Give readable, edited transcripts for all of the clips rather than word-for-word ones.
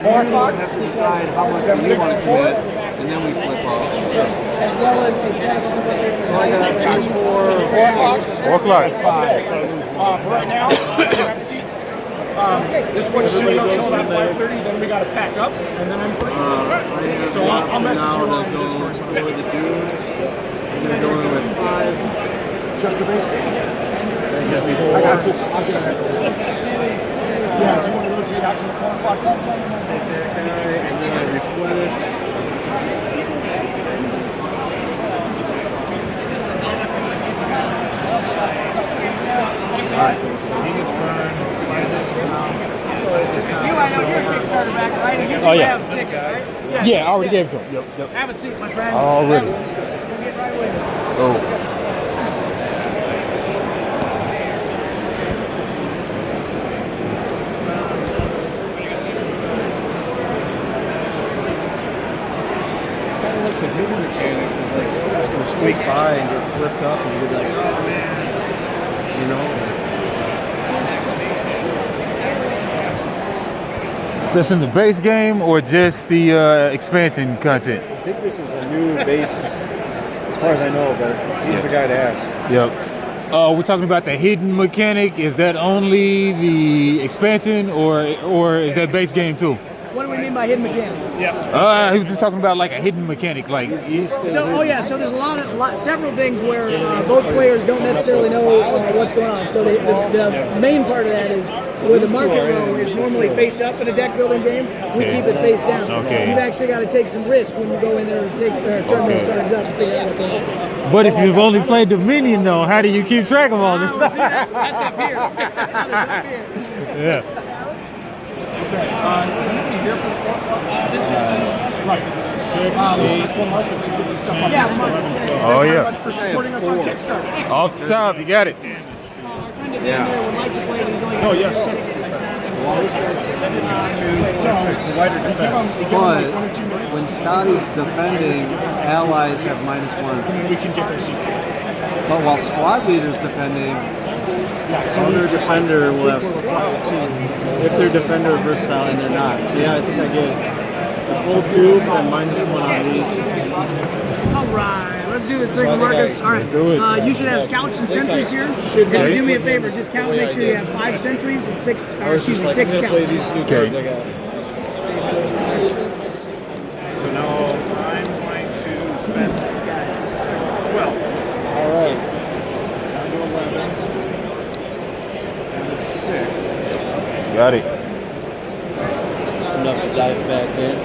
4 o'clock. We have to decide how much we want to commit, and then we flip off. As well as a set of So I got 2 for 4 o'clock. 4 o'clock. 5. For right now, grab a seat. This one's shooting until about 5:30. Then we got to pack up, and then I'm free. So I'll message you on Discord. For the dudes, I'm going to go in with 5. Just a base game. That gives me 4. I got you. I'll get it after that. Yeah, do you want to rotate out to the 4 o'clock? Take that guy, and then I replenish. Alright, so he gets burned, slide this down. You, I know you're a Kickstarter back, right? And you do have the ticket, right? Yeah, I already gave it to him. Yep. Have a seat, my friend. Already. We'll get right with it. Oh. The hidden mechanic is like someone's going to squeak by and get flipped up and you'll be like, oh man, you know. This in the base game or just the expansion content? I think this is a new base, as far as I know, but he's the guy to ask. Yep. We're talking about the hidden mechanic. Is that only the expansion or is that base game too? What do we mean by hidden mechanic? He was just talking about like a hidden mechanic, like So there's several things where both players don't necessarily know what's going on. So the main part of that is where the market row is normally face up in a deck building game, we keep it face down. Okay. You've actually got to take some risk when you go in there and turn those cards up and figure out what they are. But if you've only played Dominion though, how do you keep track of all this? Well, see, that's up here. That's up here. Yeah. Okay. Is anybody here for the 4 o'clock? This is right. 6, 8. That's what Marcus should get this stuff up. Yeah, Marcus. Oh, Thank you yeah. very much for supporting us on Kickstarter. Off the top, you got it. Our friend at the end there would like to play, but he's only got 6. But when Scotty's defending, allies have -1. And then we can get their seats. But while squad leader's defending, other defender will have +2 if their defender is versatile and they're not. So yeah, I think I get the full tube and -1 on these. All right, let's do this thing, Marcus. All right, do it. You should have scouts and sentries here. And do me a favor, just count and make sure you have 5 sentries and 6 scouts. Okay. So now I'm going to spend 12. All right. Down to 11. And a 6. Got it. That's enough to dive back in.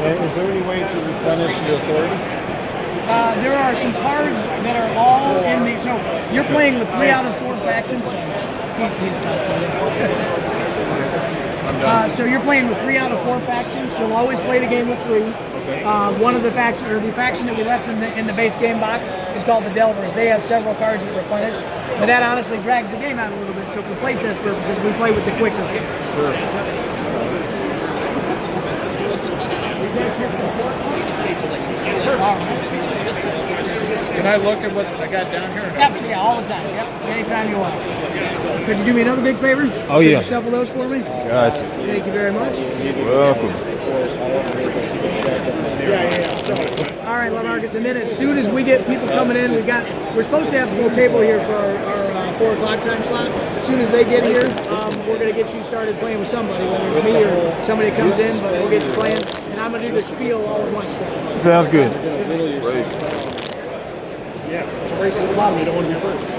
And is there any way to replenish your authority? There are some cards that are all in the. So you're playing with 3 out of 4 factions. So he's done to you. So you're playing with 3 out of 4 factions. You'll always play the game with 3. One of the faction, or the faction that we left in the base game box, is called the Delvers. They have several cards that replenish, but that honestly drags the game out a little bit. So for playtest purposes, we play with the quicker kit. Sure. Can I look at what I got down here? Absolutely, yeah, all the time. Yep, anytime you want. Could you do me another big favor? Oh, yeah. Could you shuffle those for me? Gotcha. Thank you very much. Welcome. So, all right, Marcus, and then as soon as we get people coming in, we're supposed to have a full table here for our 4 o'clock time slot. As soon as they get here, we're going to get you started playing with somebody, whether it's me or somebody that comes in, but we'll get you playing. And I'm going to do the spiel all at once for you. Sounds good. Great. Yeah, it's a race to the bottom. You don't want to be first.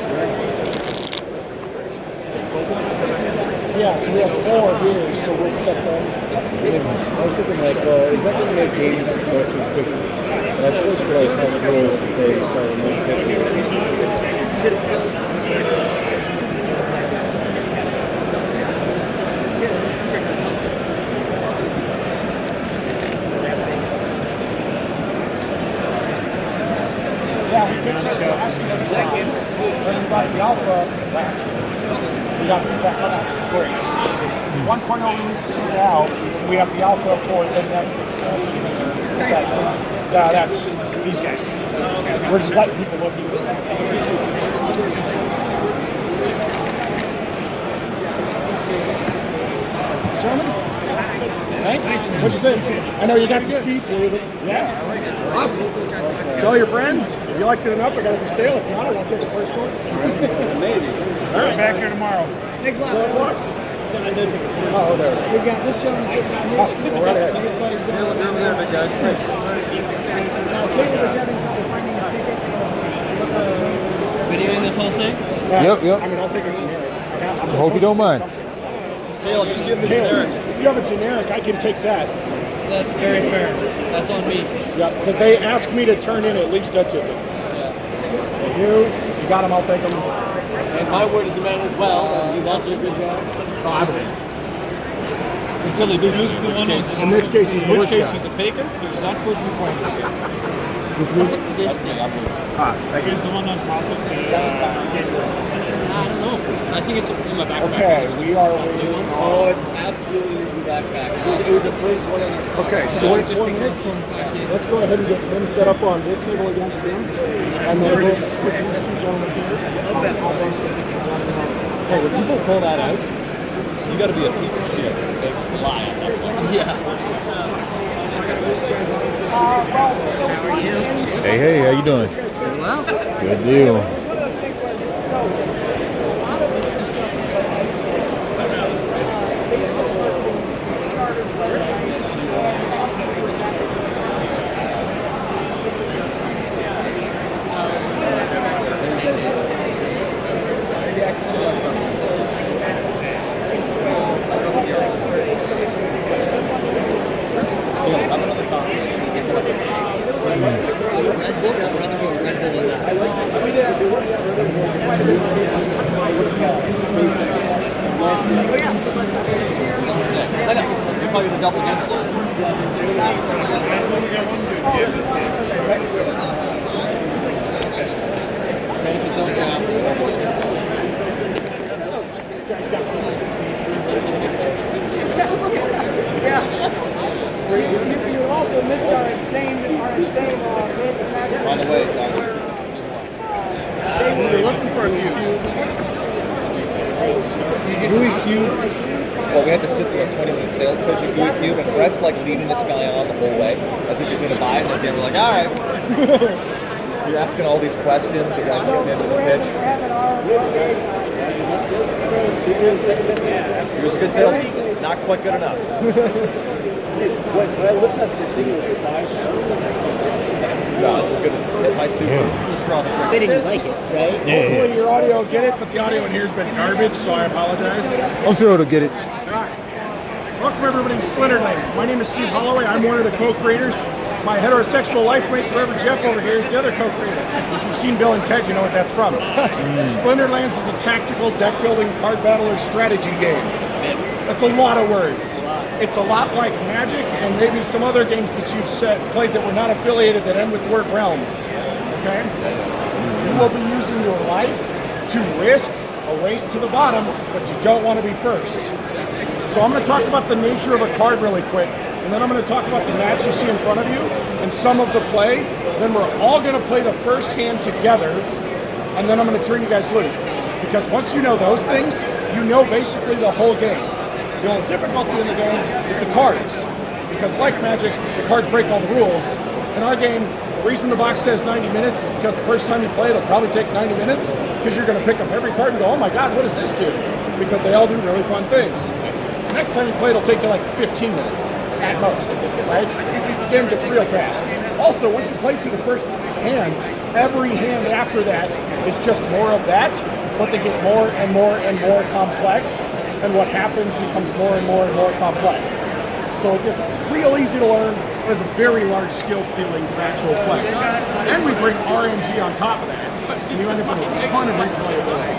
Yeah, so we have 4 here, so we'll set them. I was thinking like, is that going to make games go too quickly? And I suppose you could always have rules and say you start at 150 or something. Yeah, we did set last year the seconds. When we got the alpha last year, we got feedback on that. It's great. 1.0 releases here now, so we have the alpha for the next expansion. That's these guys. We're just letting people look. Thanks. What'd you think? I know you got the speed too, but yeah. Awesome. Tell your friends. If you liked it enough, I got it for sale. If not, I won't take it personal. Maybe. All right. Back here tomorrow. Thanks a lot. 4 o'clock? Oh, there. We've got this gentleman sitting down here. Go right ahead. His buddy's down there. Caleb was having trouble finding his ticket, so Videoing this whole thing? Yep. I mean, I'll take a generic. I hope you don't mind. Caleb, just give me Caleb, if you have a generic, I can take that. That's very fair. That's on me. Yeah, because they asked me to turn in at least a ticket. If you got them, I'll take them. And my word is the man as well. He's also a good guy. Until he loses, In this case, he's the in which worst case guy. he's a faker. He's not supposed to be playing this game. This me? That's me. I'm Thank you. the one on top of the schedule. I don't know. I think it's in my backpack. Okay, we are waiting. Oh, it's absolutely in the backpack. It was the first one on the side. Okay, so wait 4 minutes. Let's go ahead and get them set up on this table against them. And then we'll put these gentlemen here. Hey, when people pull that out, you got to be a piece of shit. They lie. Yeah. Hey, how you doing? Well, Good deal. you're probably the double dip. you also missed our insane manufacturer. By the way, We were looking for a few. Gooey Cube. Well, we had to sit through a 20-minute sales pitch at Gooey Cube, and Brett's like leading this guy on the whole way as if he's going to buy it, and then they were like, all right. You're asking all these questions, the guy's getting into the pitch. We're having our days on. He was a good salesman, not quite good enough. When I looked at the thing, it was 5 pounds. No, this is going to hit my suit. This is the straw that breaks. They didn't like it, right? Hopefully your audio will get it, but the audio in here has been garbage, so I apologize. I'm sure it'll get it. Alright. Welcome everybody to Splintered. My name is Steve Holloway. I'm one of the co-creators. My heterosexual life mate forever, Jeff, over here, is the other co-creator. If you've seen Bill and Ted, you know what that's from. Splintered Lands is a tactical deck-building card battler strategy game. That's a lot of words. It's a lot like Magic and maybe some other games that you've played that were not affiliated that end with the word realms. Okay? You will be using your life to risk a race to the bottom, but you don't want to be first. So I'm going to talk about the nature of a card really quick, and then I'm going to talk about the mats you see in front of you and some of the play. Then we're all going to play the first hand together, and then I'm going to turn you guys loose. Because once you know those things, you know basically the whole game. The only difficulty in the game is the cards. Because like Magic, the cards break all the rules. In our game, the reason the box says 90 minutes is because the first time you play, it'll probably take 90 minutes because you're going to pick up every card and go, oh my god, what does this do? Because they all do really fun things. The next time you play, it'll take you like 15 minutes at most, right? The game gets real fast. Also, once you play to the first hand, every hand after that is just more of that, but they get more and more and more complex, and what happens becomes more and more and more complex. So it gets real easy to learn. There's a very large skill ceiling for actual play. And we bring RNG on top of that, and you end up with a ton of replayability.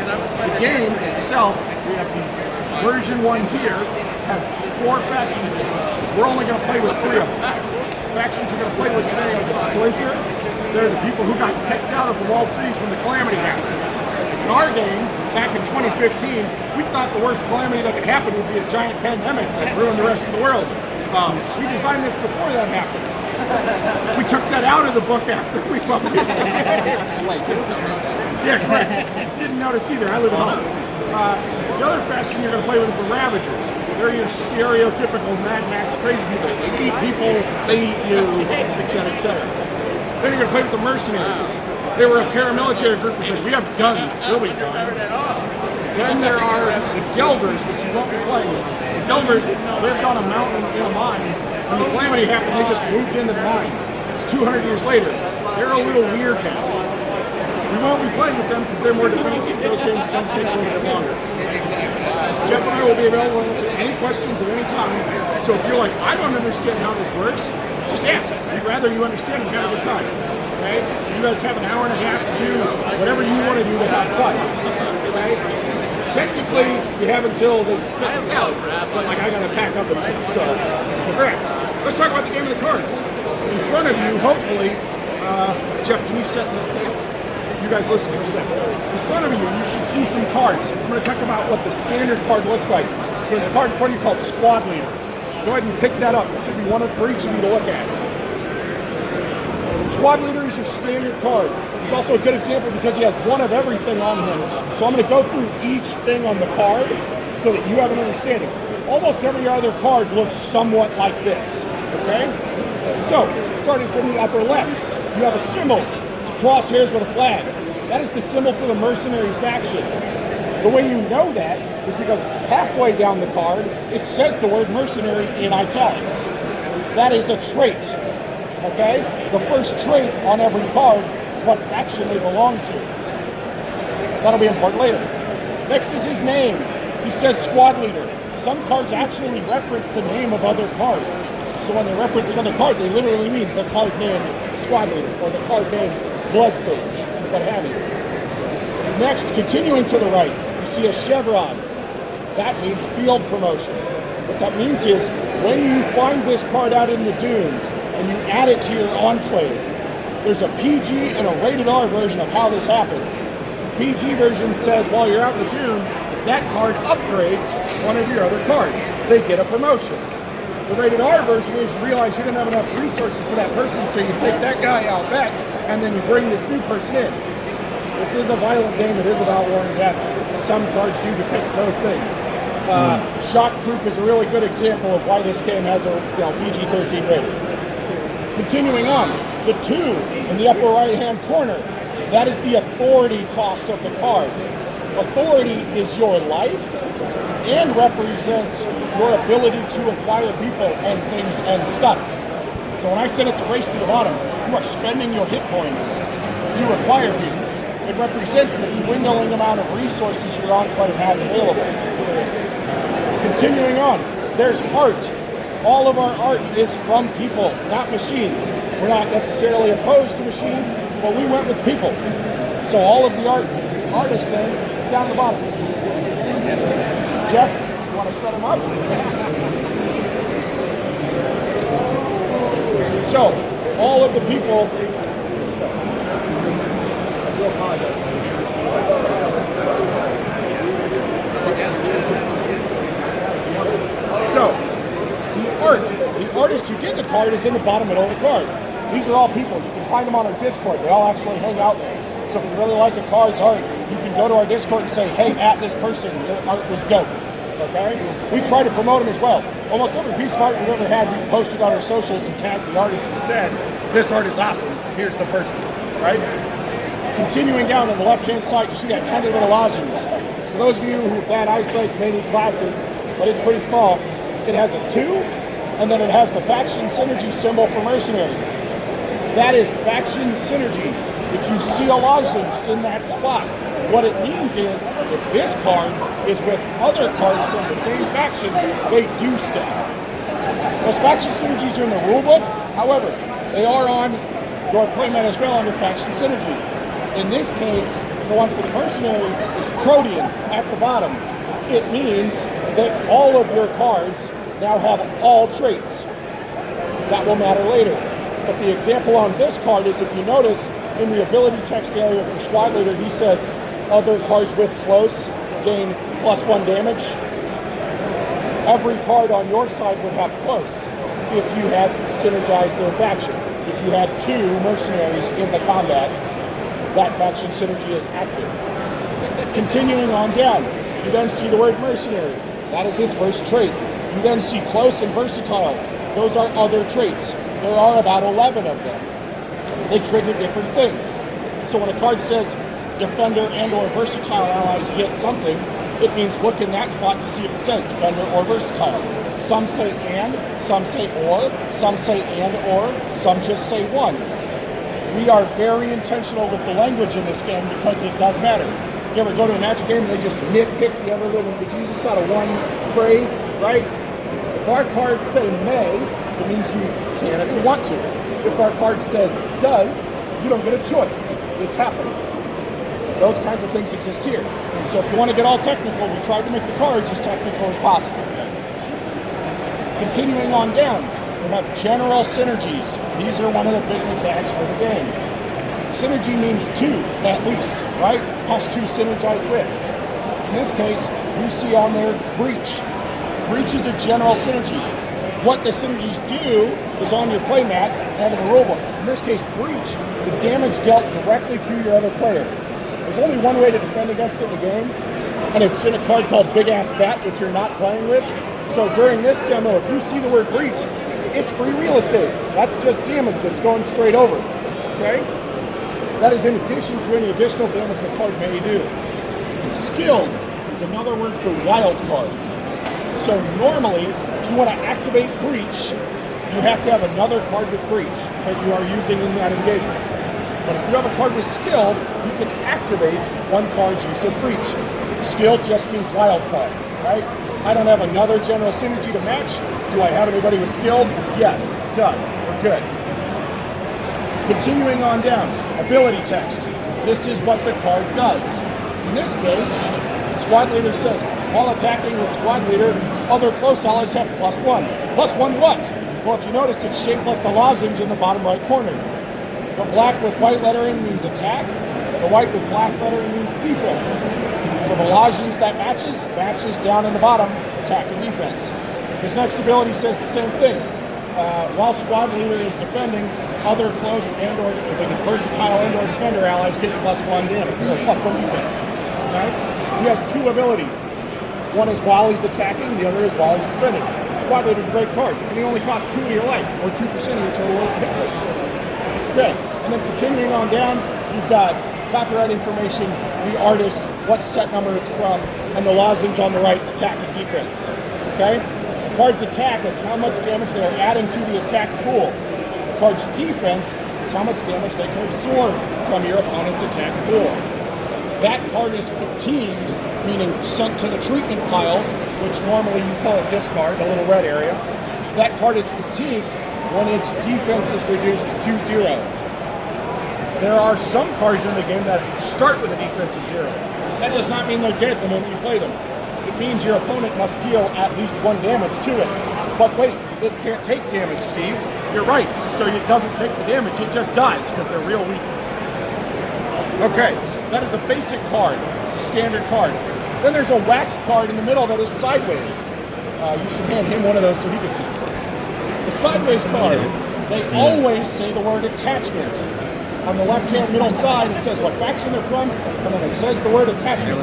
The game itself, we have the version 1 here, has 4 factions in it. We're only going to play with 3 of them. The factions you're going to play with today are the Splintered. They're the people who got kicked out of the walled cities when the calamity happened. In our game, back in 2015, we thought the worst calamity that could happen would be a giant pandemic that ruined the rest of the world. We designed this before that happened. We took that out of the book after we published it. Yeah, correct. Didn't notice either. I live at home. The other faction you're going to play with is the Ravagers. They're your stereotypical Mad Max crazy people. They eat people, they eat you, etc., etc. Then you're going to play with the Mercenaries. They were a paramilitary group who said, we have guns, we'll be fine. Then there are the Delvers, which you won't be playing with. The Delvers lived on a mountain in a mine. When the calamity happened, they just moved into the mine. It's 200 years later. They're a little weird now. We won't be playing with them because they're more defensive. Those games tend to take a little bit longer. Jeff and I will be available to answer any questions at any time. So if you're like, I don't understand how this works, just ask. We'd rather you understand and have a good time. Okay? You guys have an hour and a half to do whatever you want to do to have fun. Okay? Technically, you have until the but like I gotta pack up and stuff. So, all right, let's talk about the game of the cards. In front of you, hopefully, Jeff, can you set this table? You guys listen for a second. In front of you, you should see some cards. I'm going to talk about what the standard card looks like. So there's a card in front of you called Squad Leader. Go ahead and pick that up. There should be one for each of you to look at. Squad Leader is your standard card. He's also a good example because he has one of everything on him. So I'm going to go through each thing on the card so that you have an understanding. Almost every other card looks somewhat like this, okay? So, starting from the upper left, you have a symbol. It's a crosshairs with a flag. That is the symbol for the mercenary faction. The way you know that is because halfway down the card, it says the word mercenary in italics. That is a trait. Okay? The first trait on every card is what faction they belong to. That'll be important later. Next is his name. He says Squad Leader. Some cards actually reference the name of other cards. So when they reference another card, they literally mean the card named Squad Leader or the card named Blood Sage, what have you. Next, continuing to the right, you see a chevron. That means field promotion. What that means is when you find this card out in the dunes, and you add it to your enclave. There's a PG and a rated R version of how this happens. The PG version says while you're out in the dunes, that card upgrades one of your other cards. They get a promotion. The rated R version is you realize you didn't have enough resources for that person, so you take that guy out back, and then you bring this new person in. This is a violent game. It is about war and death. Some cards do depict those things. Shock Troop is a really good example of why this game has a PG-13 rating. Continuing on, the 2 in the upper right-hand corner, that is the authority cost of the card. Authority is your life and represents your ability to acquire people and things and stuff. So when I said it's a race to the bottom, you are spending your hit points to acquire people. It represents the dwindling amount of resources your enclave has available. Continuing on, there's art. All of our art is from people, not machines. We're not necessarily opposed to machines, but we went with people. So all of the artist thing is down the bottom. Jeff, you want to set them up? So, all of the people. So, the artist who did the card is in the bottom middle of the card. These are all people. You can find them on our Discord. They all actually hang out there. So if you really like a card's art, you can go to our Discord and say, hey, at this person, their art was dope. Okay? We try to promote them as well. Almost every piece of art we've ever had, we've posted on our socials and tagged the artist and said, this art is awesome. Here's the person. Right? Continuing down on the left-hand side, you see that tiny little lozenge. For those of you who have bad eyesight may need glasses, but it's pretty small, it has a 2, and then it has the faction synergy symbol for mercenary. That is faction synergy. If you see a lozenge in that spot, what it means is if this card is with other cards from the same faction, they do stuff. Those faction synergies are in the rulebook. However, they are on your playmat as well under faction synergy. In this case, the one for the mercenary is Protean at the bottom. It means that all of your cards now have all traits. That will matter later. But the example on this card is, if you notice, in the ability text area for Squad Leader, he says, other cards with close gain +1 damage. Every card on your side would have close if you had synergized their faction. If you had 2 mercenaries in the combat, that faction synergy is active. Continuing on down, You then see the word mercenary. That is its first trait. You then see close and versatile. Those are other traits. There are about 11 of them. They trigger different things. So when a card says defender and or versatile allies get something, it means look in that spot to see if it says defender or versatile. Some say and, some say or, some say and or, some just say one. We are very intentional with the language in this game because it does matter. You ever go to a Magic game and they just nitpick the other living bejesus out of one phrase, right? If our cards say may, it means you can if you want to. If our card says does, you don't get a choice. It's happening. Those kinds of things exist here. So if you want to get all technical, we tried to make the cards as technical as possible. Continuing on down, we have general synergies. These are one of the big mechanics for the game. Synergy means two, at least, right? Has to synergize with. In this case, you see on there breach. Breach is a general synergy. What the synergies do is on your playmat and in the rulebook. In this case, breach is damage dealt directly to your other player. There's only one way to defend against it in the game, and it's in a card called Big Ass Bat, which you're not playing with. So during this demo, if you see the word breach, it's free real estate. That's just damage that's going straight over, okay? That is in addition to any additional damage the card may do. Skilled is another word for wild card. So normally, if you want to activate breach, you have to have another card with breach that you are using in that engagement. But if you have a card with skill, you can activate one card's use of breach. Skill just means wild card, right? I don't have another general synergy to match. Do I have anybody with skilled? Yes, done, we're good. Continuing on down, ability text. This is what the card does. In this case, squad leader says, while attacking with squad leader, other close allies have +1. +1 what? Well, if you notice, it's shaped like the lozenge in the bottom right corner. The black with white lettering means attack. The white with black lettering means defense. So the lozenge that matches down in the bottom, attack and defense. His next ability says the same thing. While squad leader is defending, other close and or, I think it's versatile and or defender allies get +1 damage, or +1 defense. Right? He has two abilities. One is while he's attacking, the other is while he's defending. Squad leader's a great card, and he only costs 2 of your life, or 2% of your total hit rate. Okay, and then continuing on down, you've got copyright information, the artist, what set number it's from, and the lozenge on the right, attack and defense. Okay? The card's attack is how much damage they are adding to the attack pool. The card's defense is how much damage they can absorb from your opponent's attack pool. That card is fatigued, meaning sent to the treatment pile, which normally you call it discard, the little red area. That card is fatigued when its defense is reduced to 0. There are some cards in the game that start with a defense of 0. That does not mean they're dead the moment you play them. It means your opponent must deal at least 1 damage to it. But wait, it can't take damage, Steve. You're right, so it doesn't take the damage, it just dies because they're real weak. Okay, that is a basic card. It's a standard card. Then there's a whack card in the middle that is sideways. You should hand him one of those so he can see. The sideways card, they always say the word attachment. On the left-hand middle side, it says what faction they're from, and then it says the word attachment.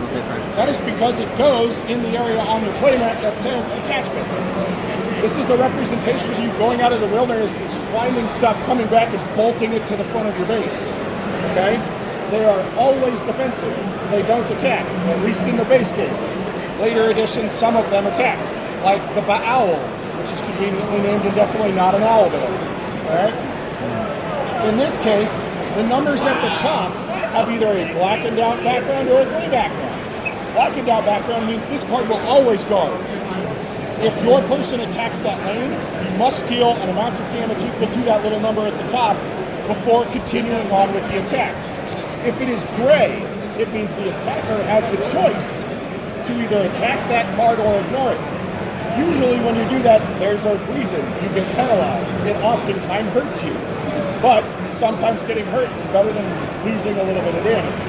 That is because it goes in the area on your playmat that says attachment. This is a representation of you going out of the wilderness, finding stuff, coming back, and bolting it to the front of your base. Okay? They are always defensive. They don't attack, at least in the base game. Later editions, some of them attack, like the Baal, which is conveniently named and definitely not an owl bill. Alright? In this case, the numbers at the top have either a blackened out background or a gray background. Blackened out background means this card will always guard. If your person attacks that lane, you must deal an amount of damage equal to that little number at the top before continuing on with the attack. If it is gray, it means the attacker has the choice to either attack that card or ignore it. Usually when you do that, there's a reason. You get penalized. It oftentimes hurts you. But sometimes getting hurt is better than losing a little bit of damage.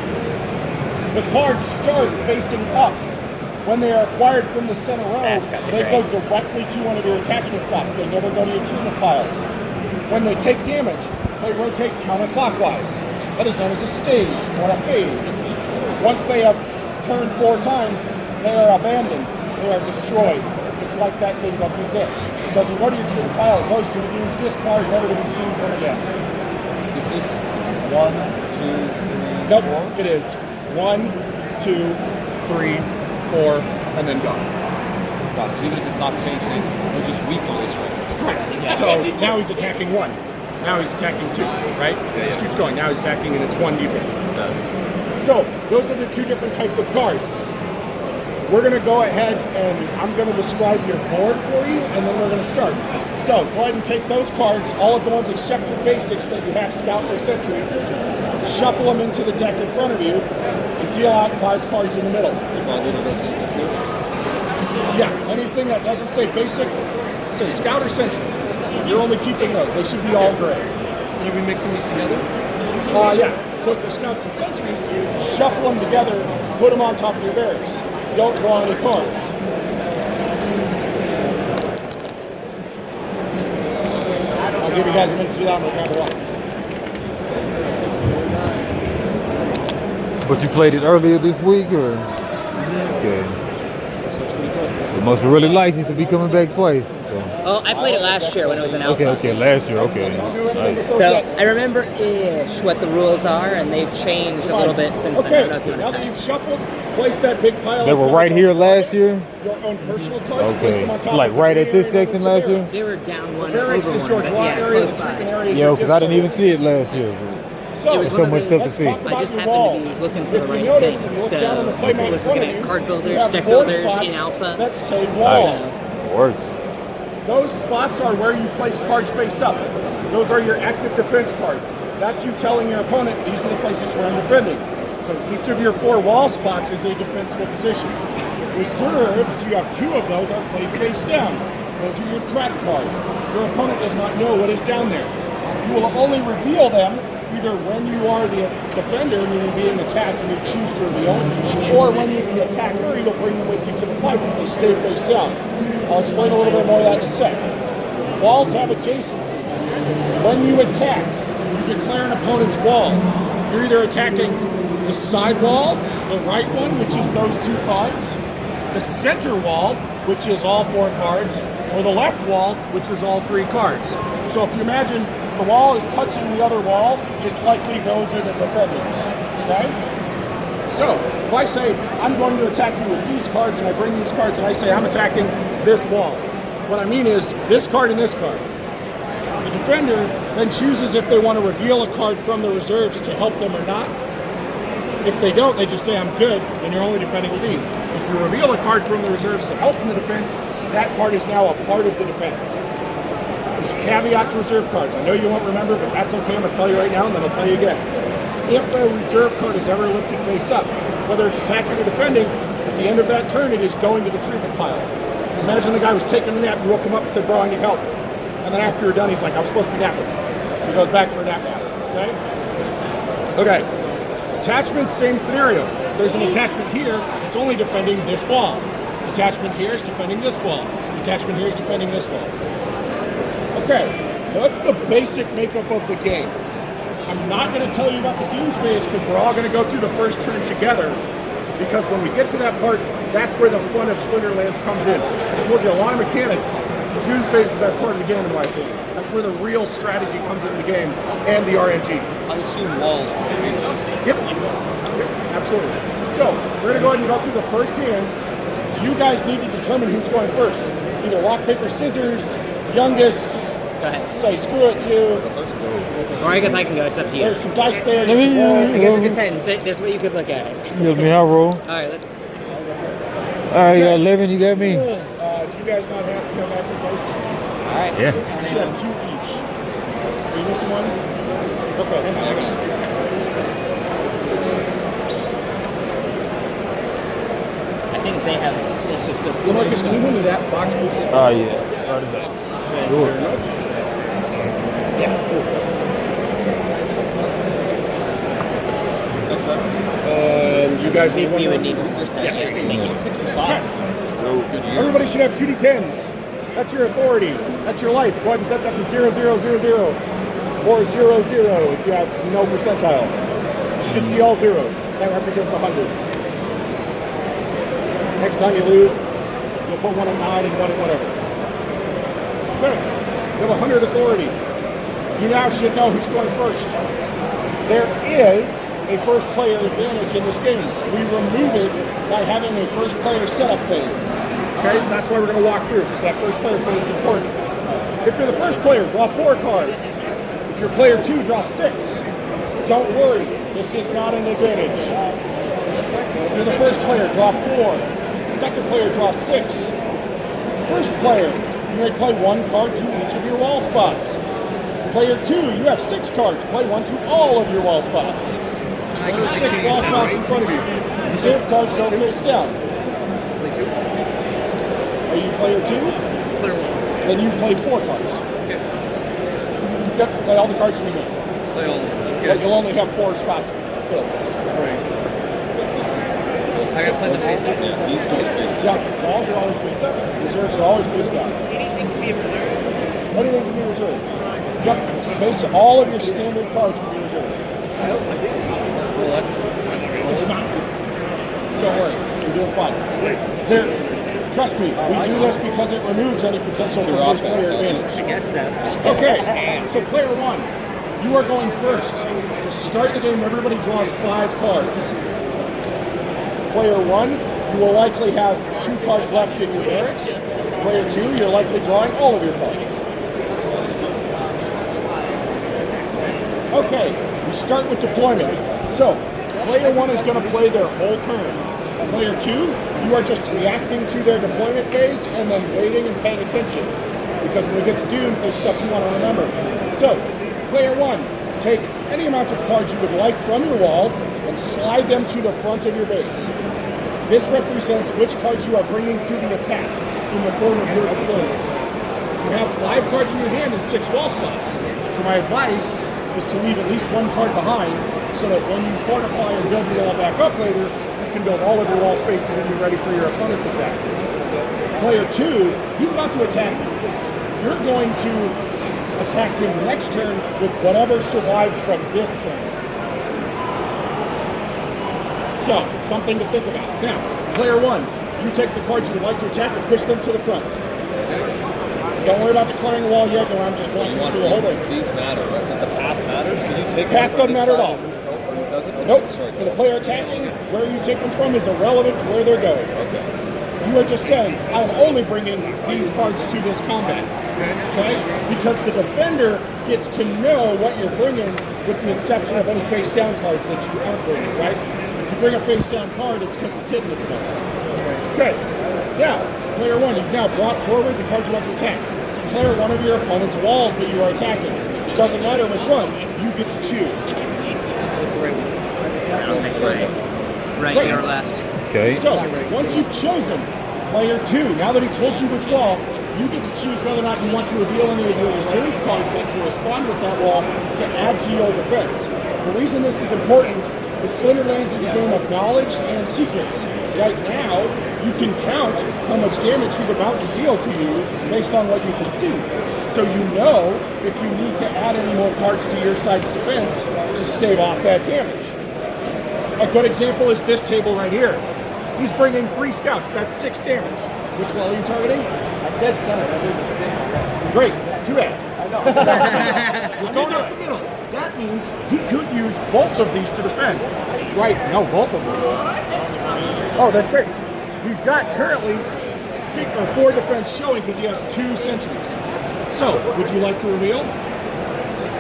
The cards start facing up. When they are acquired from the center row, they go directly to one of your attachment spots. They never go to your treatment pile. When they take damage, they rotate counterclockwise. That is known as a stage or a phase. Once they have turned 4 times, they are abandoned. They are destroyed. It's like that thing doesn't exist. It doesn't go to your treatment pile. It goes to the dean's discard, never to be seen from again. Is this 1, 2, 3, Nope. 4? It is 1, 2, 3, 4, and then go. Got it. So even if it's not facing, it'll just weaken this way. Correct. So now he's attacking 1. Now he's attacking 2, right? It just keeps going. Now he's attacking and it's 1 defense. So those are the 2 different types of cards. We're going to go ahead and I'm going to describe your board for you, and then we're going to start. So go ahead and take those cards, all of the ones except for basics that you have Scout or Sentry, shuffle them into the deck in front of you, and deal out 5 cards in the middle. Yeah, anything that doesn't say basic, say Scout or Sentry. You're only keeping those. They should be all gray. Are we mixing these together? Yeah. Take your Scouts and Sentries, shuffle them together, put them on top of your barracks. Don't draw any cards. I'll give you guys a minute to do that, and we'll grab a walk. But you played it earlier this week, or? Okay. It must really license to be coming back twice. So. Oh, I played it last year when it was an alpha. Okay, last year, okay. Nice. So I remember-ish what the rules are, and they've changed a little bit since then. I don't know if you now know that you've shuffled, place that big pile. They were right here last year? Your own personal cards. Place Okay. them on top Like of the right at this area section that was last year? They were down one, Barracks over is your one, but draw yeah, area, close the treatment by. area is Yeah, your because I didn't even discard. see it last year. So, It was so one of much those- stuff to let's see. talk I about just your happened walls. to be looking for If the you right notice, thing. and you look down on the play mat I in was front looking of at you, card you builders, have deck 4 builders spots in alpha. that say wall. Nice. Works. Those spots are where you place cards face up. Those are your active defense cards. That's you telling your opponent, these are the places where I'm defending. So each of your 4 wall spots is a defensible position. Reserves, you have 2 of those, are played face down. Those are your trap cards. Your opponent does not know what is down there. You will only reveal them either when you are the defender, meaning being attacked and you choose to reveal, or when you're the attacker, you'll bring them with you to the fight. They stay face down. I'll explain a little bit more of that in a sec. Walls have adjacency. When you attack, you declare an opponent's wall. You're either attacking the side wall, the right one, which is those 2 cards, the center wall, which is all 4 cards, or the left wall, which is all 3 cards. So if you imagine the wall is touching the other wall, it's likely those are the defenders, okay? So if I say, I'm going to attack you with these cards, and I bring these cards, and I say, I'm attacking this wall. What I mean is this card and this card. The defender then chooses if they want to reveal a card from the reserves to help them or not. If they don't, they just say, I'm good, and you're only defending with these. If you reveal a card from the reserves to help in the defense, that card is now a part of the defense. There's a caveat to reserve cards. I know you won't remember, but that's okay. I'm going to tell you right now, and then I'll tell you again. If a reserve card is ever lifted face up, whether it's attacking or defending, at the end of that turn, it is going to the treatment pile. Imagine the guy was taking a nap, you woke him up and said, bro, I need help. And then after you're done, he's like, I'm supposed to be napping. He goes back for a nap, okay? Okay. Attachment, same scenario. If there's an attachment here, it's only defending this wall. Attachment here is defending this wall. Attachment here is defending this wall. Okay, that's the basic makeup of the game. I'm not going to tell you about the Doom phase because we're all going to go through the first turn together, because when we get to that part, that's where the fun of Splinterlands comes in. I just told you a lot of mechanics. The Doom phase is the best part of the game in my opinion. That's where the real strategy comes into the game and the RNG. I assume walls. Yep, absolutely. So, we're going to go ahead and go through the first hand. You guys need to determine who's going first. Either rock, paper, scissors, youngest. Go ahead. Say, screw it, you. Or I guess I can go, it's up to you. There's some dice there. I guess it depends. There's what you could look at. Let me have roll. Alright, let's... Alright, you got 11, you got me. Do you guys not have to have some dice? Alright. Yeah. You should have 2 each. Are you missing one? Okay, hang on. I think they have... It's just supposed to Marcus, can you hand me that box, please? Oh, yeah. What is that? Thank you very much. Yeah. Thanks, man. You guys need one You more? would need one more set. Yeah. Yeah, thank you. 65. Oh, good year. Everybody should have 2d10s. That's your authority. That's your life. Go ahead and set that to 0, 0, 0, 0. Or 0, 0 if you have no percentile. You should see all zeros. That represents 100. Next time you lose, you'll put one at 9 and one at whatever. Okay. You have 100 authority. You now should know who's going first. There is a first player advantage in this game. We remove it by having a first player setup phase. Okay, so that's why we're going to walk through, because that first player phase is important. If you're the first player, draw 4 cards. If you're player 2, draw 6. Don't worry, this is not an advantage. If you're the first player, draw 4. Second player, draw 6. First player, you may play 1 card to each of your wall spots. Player 2, you have 6 cards. Play 1 to all of your wall spots. There are 6 wall spots in front of you. Reserve cards go face down. Are you player 2? Player 1. Then you play 4 cards. Okay. Yep, play all the cards in the game. Play all. But you'll only have 4 spots filled. Right. I gotta play the face up. Yeah, these two are face. Yeah, walls are always face up. Reserves are always face down. Anything can be reserved. Anything can be reserved. Yep, base all of your standard cards can be reserved. Well, that's It's not. Don't worry, you're doing fine. Here, trust me, we do this because it removes any potential for first player advantage. I guess so. Okay, so player 1, you are going first. To start the game, everybody draws 5 cards. Player 1, you will likely have 2 cards left in your barracks. Player 2, you're likely drawing all of your cards. Okay, we start with deployment. So, player 1 is going to play their whole turn. Player 2, you are just reacting to their deployment phase and then waiting and paying attention. Because when we get to dooms, there's stuff you want to remember. So, player 1, take any amount of cards you would like from your wall and slide them to the front of your base. This represents which cards you are bringing to the attack in the form of your deployment. You have 5 cards in your hand and 6 wall spots. So my advice is to leave at least 1 card behind so that when you fortify and build your wall back up later, you can build all of your wall spaces and be ready for your opponent's attack. Player 2, he's about to attack you. You're going to attack him next turn with whatever survives from this turn. So, something to think about. Now, player 1, you take the cards you would like to attack and push them to the front. Don't worry about declaring a wall yet, no, I'm just walking through the whole thing. These matter, right? The path matters. Can you take Path doesn't matter at all. Does it? Nope. Sorry. For the player attacking, where you take them from is irrelevant to where they're going. Okay. You are just saying, I'm only bringing these cards to this combat. Okay? Because the defender gets to know what you're bringing with the exception of any face-down cards that you aren't bringing, right? If you bring a face-down card, it's because it's hidden at the moment. Okay. Now, player 1, you've now brought forward the card you want to attack. Declare one of your opponent's walls that you are attacking. It doesn't matter which one, you get to choose. I'll take right or left. Okay. So, once you've chosen player 2, now that he told you which wall, you get to choose whether or not you want to reveal any of your reserve cards that correspond with that wall to add to your defense. The reason this is important is Splintered Lands is a game of knowledge and secrets. Right now, you can count how much damage he's about to deal to you based on what you can see. So you know if you need to add any more cards to your side's defense to stave off that damage. A good example is this table right here. He's bringing 3 scouts, that's 6 damage. Which wall are you targeting? I said center, I did mistake. Great, too bad. I know. You're going up the middle. That means he could use both of these to defend. Right, no, both of them. Oh, that's great. He's got currently 4 defense showing because he has 2 sentries. So, would you like to reveal?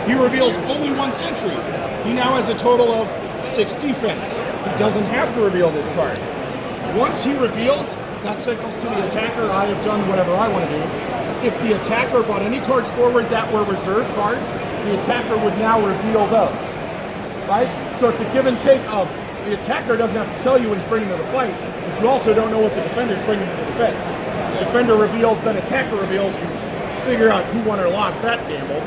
He reveals only 1 sentry. He now has a total of 6 defense. He doesn't have to reveal this card. Once he reveals, that signals to the attacker, I have done whatever I want to do. If the attacker brought any cards forward that were reserve cards, the attacker would now reveal those. Right? So it's a give and take of the attacker doesn't have to tell you what he's bringing to the fight, but you also don't know what the defender's bringing to the defense. Defender reveals, then attacker reveals, you figure out who won or lost that gamble.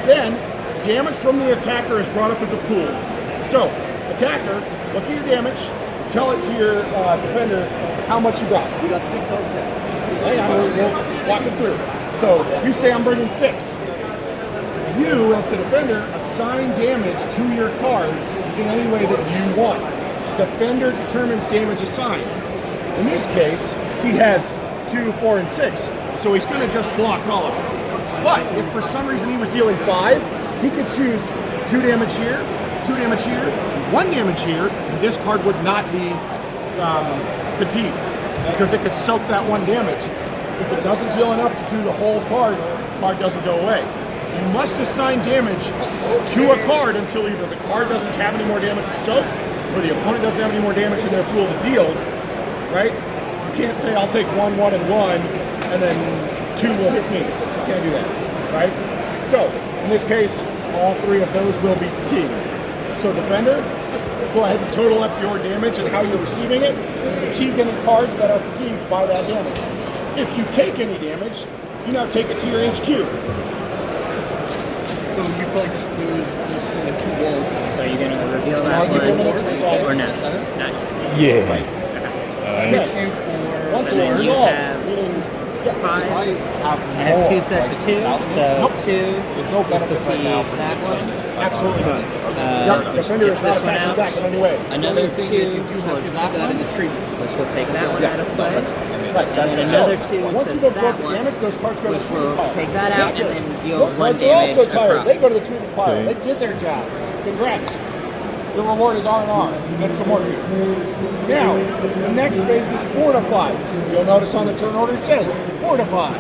Then, damage from the attacker is brought up as a pool. So, attacker, look at your damage, tell it to your defender how much you brought. We got 6 on 6. Hey, we'll walk it through. So, you say I'm bringing 6. You, as the defender, assign damage to your cards in any way that you want. Defender determines damage assigned. In this case, he has 2, 4, and 6, so he's going to just block all of them. But if for some reason he was dealing 5, he could choose 2 damage here, 2 damage here, 1 damage here, and this card would not be fatigued because it could soak that 1 damage. If it doesn't deal enough to do the whole card, the card doesn't go away. You must assign damage to a card until either the card doesn't have any more damage to soak, or the opponent doesn't have any more damage in their pool to deal, right? You can't say, I'll take 1, 1, and 1, and then 2 will hit me. You can't do that, right? So, in this case, all 3 of those will be fatigued. So, Defender, go ahead and total up your damage and how you're receiving it. Fatigue any cards that are fatigued by that damage. If you take any damage, you now take it to your HQ. So you probably just lose this one of 2 walls. So are you going to reveal that Give them one? a resolve. Or not? Not Yeah. Right. Hit you for Once So you then you resolve, have meaning, yeah, 5. I have I have 2 sets of 2, so Nope. 2. There's no benefit right fatigue now for that one. absolutely none. Yep, Defender gets is not this one attacking out. back in any way. Another thing is 2 you do have towards to that put that one, in the treatment. which will take that one Yeah. out of play. Right, that's And it. another So, 2 once to you've absorbed that the one, damage, those cards go to which the treatment will pile. take that out and Exactly. then deals Those 1 cards are also damage tired. across. They go to the treatment pile. Okay. They did their job. Congrats. The reward is R&R and some more food. Now, the next phase is Fortify. You'll notice on the turn order it says Fortify.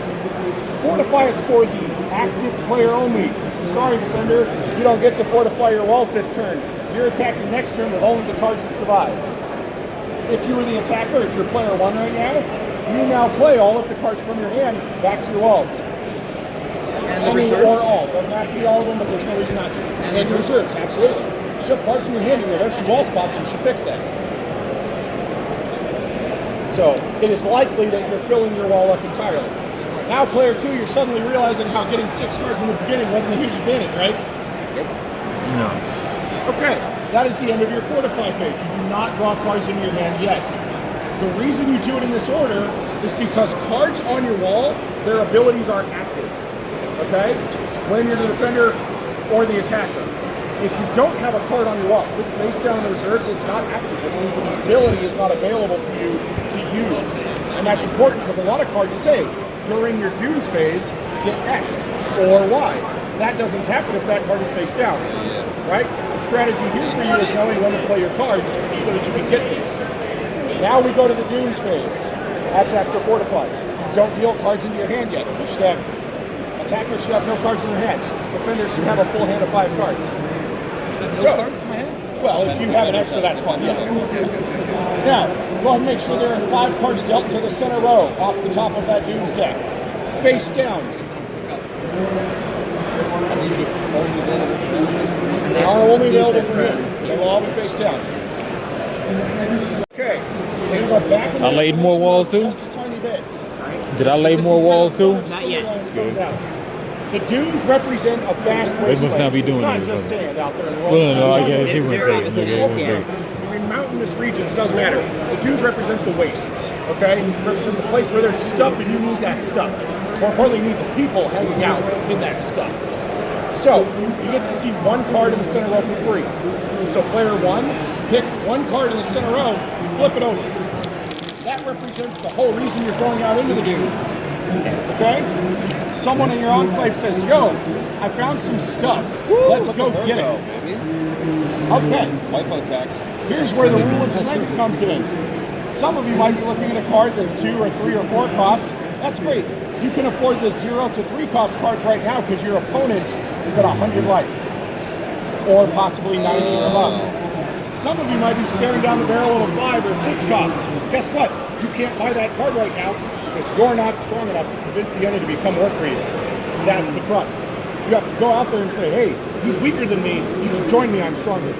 Fortify is for the active player only. Sorry, Defender, you don't get to fortify your walls this turn. You're attacking next turn with only the cards that survive. If you were the attacker, if you're player 1 right now, you now play all of the cards from your hand back to your walls. Any or all. Doesn't have to be all of them, but there's no reason not to. And your reserves, absolutely. If you have cards in your hand and you have empty wall spots, you should fix that. So it is likely that you're filling your wall up entirely. Now, player 2, you're suddenly realizing how getting 6 cards in the beginning wasn't a huge advantage, right? No. Okay, that is the end of your Fortify phase. You do not draw cards into your hand yet. The reason you do it in this order is because cards on your wall, their abilities are active. Okay? When you're the defender or the attacker. If you don't have a card on your wall, if it's face down in the reserves, it's not active, which means that the ability is not available to you to use. And that's important because a lot of cards say, during your dues phase, get X or Y. That doesn't happen if that card is face down. Right? The strategy here for you is knowing when to play your cards so that you can get these. Now we go to the dues phase. That's after Fortify. Don't deal cards into your hand yet. You should have attackers should have no cards in their hand. Defenders should have a full hand of 5 cards. So, well, if you have an extra, that's fine. Yeah. Now, go ahead and make sure there are 5 cards dealt to the center row off the top of that dude's deck. Face down. They are only available for him. They will all be face down. Okay. So you go back I laid more walls too? Just a tiny bit. Did I lay This more is walls how too? the Not yet. storylines goes out. The dunes represent a vast wasteland. must not be doing it's not it, just so. sand out there in the Well, world. no, I guess he They're wouldn't say it. opposite Okay, he ends, wouldn't say yeah. it. In mountainous regions, doesn't matter. The dunes represent the wastes, okay? Represent the place where there's stuff and you need that stuff. More importantly, you need the people hanging out in that stuff. So, you get to see 1 card in the center row for free. So player 1, pick 1 card in the center row, flip it over. That represents the whole reason you're going out into the dunes. Okay? Someone in your enclave says, yo, I found some stuff. Let's go get it. Okay. LIFO tax. Here's where the rule of strength comes in. Some of you might be looking at a card that's 2 or 3 or 4 cost. That's great. You can afford the 0 to 3 cost cards right now because your opponent is at 100 life. Or possibly 90 or above. Some of you might be staring down the barrel of a 5 or 6 cost. Guess what? You can't buy that card right now because you're not strong enough to convince the enemy to come work for you. That's the crux. You have to go out there and say, hey, he's weaker than me. You should join me. I'm stronger.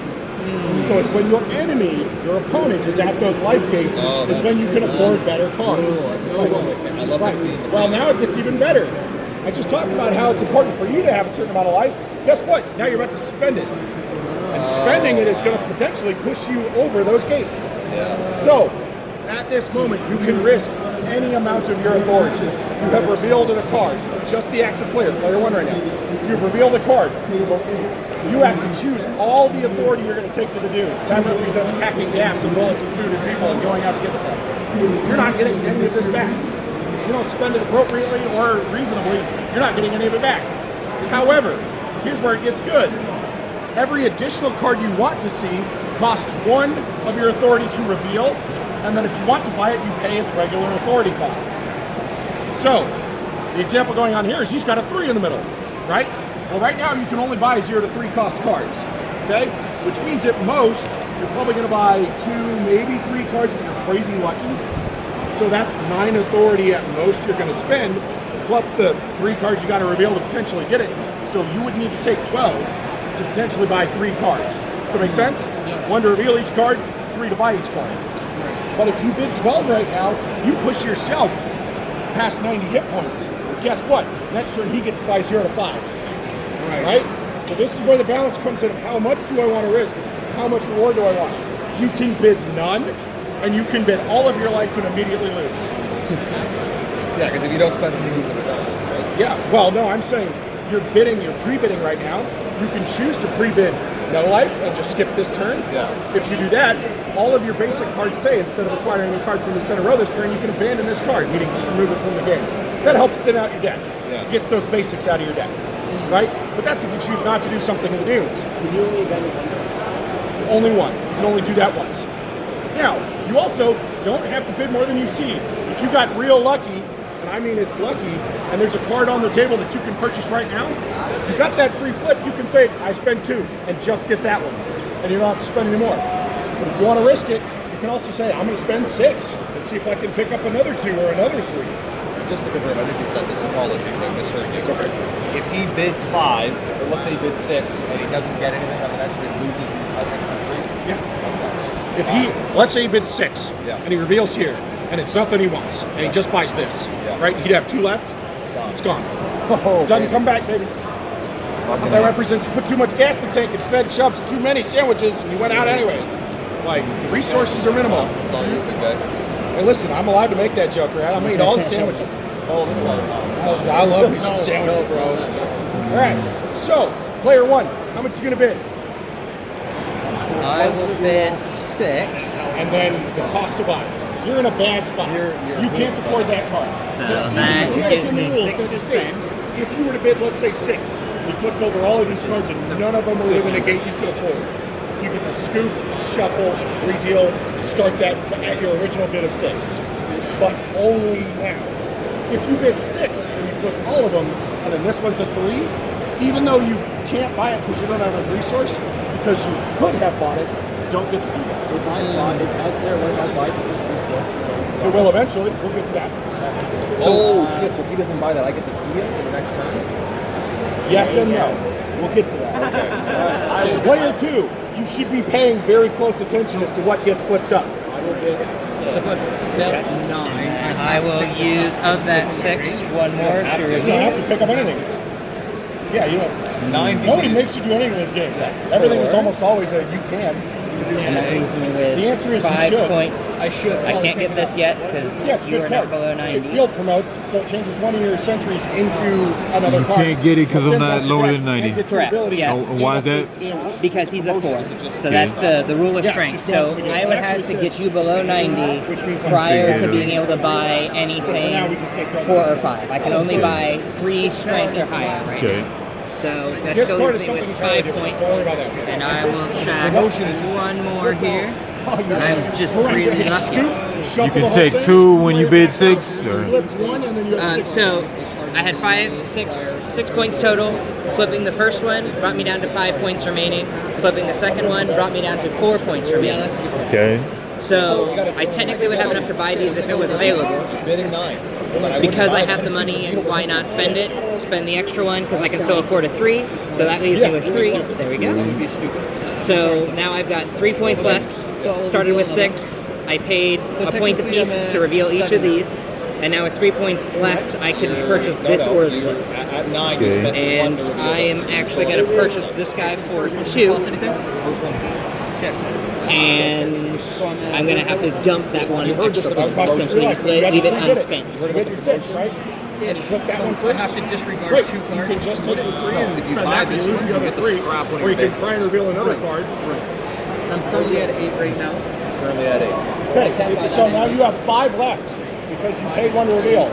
So it's when your enemy, your opponent, is at those life gates, is when you can afford better cards. Right. Well, now it gets even better. I just talked about how it's important for you to have a certain amount of life. Guess what? Now you're about to spend it. And spending it is going to potentially push you over those gates. So, at this moment, you can risk any amount of your authority. You have revealed a card, just the active player, player 1 right now. You've revealed a card. You have to choose all the authority you're going to take to the dunes. That represents packing gas and bullets and food and people and going out to get stuff. you're not getting any of this back. If you don't spend it appropriately or reasonably, you're not getting any of it back. However, here's where it gets good. Every additional card you want to see costs 1 of your authority to reveal, and then if you want to buy it, you pay its regular authority cost. So, the example going on here is he's got a 3 in the middle, right? Well, right now you can only buy 0 to 3 cost cards, okay? Which means at most, you're probably gonna buy 2, maybe 3 cards if you're crazy lucky. So that's 9 authority at most you're gonna spend, plus the 3 cards you gotta reveal to potentially get it. So you would need to take 12 to potentially buy 3 cards. Does that make sense? 1 to reveal each card, 3 to buy each card. But if you bid 12 right now, you push yourself past 90 hit points. But guess what? Next turn he gets to buy 0 to 5s. Right? So this is where the balance comes in of how much do I want to risk? How much reward do I want? You can bid none, and you can bid all of your life and immediately lose. Yeah, because if you don't spend it, you lose it. Right? Yeah, well, no, I'm saying you're pre-bidding right now. You can choose to pre-bid no life and just skip this turn. Yeah. If you do that, all of your basic cards say instead of acquiring a card from the center row this turn, you can abandon this card, meaning just remove it from the game. That helps thin out your deck. Yeah. Gets those basics out of your deck. Right? But that's if you choose not to do something in the dunes. Only one. You can only do that once. Now, you also don't have to bid more than you see. If you got real lucky, and I mean it's lucky, and there's a card on the table that you can purchase right now, you got that free flip, you can say, I spend 2, and just get that one. And you don't have to spend any more. But if you want to risk it, you can also say, I'm going to spend 6, and see if I can pick up another 2 or another 3. Just to confirm, I think you said this, apologies, I misheard you. It's okay. If he bids 5, or let's say he bids 6, and he doesn't get anything on the next bid, loses an extra 3? Yeah. If he, let's say he bids 6, Yeah. and he reveals here, and it's nothing he wants, and he just buys this, right? He'd have 2 left, it's gone. Oh, Doesn't baby. come back, baby. That represents you put too much gas in the tank and fed Chubbs too many sandwiches, and you went out anyways. Like, resources are minimal. It's all you, big guy. Hey, listen, I'm allowed to make that joke, right? I made all the sandwiches. Follow this one. I love me some sandwiches, bro. All right, so, player 1, how much you gonna bid? I will bid 6. And then the cost to buy. You're in a bad spot. You can't afford that card. So Now, that you can't gives open the me rules 6 that to state, spend. If you were to bid, let's say 6, you flipped over all of these cards and none of them were within a gate you could afford. You get to scoop, shuffle, redeal, start that at your original bid of 6. But only now. If you bid 6 and you flip all of them, and then this one's a 3, even though you can't buy it because you don't have enough resource, because you could have bought it, you don't get to do that. If I buy it, as there, when I buy this reflect. It will eventually. We'll get to that. Oh, shit, so if he doesn't buy that, I get to see it for the next turn? Yes and no. We'll get to that. Okay. Player 2, you should be paying very close attention as to what gets flipped up. I will bid 6. So if I bet 9, I will use of that 6 one more to You don't reveal. have to pick up anything. Yeah, you don't. 9. Nobody makes you do anything in this game. Everything is almost always a you can. And that leaves me with The answer is you 5 should. points. I should. I can't get this yet because Yeah, it's a you good are card. not below It 90. field promotes, so it changes one of your sentries into another You card. can't get it 'cause So I'm then not that's your lower deck than 90. and gets your Correct, ability. yeah. Oh, why is that? Because he's a 4. So that's the rule of Yeah, strength. she's going So for the I would have actually to get says- you below 90 Which means prior to I'm being able to buy For now, we anything just say throw 4 or those. 5. I can only buy 3 strength or higher right Okay. now. So that This still card is leaves me something with entirely 5 different. points. Don't worry about that. And I will check one more here. And I'm just really lucky. You can take 2 when you bid 6, or Flip 1 and then you have 6. So I had 6 points total. Flipping the first one brought me down to 5 points remaining. Flipping the second one brought me down to 4 points remaining. okay. So I technically would have enough to buy these if it was available. Bidding 9. Because I have the money, and why not spend it? Spend the extra one because I can still afford a 3. So that leaves me with 3. There we go. be stupid. So now I've got 3 points left. Started with 6. I paid a point apiece to reveal each of these. And now with 3 points left, I can purchase this or this. At 9, you Okay. spend 1 And to reveal I am this. actually going to purchase this guy for 2. First one. And I'm going to have to dump that one You heard this extra about point, essentially leave it unspent. You're going to bid your 6, right? Yeah, Flip that so one I first. have to disregard Great. 2 You cards. can just take the 3 and If you spend buy that, you this lose one, the you other get to 3. scrap one of Or you your can try and reveal another card. I'm currently at 8 right now. currently at 8. Okay, so now you have 5 left because you paid 1 to reveal.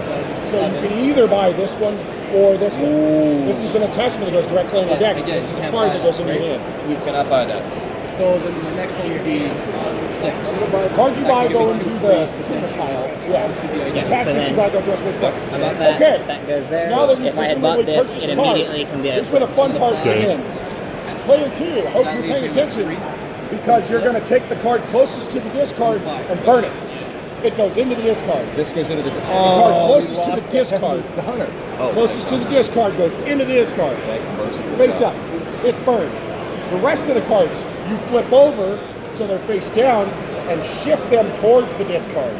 So you can either buy this one or this one. Ooh. This is an attachment that goes directly in your deck. Again, This is you a can't card buy that goes in that, your right? hand. You cannot buy that. So then the next one would be 6. The cards you That buy could go give into me 2 the frees potentially. pile. Yeah, Which could be the ideal. so attachments then- you buy go directly in front. How about that? Okay. That goes there. So now that you If I had bought presumably this, purchased it cards, immediately can be here's where the fun part Okay. begins. Player 2, hope That you're leaves paying me with attention 3. because you're going to take the card closest to the discard and burn it. It goes into the discard. This goes into the The card closest to lost the discard. The hunter. Oh, Closest to the discard goes into the discard. okay. Merciful Face God. up. It's burned. The rest of the cards you flip over so they're face down and shift them towards the discard.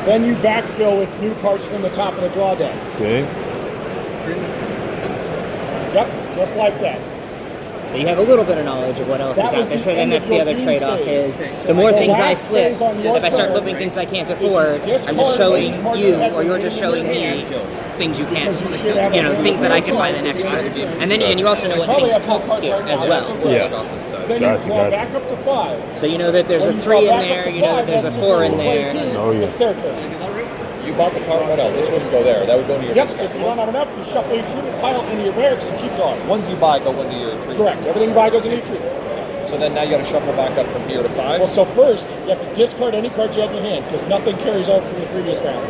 Then you backfill with new cards from the top of the draw deck. Okay. Yep, just like that. So you have a little bit of knowledge of what else That is was out there. the So then end that's of the your other dreams trade-off phase. is the more The things I last flip, phase on your if I start turn flipping things I can't is afford, to I'm just showing discard you, cards or you're just you have showing in your me hand. things you can't, Because you should have you know, a things that I can buy the hand next on turn. your turn. And then and you also know what Probably things have more cost cards here right now. as well. Yeah. Then you Gotcha, draw gotcha. back up to 5. So you know that there's When a you 3 draw in back up there, to you know that 5, there's a that's 4 in supposed to play there. 2. Oh, yeah. It's their turn. You bought the card right out. This wouldn't go there. That would go into your Yep, discard. if you don't have enough, you shuffle your treatment pile into your barracks and keep drawing. Ones you buy go into your treatment. Correct. Everything you buy goes into your treatment. So then now you got to shuffle back up from here to 5. Well, so first, you have to discard any cards you have in your hand because nothing carries over from the previous round.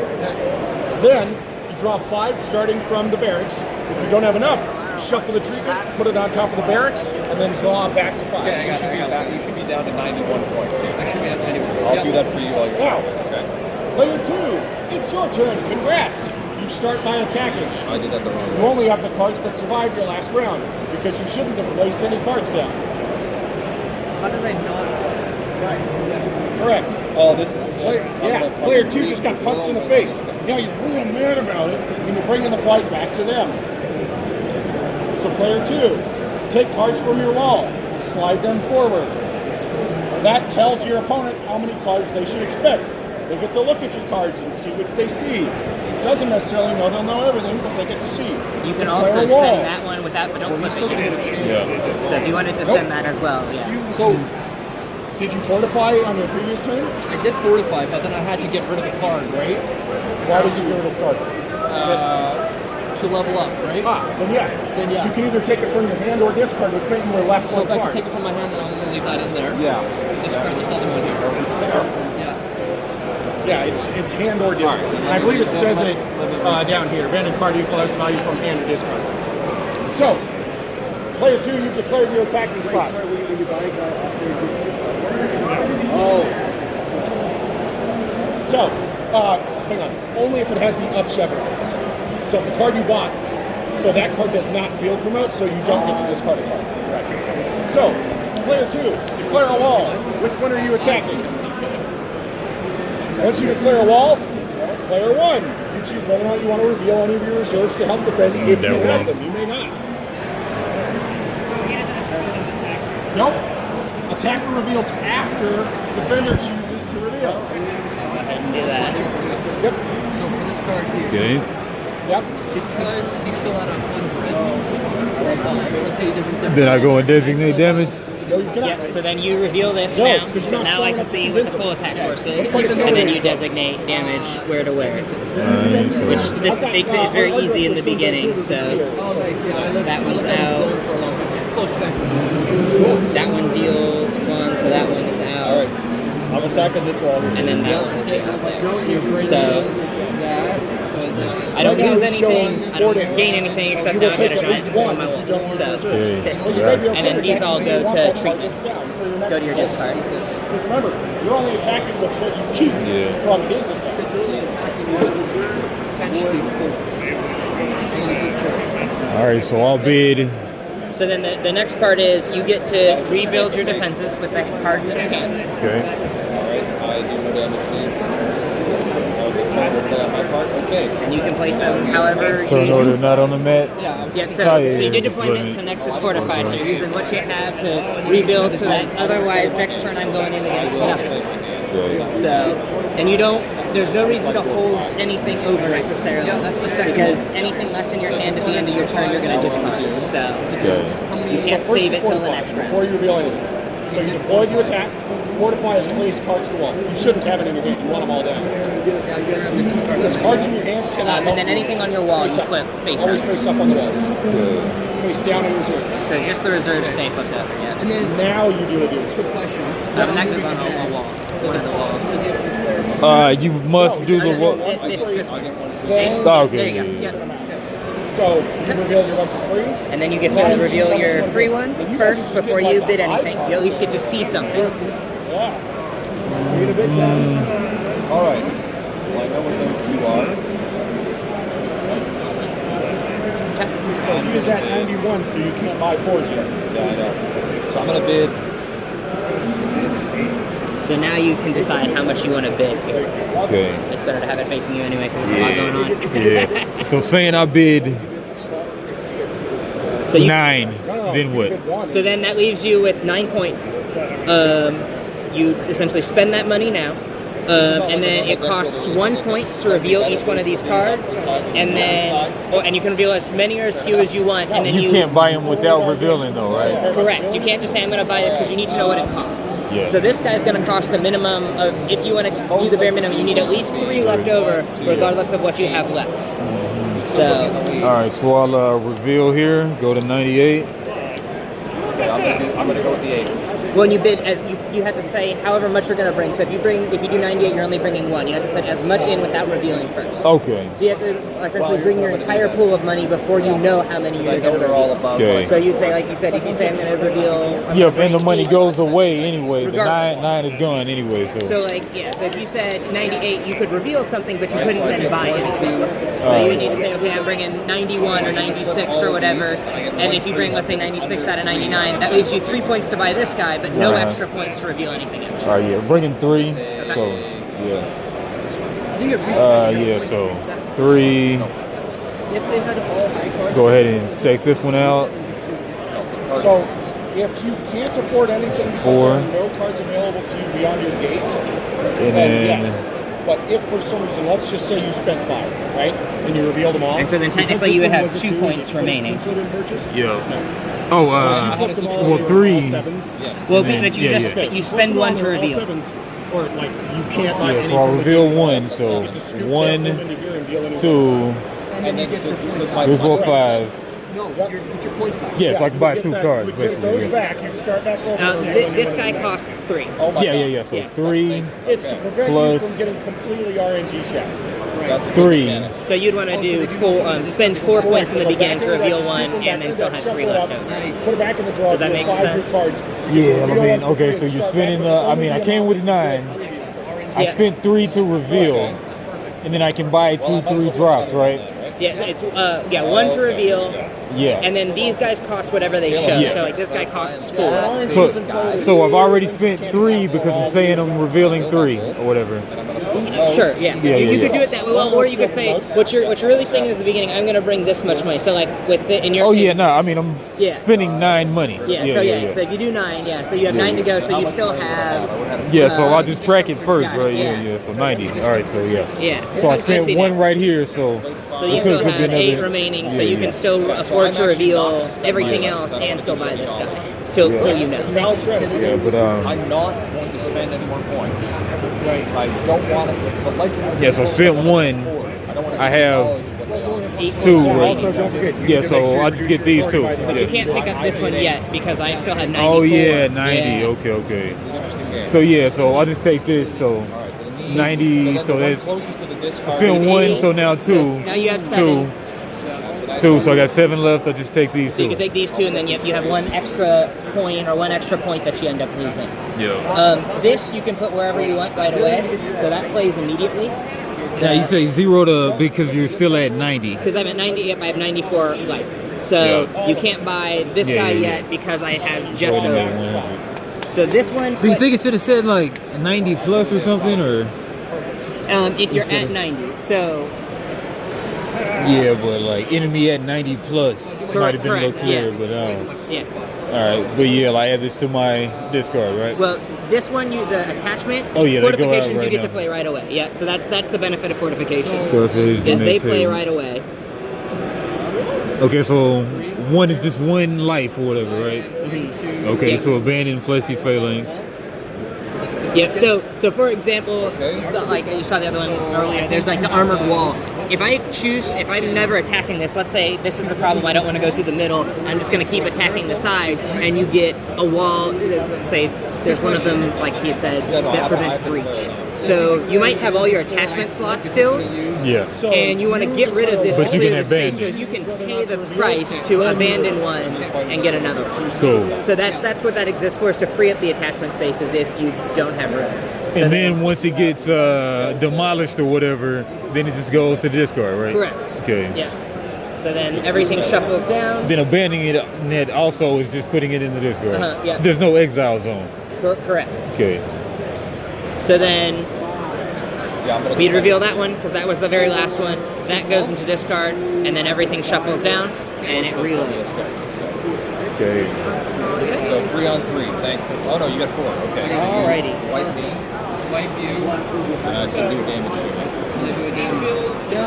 Then, you draw 5 starting from the barracks. If you don't have enough, shuffle the treatment, put it on top of the barracks, and then draw back to 5. You should be down to 91 points here. I should be at 91. I'll do that for you while you're Now, okay. player 2, it's your turn. Congrats. You start by attacking. I did that the wrong You way. only have the cards that survived your last round because you shouldn't have placed any cards down. How did I not? Correct. Oh, this is Player 2 just got punched in the face. Now you're real mad about it, and you're bringing the fight back to them. So player 2, take cards from your wall, slide them forward. That tells your opponent how many cards they should expect. They get to look at your cards and see what they see. Doesn't necessarily know they'll know everything, but they get to see. You can Declare also a wall. send that one without, but don't flip it yet. Yeah. So if you wanted to send that as well, yeah. So Did you fortify on your previous turn? I did fortify, but then I had to get rid of the card, right? Why did you get rid of the card? To level up, right? Then yeah. Then yeah. You can either take it from your hand or discard, which makes you a less So one if I card. can take it from my hand, then I'm going to leave that in there. Yeah. Discard this other one here. Yeah. Yeah, it's hand or discard. And I believe it says it down here. Abandoned card equalized value from hand or discard. So, player 2, you've declared your attacking spot. Oh. So, hang on. Only if it has the up 7 cards. So if the card you bought, so that card does not field promote, so you don't get to discard a card. Right. So, player 2, declare a wall. Which one are you attacking? Once you declare a wall, player 1, you choose whether or not you want to reveal any of your reserves to help defend if you have them. You may not. Nope. Attacker reveals after defender chooses to reveal. Do that. Yep. So for this card here, Okay. Yep. because he's still at 100, let's say he doesn't Then I go and designate damage. No, you cannot. Yeah, so then you reveal this No, now. because you're So not now strong I can enough to see what the convince full them. attack force Yeah. is, and then you designate damage where to where. Which this makes it is very easy in the beginning. So Oh, nice. Yeah, I lived, That one's I lived out. in Florida for a long time. It's close to Vancouver. that one deals 1, so that one is out. All right. I'm attacking this wall. And then that one Okay, is out there. you're great. So That. So it's. I don't Right now lose it's showing anything, I don't 4 damage. gain anything except You now will I take get a at least giant hole 1 in my if you wall. don't want to So, reserve. Okay. Well, you Gotcha. may be okay And then with these that all because go you want to that card treatment. gets down for your next Go to your attack. discard. Because remember, you're only attacking with what you keep Yeah. from his attack. All right, so I'll bid. So then the next part is you get to rebuild your defenses with the cards in your hand. Okay. Alright, I do no damage to you. That was a timer play on my part. Okay. And you can place them however Turn you order not on the mat. Yeah, so, Oh, yeah, so you did yeah, deployment, yeah. so next is fortify. So you're using what you have to rebuild so that otherwise next turn I'm going in against nothing. Okay. So, and you don't, there's no reason to hold anything over necessarily. Yeah, that's the second Because anything left in your hand at the end of your turn, you're going to discard. So, Okay. you can't So first save you it till the fortify next before round. you reveal anything. So you deployed, you attacked. Fortify is place cards to the wall. You shouldn't have it in your hand. You want them all down. There's cards in your hand. Cannot And then anything on your wall, you flip face Always up. face up on the wall. Face down in reserve. So just the reserves stay flipped over, yeah. And then Now you do a duel. And that goes on a wall. One of the walls. You must do the what? This one. Then, Oh, There okay. you go. Yep. so you reveal your one for free. And then you get to reveal your free one first before you bid anything. You at least get to see something. Yeah. You get a big one. All right. Well, I know what those two are. So he is at 91, so you can't buy fours yet. Yeah, I know. So I'm gonna bid. So now you can decide how much you want to bid here. Okay. It's better to have it facing you anyway because there's a lot going on. Yeah. So saying I bid So you, 9, then what? So then that leaves you with 9 points. You essentially spend that money now, and then it costs 1 point to reveal each one of these cards, and then and you can reveal as many or as few as you want, and then You can't buy them without revealing though, right? Correct. You can't just say I'm going to buy this because you need to know what it costs. Yeah. So this guy's going to cost a minimum of, if you want to do the bare minimum, you need at least 3 left over, regardless of what you have left. So All right, so I'll reveal here. Go to 98. Okay, I'm gonna go with the 8. when you bid, as you have to say however much you're going to bring. So if you do 98, you're only bringing 1. You have to put as much in without revealing first. Okay. So you have to essentially bring your entire pool of money before you know how many you're going to They're all reveal. above. Okay. So you'd say, like you said, if you say I'm going to reveal. Yep, and the money goes away anyway. The Regardless. nine is gone anyway. So so if you said 98, you could reveal something, but you couldn't then buy anything. So you would need to say, okay, I'm bringing 91 or 96 or whatever. And if you bring, let's say, 96 out of 99, that leaves you 3 points to buy this guy, but no extra points to reveal anything else. All right, yeah, bringing 3. So yeah. Yeah, so 3. If they had all high cards. Go ahead and take this one out. So, if you can't afford anything, 4. and no cards available to you beyond your gate, And then then yes. But if for some reason, let's just say you spent 5, right, and you revealed them all, And so then because technically this you would one have was a 2 2, points you remaining. considered and purchased? yeah. No. Oh, If you flipped them all, well, they were 3. all 7s. Well, Man, but you yeah, just yeah. you spend 1 to All reveal. 7s, or like you can't buy Yeah, any so I'll from the reveal gate. 1. So You get to scoop 1, stuff into here and deal any 2, And then you get the points 3, back. 4, 5. No, you get your points back. Yeah, so I can buy you 2 get cards you get basically. those yes. back, you start back over. and deal any This money guy back. costs 3. Oh my Yeah. God. So Yeah. 3, It's to prevent plus you from getting completely RNG shaft. That's a good 3. mechanic. So you'd want to do spend 4 points in the beginning to reveal 1, and then still have 3 left over. Put it back in the drawer. Does that deal make 5 sense? cards. Yeah, I You mean, don't want okay, to so you're start spending back with I came with 9. I Yeah. spent 3 to reveal, and then I can buy 2, 3 drops, right? Yeah, so it's 1 to reveal, Yeah. and then these guys cost whatever they show. Yeah. So like this guy costs 4. So I've already spent 3 because I'm saying I'm revealing 3 or whatever. Sure, yeah. You could do it that way, or you could say what you're really saying is the beginning. I'm going to bring this much money. So like with in your Oh case, yeah, no, I mean I'm Yeah. spending 9 money. So if you do 9, so you have 9 to go. So you still have So I'll just track it first, got it, right? yeah. Yeah. So 90. All right, so yeah. So I I spent see 1 that. right here, so So you it still could be have 8 another- remaining, so Yeah, you yeah. can still afford to reveal everything else and still buy this guy till you know. Valid strategy. Yeah, but I'm not going to spend any more points. Right. I don't want to. But like. yeah, so I spent 1. I have 2. Also, don't forget. you Yeah, need to make so sure I'll you're just get these 2. But you can't pick up this one yet because I still have 94. Oh yeah, 90. Yeah. Okay. So yeah, so I'll just take this. So 90. So that's I spent 1. So now 2. Now you have 7. 2. So I got 7 left. I'll just take these So you 2. can take these 2, and then you have 1 extra coin or 1 extra point that you end up losing. Yeah. This you can put wherever you want right away, so that plays immediately. Now you say 0 to because you're still at 90. Because I'm at 90, yep, I have 94 life. So you can't buy this guy yet because I have just over. So this one. Do you think it should have said like 90 plus or something, or? If you're at 90, so Yeah, but like enemy at 90 plus might have been a little correct, clearer, yeah. but yeah. all right. But yeah, like add this to my discard, right? Well, this one, the attachment, Oh, yeah, they go out fortifications right you get now. to play right away. Yeah, so that's the benefit of fortifications. So if it is, Is then they pay. play right away. Okay, so one is just one life or whatever, right? Okay, Yeah. to abandon fleshy phalanx. Yep. So for example, like you saw the other one earlier, there's like the armored wall. If I'm never attacking this, let's say this is a problem, I don't want to go through the middle, I'm just going to keep attacking the sides, and you get a wall, let's say there's one of them, like he said, that prevents breach. So you might have all your attachment slots filled, Yeah. and you want to get rid of this But to you clear can the space, abandon. so you can pay the price to abandon one and get another one. Cool. So that's what that exists for, is to free up the attachment spaces if you don't have room. So And then once it gets demolished or whatever, then it just goes to the discard, right? Correct. Okay. Yeah. So then everything shuffles down. Then abandoning it also is just putting it in the discard. Yeah. There's no exile zone. Correct. Okay. So then we'd reveal that one because that was the very last one. That goes into discard, and then everything shuffles down, and it reloads. Okay. So 3 on 3. Oh no, you got 4. Okay. Alrighty. Wipe me. Wipe you. And so do damage to me. Can I do a game? No.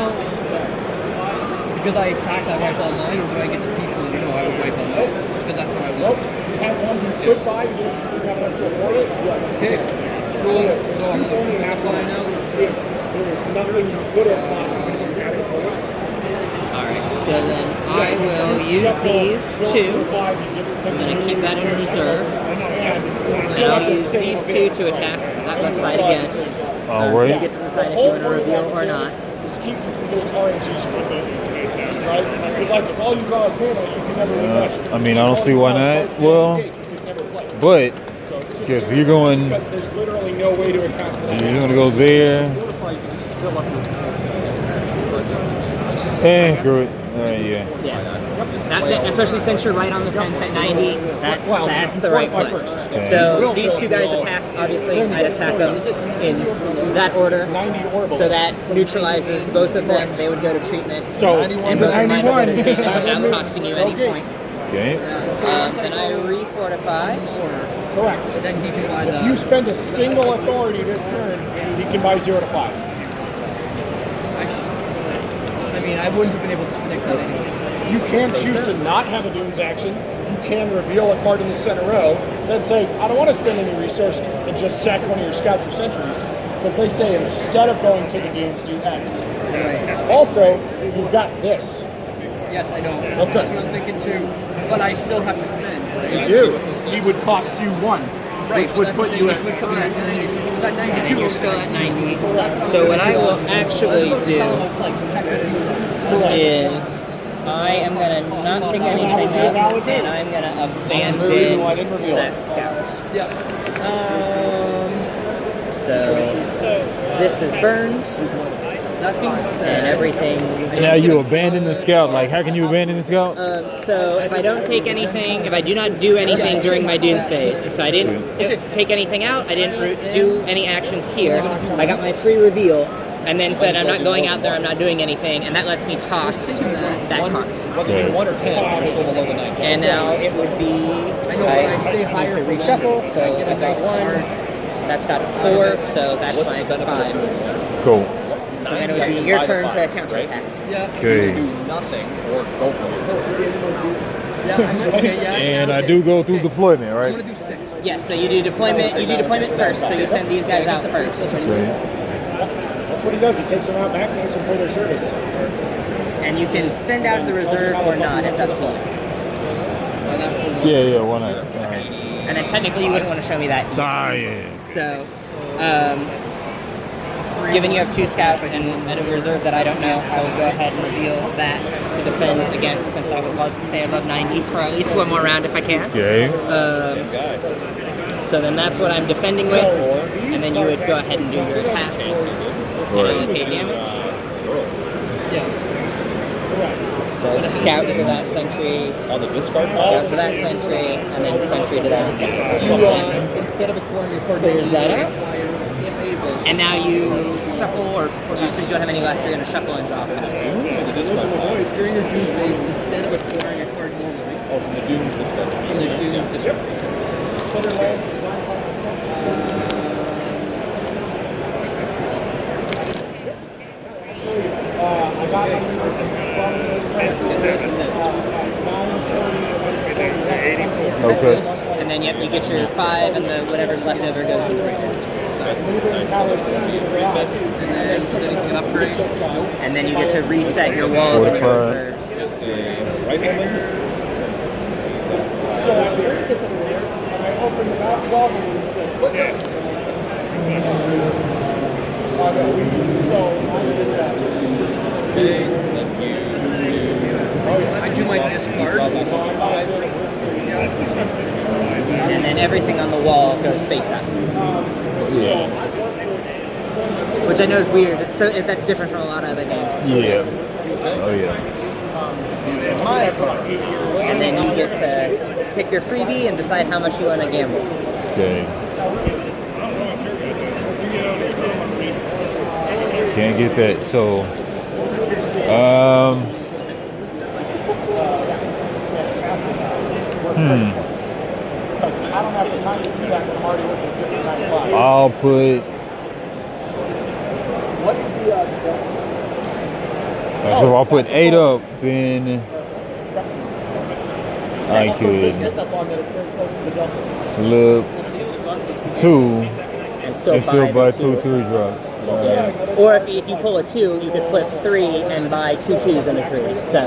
Because I attacked, I wipe all mine, or do I get to keep them? No, I would wipe all mine. Because that's how I Nope. want. You have one you could buy, you didn't have enough to afford it. Okay. So So I'm Scoop only half fine line now. if there was nothing you could have bought, even if you had opponents. Alright, so then I will use these two. I'm going to keep that in reserve. And I'll use these two to attack that left side again. All So you right. get to decide if you want to reveal or not. Just keep you from doing RNG script right? Because like if all you draw is mana, you can never win that. I mean, I don't see why not. Well, but because you're going, Because there's literally no way to account for that. you're gonna go there. Screw it. Yeah. Yeah. That, especially since you're right on the fence at 90, that's the right play. So these two guys attack, obviously I'd attack them in that order. So that neutralizes both of them. They would go to treatment. So And it's both a of mine would go to 91. treatment without costing you any Okay. points. Okay. Then I re-fortify. Correct. So then he can buy If you spend a single authority this turn, he can buy 0 to 5. I mean, I wouldn't have been able to predict that anyways. You can choose to not have a Dunes action. You can reveal a card in the center row, then say, I don't want to spend any resource, and just sack one of your scouts or sentries. Because they say instead of going to the Dunes, do X. Right. Also, you've got this. Yes, I know. Okay. That's what I'm thinking too. But I still have to spend. You do. He would cost you 1, Right, which would that's put the you thing, at which would come in at 90. So if it was at 92, And you're still at 90. So what I will actually do is I am going to not pick anything up, and I'm going to abandon that scout. Yeah. So this is burned, That being and said, everything. Now you abandon the scout. Like, how can you abandon the scout? So if I don't take anything, if I do not do anything during my Dunes phase, so I didn't take anything out, I didn't do any actions here, I got my free reveal, and then said I'm not going out there, I'm not doing anything, and that lets me toss that card. Whether you're 1 or 10, you're still below the 9. And now it would be, I stay higher need to for reshuffle, so I get a I've got nice 1, card. that's got 4, so that's my 5. Cool. So then it would be your turn to counterattack. yeah. Okay. Do nothing or go for it. Yeah, I'm gonna, okay, yeah. And I do go through deployment, I'm right? gonna do 6. Yes, so you do deployment first, so you send these guys out first. Okay. That's what he does. He takes them out back and thanks them for their service. And you can send out the reserve or not, it's up to you. Yeah, why not? And then technically you wouldn't want to show me that. Yeah. So, given you have 2 scouts and a reserve that I don't know, I would go ahead and reveal that to defend against, since I would love to stay above 90 for at least one more round if I can. Okay. So then that's what I'm defending with, and then you would go ahead and do your attack. And allocate damage. Yes. So the scout to that sentry, On the discard scout to that sentry, and then sentry to that scout. You, instead of acquiring a card, Clears that out. acquire, if able. And now you shuffle, or since you don't have any left, you're going to shuffle and draw 5. During your Dunes phase, instead of acquiring a card normally, Oh, from the Dunes discard. from the Dunes discard. This is Splintered lands. I Okay. And then yep, you get your 5, and the whatever's left over goes into reserves. And then does anything upgrade? And then you get to reset your walls and your 45. reserves. So I was going to get the layers, and I opened about 12 of these. I do my discard. And then everything on the wall goes face up. Yeah. Which I know is weird. That's different from a lot of other games. Yeah. Oh yeah. And then you get to pick your freebie and decide how much you want to gamble. Okay. Can't get that. So, I'll put. So I'll put 8 up, then I could flip 2 And still and still buy buy the 2 3 drops. Or if you pull a 2, you could flip 3 and buy 2 2s and a 3. So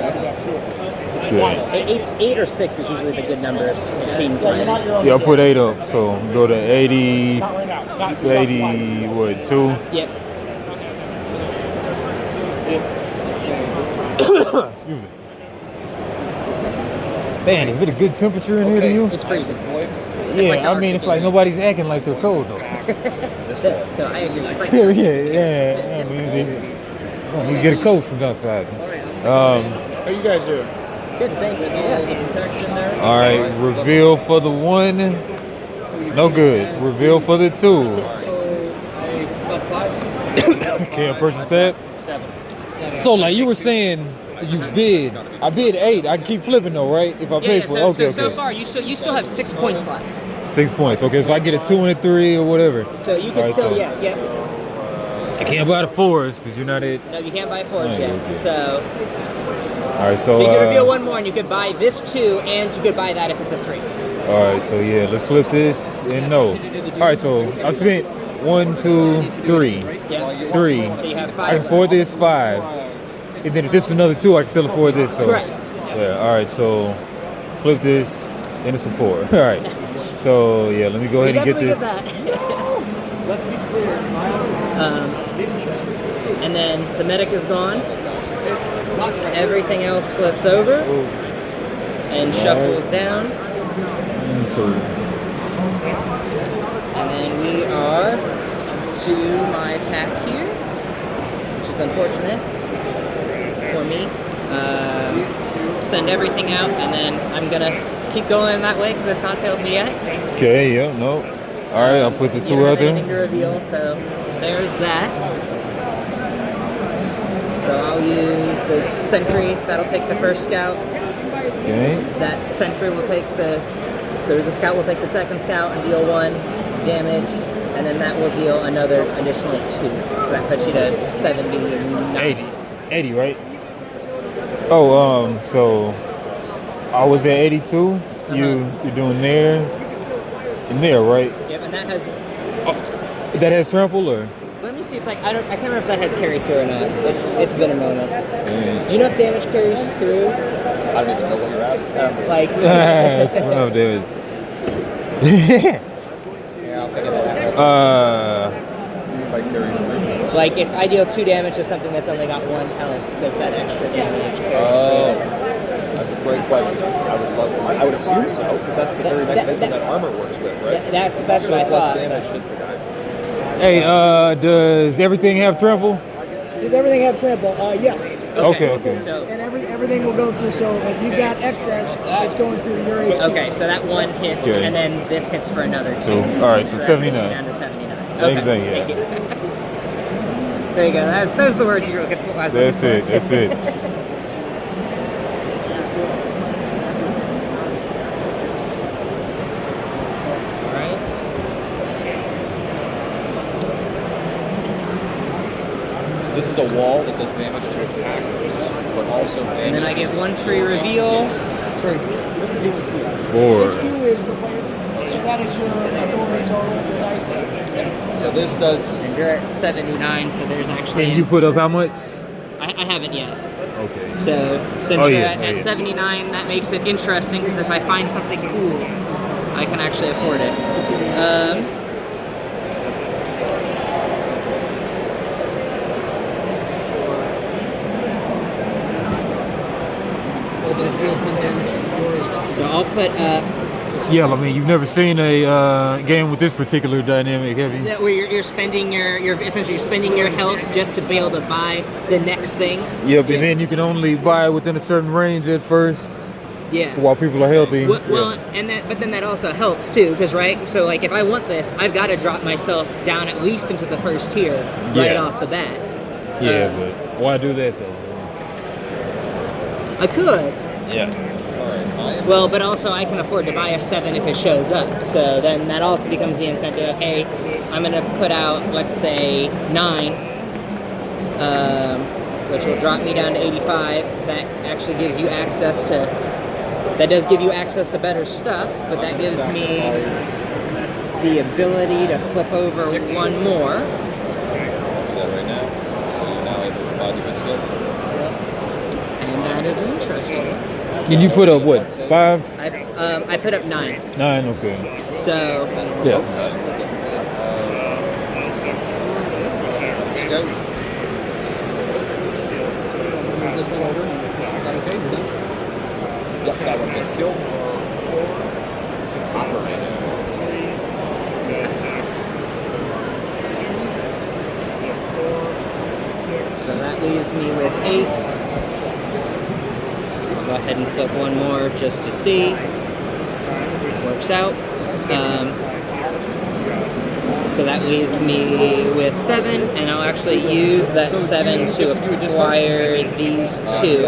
Good. 8 or 6 is usually the good numbers, it seems like. Yeah, I'll put 8 up, so go to 80, 80, what, 2? Yep. Excuse me. Man, is it a good temperature in here to you? It's freezing. Yeah, like the I mean, it's like nobody's acting like they're cold, though. No, I agree. It's like yeah. I mean, you get a coat from outside. How you guys doing? good thing. Protection there. All right, reveal for the 1. No good. Reveal for the 2. So, about 5. Can't purchase that. 7. So, like you were saying, you bid. I bid 8. I keep flipping though, right? If I pay for it. So far, you still have 6 points left. 6 points. Okay, so I get a 2 and a 3 or whatever. So you can Alright, still, so- yeah. I can't buy the 4s because you're not it. No, you can't buy 4s Oh, yet. okay. So All right, so you can reveal one more, and you could buy this 2, and you could buy that if it's a 3. all right, so yeah, let's flip this and no. All right, so I spent 1, 2, 3, Yeah. 3. So you have 5. I can afford this 5, and then if this is another 2, I can still afford this. So Correct. yeah, all right, so flip this, and it's a 4. All right, so yeah, let me go ahead and get this. that. And then the medic is gone. Everything else flips over and shuffles down. So And then we are to my attack here, which is unfortunate for me. Send everything out, and then I'm gonna keep going that way because it's not failed me yet. okay, yeah, no. All right, I'll put the You 2 don't out have there. anything to reveal, so there's that. So I'll use the sentry. That'll take the first scout. Okay. That sentry will take the scout will take the second scout and deal 1 damage, and then that will deal another additional 2. So that puts you to 79. 80, right? Oh, so I was at 82. You're doing there and there, right? Yep, and that has. That has trample or? Let me see if I can't remember if that has carry through or not. It's been a moment. Do you know if damage carries through? I don't even know what you're asking. Like. Oh, there is. Yeah, I'll figure that out. Like if I deal 2 damage to something that's only got 1 health, does that extra damage carry Oh, that's a great question. I would love to. I would assume so, because that's the very mechanism that armor works with, right? That's what I Plus thought. damage hits the guy. Hey, does everything have trample? Does everything have trample? Yes. Okay. So And everything will go through. So if you've got excess, it's going through your HP. okay, so that 1 hits, Okay. and then this hits for another 2. So, all right, so that takes you 79. down to 79. Same Okay, thing, yeah. thank you. There you go. Those are the words you were looking for. That's it. That's it. Alright. This is a wall that does damage to attackers, but also damage. And then I get 1 free reveal. 4. HQ is the player. So that is your authority total, your dice. So this does. And you're at 79, so there's actually. And you put up how much? I haven't yet. Okay. So since Oh, you're yeah, at 79, that makes it interesting because if I find something cool, I can actually afford it. So I'll put up. Yeah, I mean, you've never seen a game with this particular dynamic, have you? That where you're spending you're essentially spending your health just to be able to buy the next thing. Yep, and then you can only buy within a certain range at first Yeah. while people are healthy. Well, and but then that also helps too, because right. So like, if I want this, I've got to drop myself down at least into the first tier right Yeah. off the bat. Yeah, but why do that though? I could. Yeah. Well, but also I can afford to buy a 7 if it shows up. So then that also becomes the incentive. Okay, I'm gonna put out, let's say 9, which will drop me down to 85. That actually gives you access to. That does give you access to better stuff, but that gives me the ability to flip over 1 more. I'll do that right now. So you're now able to buy the good shit. And that is interesting. And you put up what, 5? I put up 9. 9, okay. So Yeah. Let's go. Yep, that one gets killed. So that leaves me with 8. I'll go ahead and flip 1 more just to see. Works out. So that leaves me with 7, and I'll actually use that 7 to acquire these 2.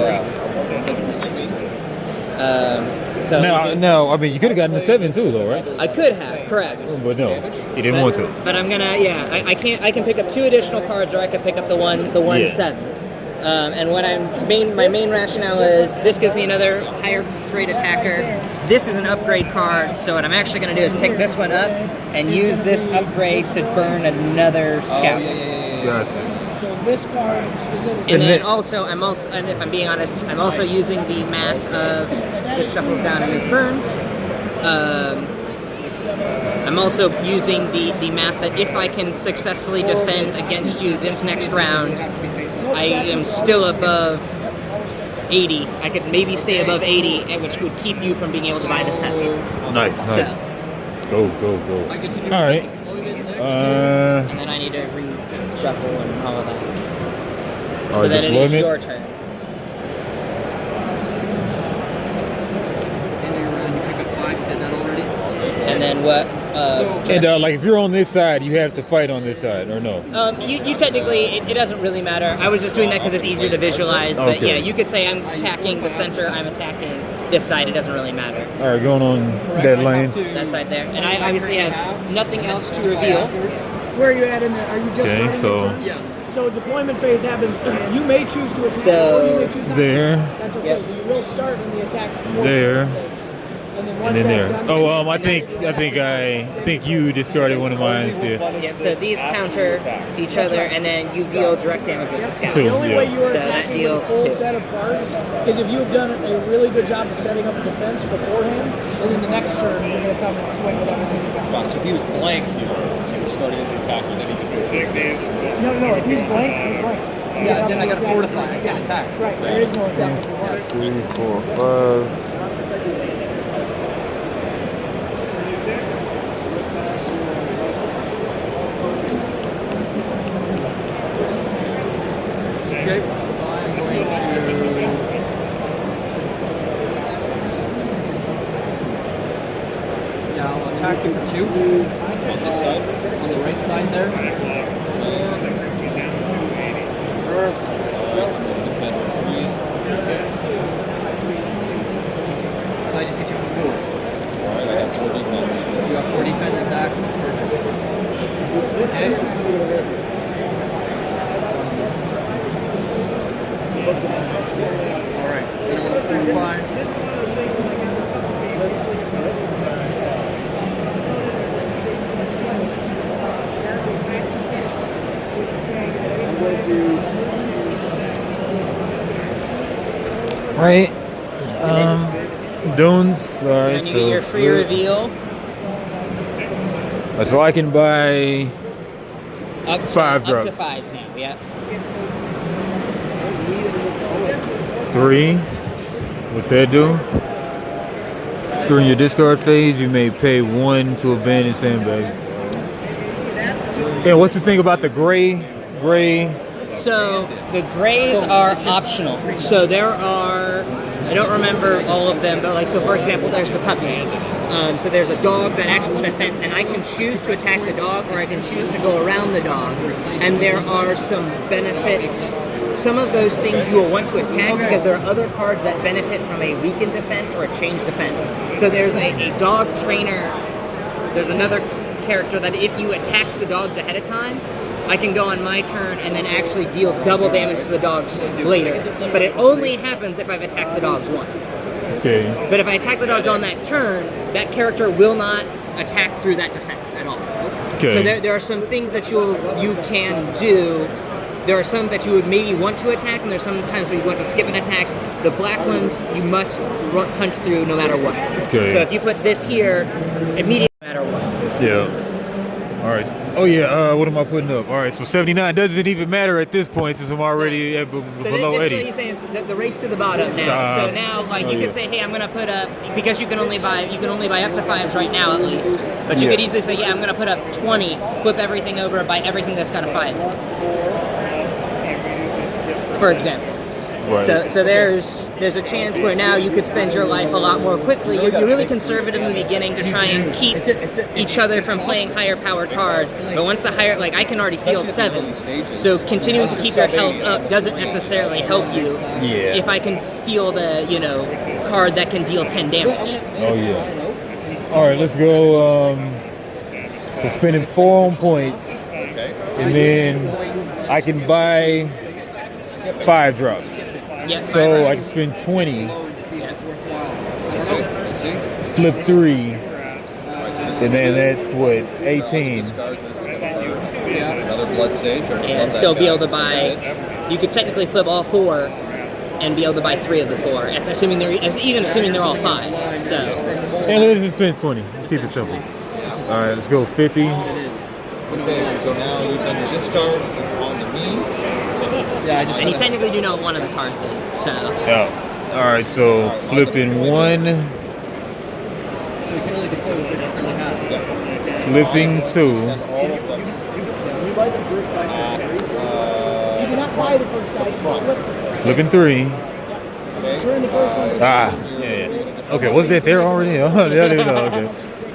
So No, I mean, you could have gotten the 7 too, though, right? I could have, correct. But no, you didn't want to. But I'm gonna, I can't. I can pick up 2 additional cards, or I can pick up the one Yeah. 7. And what my main rationale is, this gives me another higher grade attacker. This is an upgrade card, so what I'm actually gonna do is pick this one up and use this upgrade to burn another scout. Gotcha. So this card specifically. And then also, and if I'm being honest, I'm also using the math of this shuffles down and is burned. I'm also using the math that if I can successfully defend against you this next round, I am still above 80. I could maybe stay above 80, which would keep you from being able to buy the 7. Nice. Go. All right. And then I need to reshuffle and all of that. So then it is deployment. your turn. And then what? And like, if you're on this side, you have to fight on this side, or no? You technically, it doesn't really matter. I was just doing that because it's easier to visualize. But Okay. yeah, you could say I'm attacking the center, I'm attacking this side. It doesn't really matter. All right, going on that lane. That side there. And I obviously have nothing else to reveal. Where are you at in there? Are you just Okay, starting so- your turn? Yeah. So deployment phase happens. You may choose to attack, So, or you may choose not there. to. That's okay. Yep. You will start in the attack. portion There. of the phase. And then And once then that's there. done, Oh, I think you discarded one of mine. Yeah. Yeah, so these counter each other, and then you deal direct damage with the scout. Two. the only way you are So that attacking with a deals full 2. set of cards is if you have done a really good job of setting up a defense beforehand, and then the next turn you're going to come and swing with everything you got. Right, so if he was blank here, he was starting as an attacker, then he could do No. If he's blank, he's blank. Yeah, then I got to attack. fortify. I can't attack. Right. There is no attack. if you want. 3, 4, 5. Okay, so I'm going to. Yeah, I'll attack you for 2 on this side. on the right side there. Defend for 3. So I just hit you for 4. Alright, I got 4 defense. You got 4 defense, exactly. Okay. Alright, anyone through 5? This is one of those things that I got a couple of games. Usually you put there's a faction set, which is saying that Right. Dunes. All right. And you get your free reveal. So I can buy Up to 5 drops. Up to 5s now, yeah. 3. What's that do? During your discard phase, you may pay 1 to abandon sandbags. And what's the thing about the gray? So the grays are optional. So there are, I don't remember all of them, but like, so for example, there's the puppies. So there's a dog that acts as a defense, and I can choose to attack the dog, or I can choose to go around the dog. And there are some benefits. Some of those things you will want to attack because there are other cards that benefit from a weakened defense or a changed defense. So there's a dog trainer. There's another character that if you attack the dogs ahead of time, I can go on my turn and then actually deal double damage to the dogs later. But it only happens if I've attacked the dogs once. Okay. But if I attack the dogs on that turn, that character will not attack through that defense at all. Okay. So there are some things that you can do. There are some that you would maybe want to attack, and there's some times where you want to skip an attack. The black ones, you must punch through no matter what. Okay. So if you put this here, immediately no matter what. Yeah. All right. Oh yeah. What am I putting up? All right. So 79 doesn't even matter at this point since I'm already So below this is 80. what he's saying is the race to the bottom now. So now, like, you could say, hey, I'm gonna put up, because you can only buy up to 5s right now at least. But you could easily say, yeah, I'm gonna put up 20, flip everything over, buy everything that's got a 5. For example. Right. So there's a chance where now you could spend your life a lot more quickly. You're really conservative in the beginning to try and keep each other from playing higher powered cards. But once the higher, like I can already field 7s, so continuing to keep your health up doesn't necessarily help you. Yeah. If I can field a card that can deal 10 damage. Oh yeah. All right. Let's go. So spending 4 on points, and then I can buy 5 drops. Yep. So I can spend 20, flip 3, and then that's what, 18. Another blood sage. And still be able to buy. You could technically flip all 4 and be able to buy 3 of the 4, assuming they're all 5s. So. And let's just spend 20. Let's keep it simple. All right, let's go 50. Okay, so now you've done your discard. It's on to me. Yeah, I just. And you technically do know what one of the cards is, so. Yeah. All right, so flipping 1, So you can only deploy with what you currently have. flipping 2, Send all of them. You do not buy the first guy, you flip it. flipping 3. Turn the first one. Ah, yeah. Okay, was that there already? Oh, yeah, okay.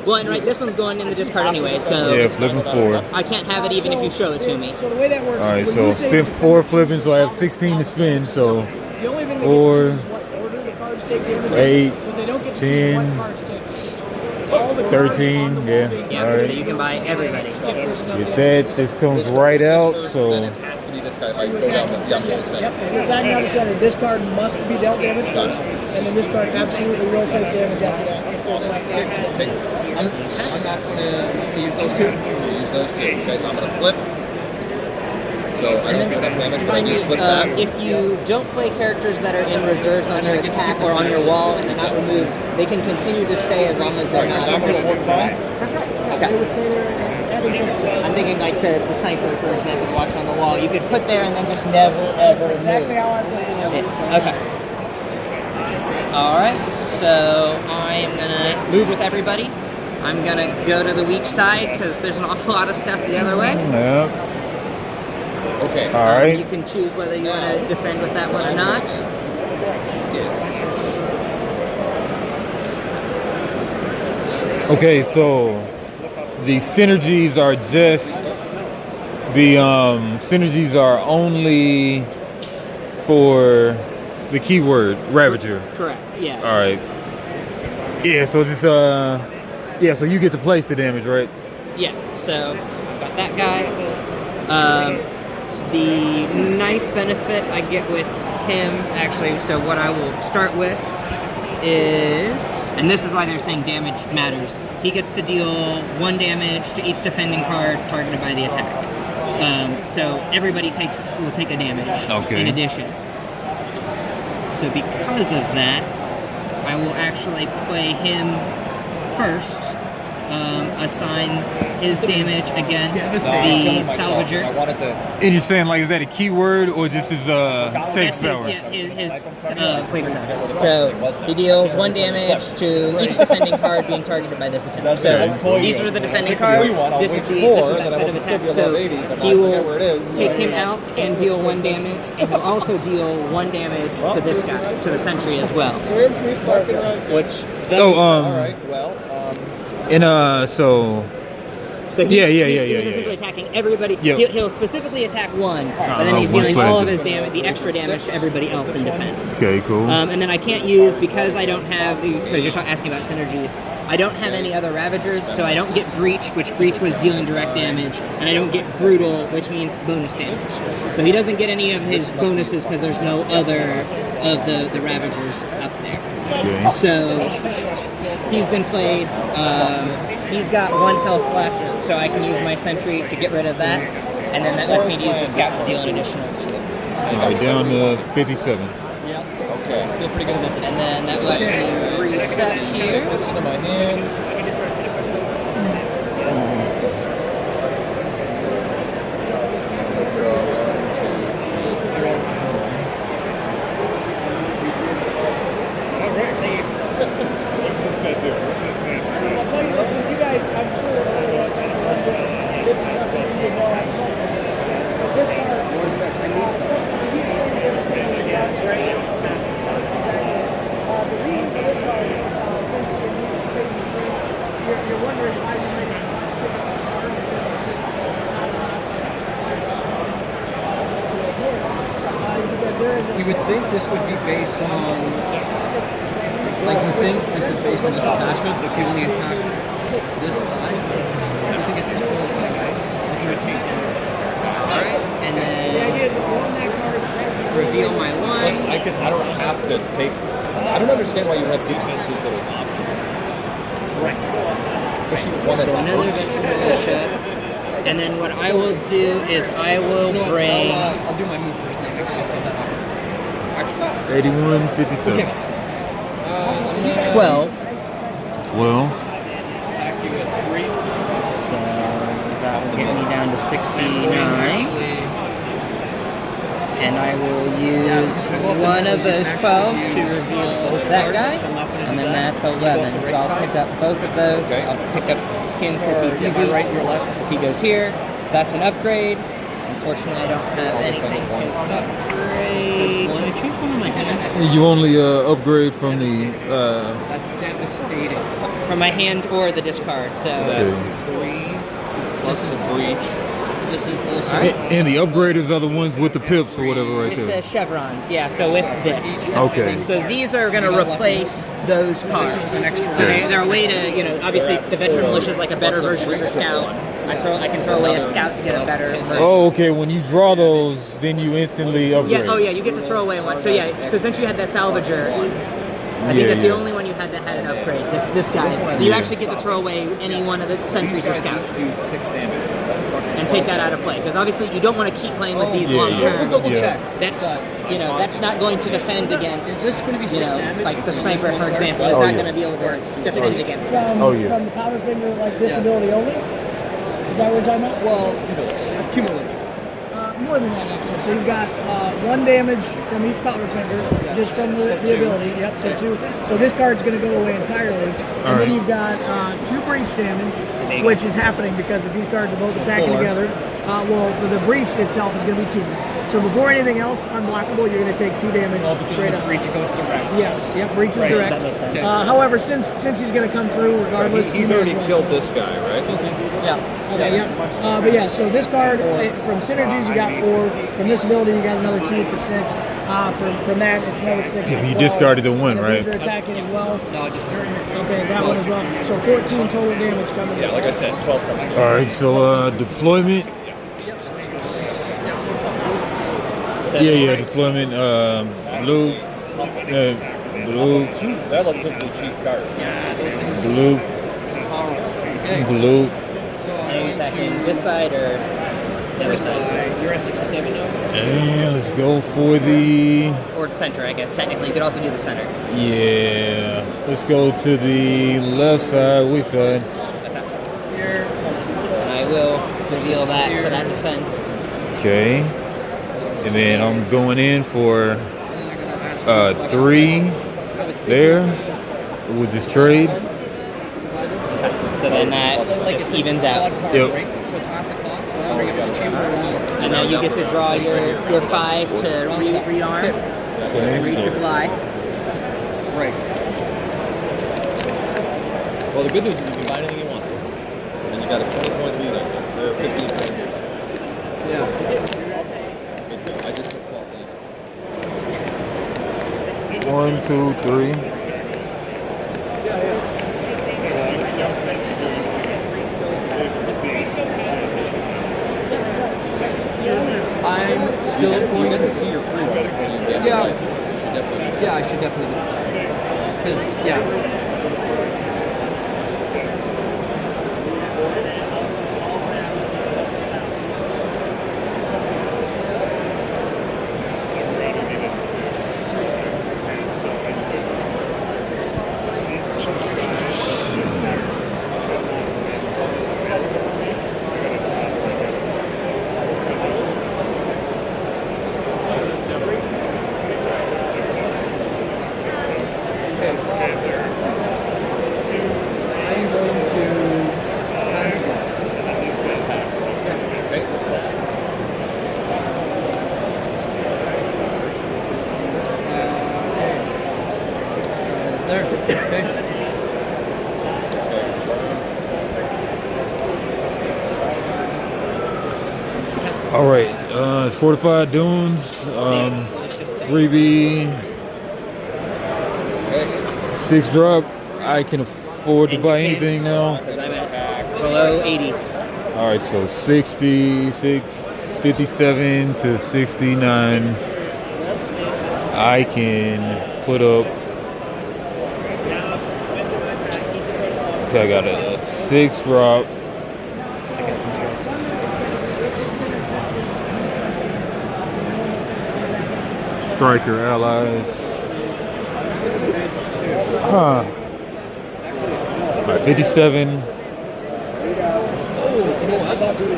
Well, and right, this one's going in the discard anyway, so. Yeah, flipping 4. I can't have it even if you show it to me. So the way that works. All right, when so you say spend 4 flipping, so I have 16 to spend. So the only thing they 4, get to choose is what order the cards take damage 8, in, but they don't get to 10, choose what cards take damage. All the cards 13, on the wall yeah. being Yeah, All so right. you can buy everybody. Get that. This comes right out. So It has to be this guy. If I go down the center. Yep, if you're attacking down the center, this card must be dealt damage first, and then this card absolutely will take damage after that. If there's enough damage there. I'm not gonna use those 2. So use those 2. Okay, so I'm going to flip. So I don't do enough damage, but I just flip that. If you don't play characters that are in reserves on your attack or on your wall and they're not removed, they can continue to stay as long as they're not. So I'm going to flip 5. That's right. Okay. They would say they're adding 15. I'm thinking like the sniper, for example, you watch on the wall. You could put there and then just never, ever That's exactly move. how I play it. Yeah, okay. Alright, so I'm gonna move with everybody. I'm gonna go to the weak side because there's an awful lot of stuff the other way. yeah. Okay. All right. You can choose whether you want to defend with that one or not. Okay, so the synergies are only for the keyword Ravager. Correct, yeah. All right. Yeah, so just so you get to place the damage, right? Yeah, so I've got that guy. The nice benefit I get with him, actually, so what I will start with is, and this is why they're saying damage matters, he gets to deal 1 damage to each defending card targeted by the attack. So everybody will take a damage in addition. So because of that, I will actually play him first, assign his damage against the Salvager. And you're saying, like, is that a keyword or just his text spell? His flavor text. So he deals 1 damage to each defending card being targeted by this attack. So these are the defending cards. This is that set of attacks. So he will take him out and deal 1 damage, and he'll also deal 1 damage to this guy, to the sentry as well. Which So he's essentially attacking everybody. Yep. He'll specifically attack 1, but then he's dealing all of his damage, the extra damage to everybody else in defense. Okay, cool. And then I can't use, because I don't have, because you're asking about synergies, I don't have any other Ravagers, so I don't get Breach, which Breach was dealing direct damage, and I don't get Brutal, which means bonus damage. So he doesn't get any of his bonuses because there's no other of the Ravagers up there. Okay. So he's been played. He's got 1 health left, so I can use my sentry to get rid of that, and then that lets me use the scout to deal an additional 2. Alright, down to 57. Okay. Feel pretty good about this. And then that lets me reset here. This into my hand. I'll tell you this, since you guys, I'm sure, this is something you know. This card, the reason for this card, since you're wondering why you might not pick up this card, because it's just it's not because there is You would think this would be based on, like, you think this is based on this attachment, so if you only attack this side, I think it's the whole thing, right? That you would take this. Alright, and the idea then is if you own that card, reveal my 1. I don't have to take. I don't understand why you have defenses that are optional. Right. Especially one So that another hurts. veteran militia. And then what I will do is I will bring. I'll do my move first, and then I'll put that up. 81, 57. 12. 12. Attack you with 3. So that will get me down to 69. And I will use 1 of those 12 to reveal that guy. And then that's 11. So I'll pick up both of those. I'll pick up him because he's easy. Right, your left. Because he goes here. That's an upgrade. Unfortunately, I don't have anything to upgrade. Can I change one of my hands? You only upgrade from the That's devastating. From my hand or the discard. So That's 3 plus the breach. This is also. and the upgraders are the ones with the pips or whatever right with there. the chevrons, yeah. So with this. Okay. So these are going to replace those cards. So they're a way to, obviously the veteran militia is like a better version of the scout. I can throw away a scout to get a better version. Oh, okay. When you draw those, then you instantly upgrade. Yeah. Oh, yeah. You get to throw away one. So yeah. So since you had that salvager, I think that's the only one you had that had an upgrade. This guy. So you actually get to throw away any one of the sentries or scouts. 6 damage. That's fucking And take that out of play because obviously you don't want to keep playing with these long term. Double check. That's that's not going to defend against. Is this going to be 6 damage? Like the sniper, for example, is not going to be able to defend against that. from the powder finger, like this ability only? Is that what we're talking about? Well, accumulate. More than that, actually. So you've got 1 damage from each powder finger, just from the ability. Yep, so 2. So this card's going to go away entirely. And then you've got 2 breach damage, which is happening because if these cards are both attacking together, the breach itself is going to be 2. So before anything else unblockable, you're going to take 2 damage straight up. Breach goes direct. Yes, yep, breach is direct. That makes sense. However, since he's going to come through regardless, He's you may already as well killed take- this guy, right? Yeah. Okay, yep. But yeah, so this card, from synergies you got 4. From this ability you got another 2 for 6. From that it's another 6 for 12. You discarded the 1, And right? these are attacking as well. No, just Okay, that one as well. So 14 total damage coming. Yeah, like I said, 12 comes through. All right. So deployment. So Yeah, deployment, blue, blue, Two relatively cheap cards. Yeah, those things blue, okay. blue. So I'm Are you going attacking to this side or the other side? You're at 67 now? And let's go for the, Or center, I guess. Technically, you could also do the center. yeah, let's go to the left side, which side? Here. And I will reveal that for that defense. Okay. And then I'm going in for And then I gotta ask you a 3 there. We'll just trade. So then that just evens out. Yep. Right? So it's half the cost. I'm wondering if it's cheaper or not. And now you get to draw your 5 to rearm, Okay, so resupply. Right. Well, the good news is you can buy anything you want. And you got a 20-point lead on it. Or a 15-point lead. Yeah. I just took 12 lead. 1, 2, 3. I'm still going You to get to see your free roll before you get Yeah. life. So you should definitely do that. Yeah, I should definitely do that. Because, yeah. I'm going to there. Okay. All right, fortified dunes, freebie, 6 drop. I can afford to buy anything now. Because I'm at below 80. All right, so 66, 57 to 69. I can put up. Okay, I got a 6 drop. Striker allies. Huh. All right, 57.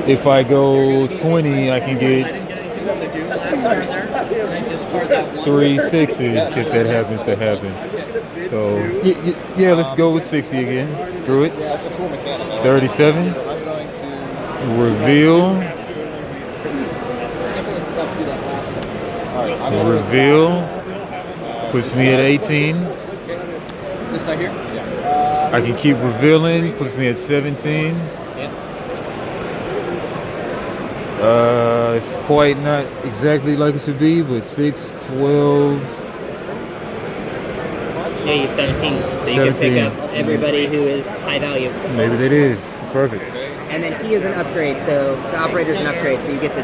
If I go 20, I can get three sixes if that happens to happen. So yeah, let's go with 60 again. Screw it. That's a cool mechanic. 37. I'm going to. Reveal. The reveal puts me at 18. This side here? I can keep revealing, puts me at 17. It's quite not exactly like it should be, but 6, 12. Yeah, you have 17. So you can pick up everybody who is high value. Maybe that is perfect. And then he is an upgrade, so the operator's an upgrade, so you get to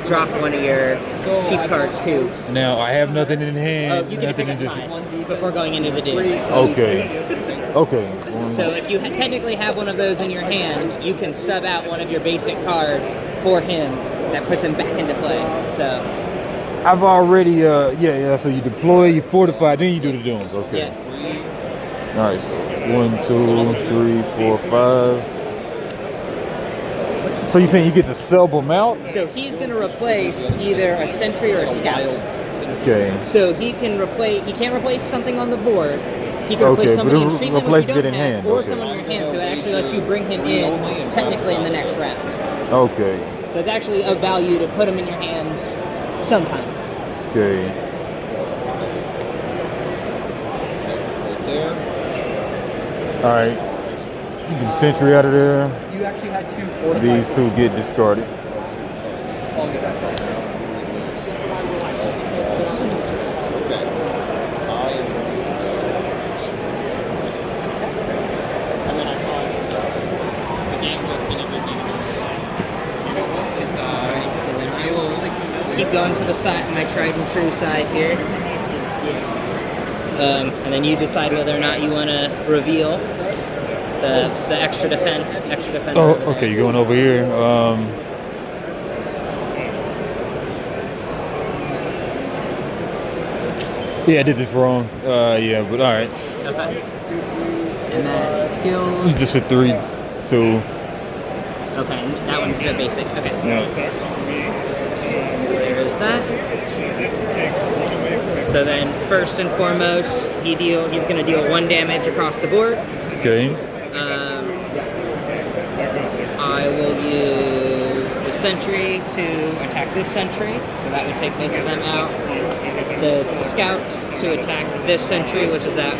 drop one of your cheap cards too. Now I have nothing in hand. You get to nothing pick in up just. 5 before going into the dude. Okay. Okay. So if you technically have one of those in your hand, you can sub out one of your basic cards for him. That puts him back into play. So I've already yeah. So you deploy, you fortify, then you do the dooms. Okay. yeah. All right. So 1, 2, 3, 4, 5. So you're saying you get to sub them out? So he's going to replace either a sentry or a scout. Okay. So he can replace. He can't replace something on the board. He can replace Okay, somebody but in it treatment replaces which you it don't in have, hand, or okay. someone in your hand. So it actually lets you bring him in technically in the next round. Okay. So it's actually of value to put him in your hand sometimes. Okay. All right. You can sentry out of there. You actually had 2 fortified. These 2 get discarded. I'll get that to you. Alright, so then I will keep keep going to the side, my tried and true side here. And then you decide whether or not you want to reveal the extra defender. Oh, okay, you're going over here. Yeah, I did this wrong. Yeah, but all right. Okay. And then skills. It's just a 3, 2. Okay, and that one's a basic. Okay. Yeah. So there's that. So then, first and foremost, he's going to deal 1 damage across the board. Okay. I will use the sentry to attack this sentry, so that would take both of them out. The scout to attack this sentry, which is at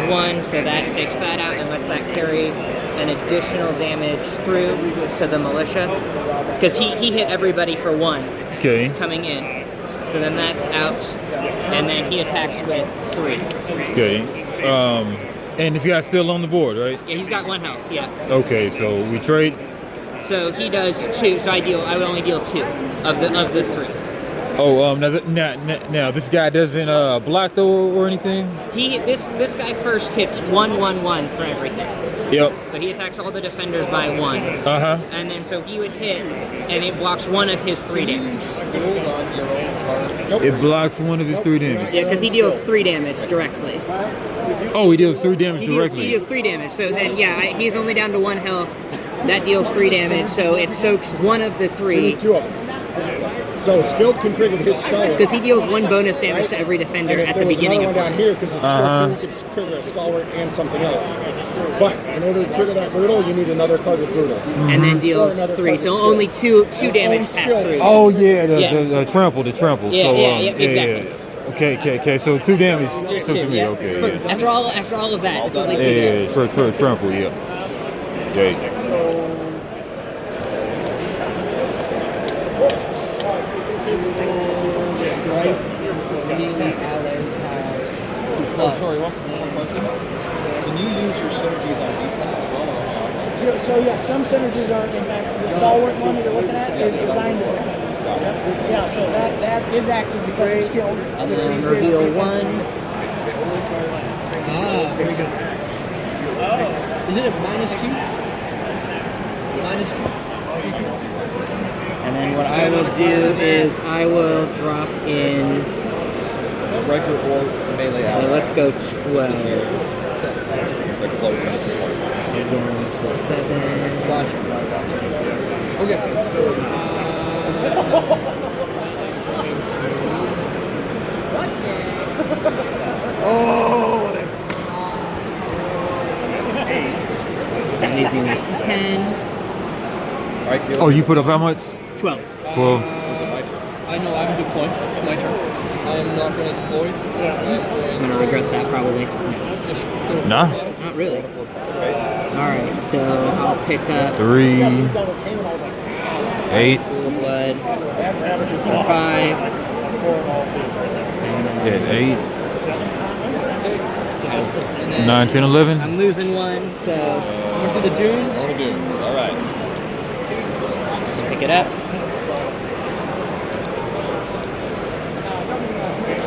1, so that takes that out and lets that carry an additional damage through to the militia, because he hit everybody for 1 coming in. So then that's out, and then he attacks with 3. Okay. And this guy's still on the board, right? Yeah, he's got 1 health. Yeah. Okay, so we trade. So he does 2. So I would only deal 2 of the 3. Oh, now this guy doesn't block though or anything. This guy first hits 1/1/1 for everything. Yep. So he attacks all the defenders by 1. And then so he would hit, and it blocks 1 of his 3 damage. It blocks 1 of his 3 damage. Yeah, because he deals 3 damage directly. Oh, he deals 3 damage directly. He deals 3 damage. So then, yeah, he's only down to 1 health. That deals 3 damage. So it soaks 1 of the 3. So you need 2 of them. So skilled can trigger his stalwart. Because he deals 1 bonus damage to every defender at the beginning of down here, because it's skilled 2, you could trigger a stalwart and something else. But in order to trigger that brutal, you need another card with brutal. And then deals 3. So only 2 damage pass through. Oh yeah, the trample. Yeah, so, exactly. Yeah. Okay. So 2 damage. Just to 2. me. Yeah. Okay. Yeah. After all of that, it's only 2 damage. For trample. Yeah. Okay. Sorry, one question. Can you use your synergies on defense as well? So yeah, some synergies are, in fact, the stalwart one that you're looking at is designed to defend. Yeah, so that is active because of skill. And then reveal 1. Very good. Is it a -2? -2? And then what I will do is I will drop in. Striker or melee ally. Let's go 12. It's a close and this is one. Again, so 7. Gotcha. Okay. Oh, that sucks. That leaves me with 10. All right, Keelan. Oh, you put up how much? 12. 12. Is it my turn? I know I'm deployed. It's my turn. I'm not going to deploy. I'm going to regret that probably. Just go Nah. Not really. Alright, so I'll pick up 3, 8. Cool Blood 5. Yeah, 8, and then 9, 10, 11. I'm losing 1, so going to the dunes. All right. pick it up.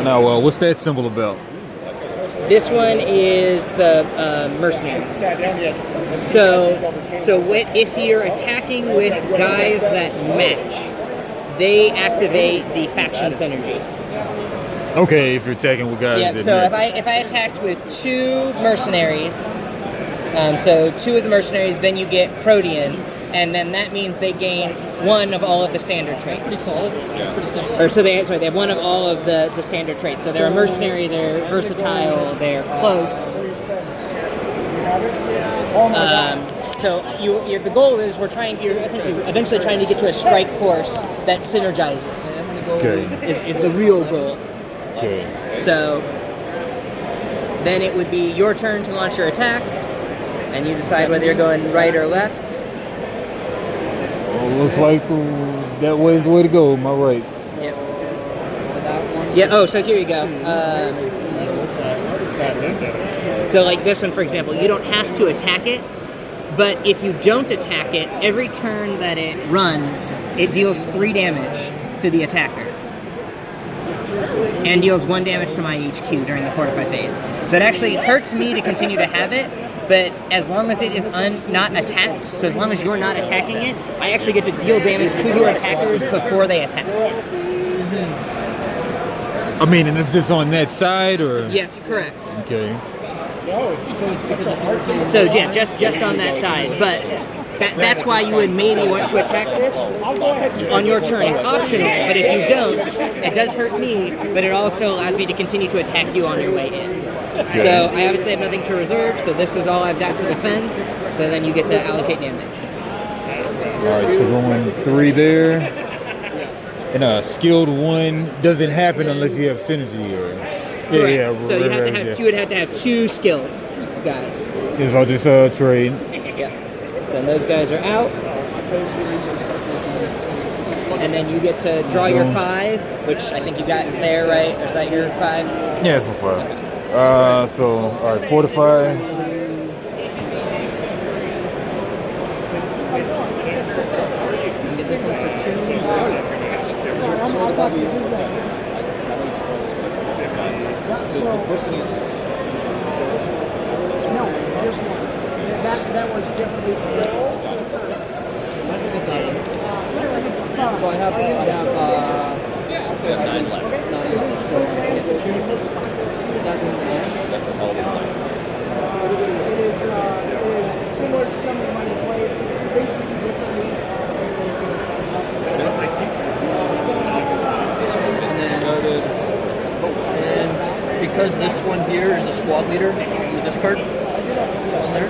Now, what's that symbol about? This one is the mercenaries. So if you're attacking with guys that match, they activate the faction synergies. Okay, if you're attacking with guys Yeah. that So match. if I attacked with 2 mercenaries, so 2 of the mercenaries, then you get Protean, and then that means they gain 1 of all of the standard traits. Pretty solid. Pretty simple. Or so they have 1 of all of the standard traits. So they're a mercenary, they're versatile, they're close. So the goal is you're eventually trying to get to a strike force that synergizes. I'm going to go. Okay. Is the real goal. Okay. So then it would be your turn to launch your attack, and you decide whether you're going right or left. Well, looks like that way is the way to go. My right. Yep. Yeah. Oh, so here you go. So like this one, for example, you don't have to attack it, but if you don't attack it, every turn that it runs, it deals 3 damage to the attacker. and deals 1 damage to my HQ during the fortify phase. So it actually hurts me to continue to have it, but as long as it is not attacked, so as long as you're not attacking it, I actually get to deal damage to your attackers before they attack. I mean, and it's just on that side, or? Yeah, correct. Okay. So yeah, just on that side, but that's why you would maybe want to attack this on your turn. It's optional, but if you don't, it does hurt me, but it also allows me to continue to attack you on your way in. So I obviously have nothing to reserve, so this is all I've got to defend, so then you get to allocate damage. Alright, so going 3 there. And a skilled 1 doesn't happen unless you have synergy, or... Yeah, so you have to have you would have to have 2 skilled guys. Yes, I'll just trade. Yeah. So those guys are out. And then you get to draw your 5, which I think you got there, right? Or is that your 5? Yeah, it's my 5. So, alright, fortify. Is this one for 2? I'll talk to you just then. No, just one. That works differently for me. So I have 9 left. That's a hell of a line. It is similar to some of the money played. Things we do differently. And because this one here is a squad leader, you discard on there.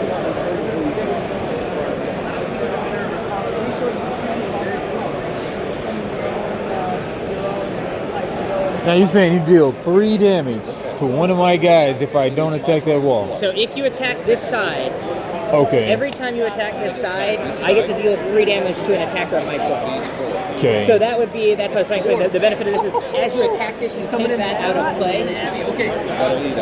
Now you're saying you deal 3 damage to one of my guys if I don't attack that wall. So if you attack this side, Okay. every time you attack this side, I get to deal 3 damage to an attacker of my choice. Okay. So that would be, that's what I was trying to explain. The benefit of this is as you attack this, you take that out of play. Okay.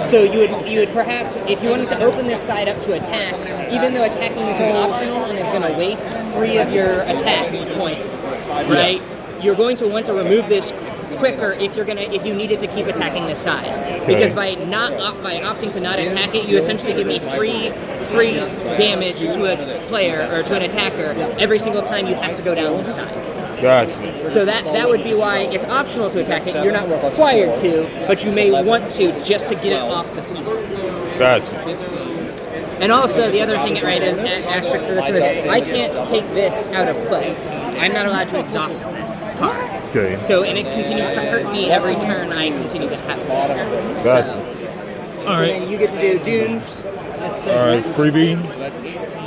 So you would perhaps, if you wanted to open this side up to attack, even though attacking this is optional and is going to waste 3 of your attack points, right? You're going to want to remove this quicker if you needed to keep attacking this side, because by opting to not attack it, you essentially give me 3 free damage to a player or to an attacker every single time you have to go down this side. Gotcha. So that would be why it's optional to attack it. You're not required to, but you may want to just to get it off the field. Gotcha. And also the other thing, right, is asterisk to this one is I can't take this out of play. I'm not allowed to exhaust this card. Okay. So, and it continues to hurt me every turn I continue to have it. Gotcha. So Alright. then you get to do dunes. Alright, freebie.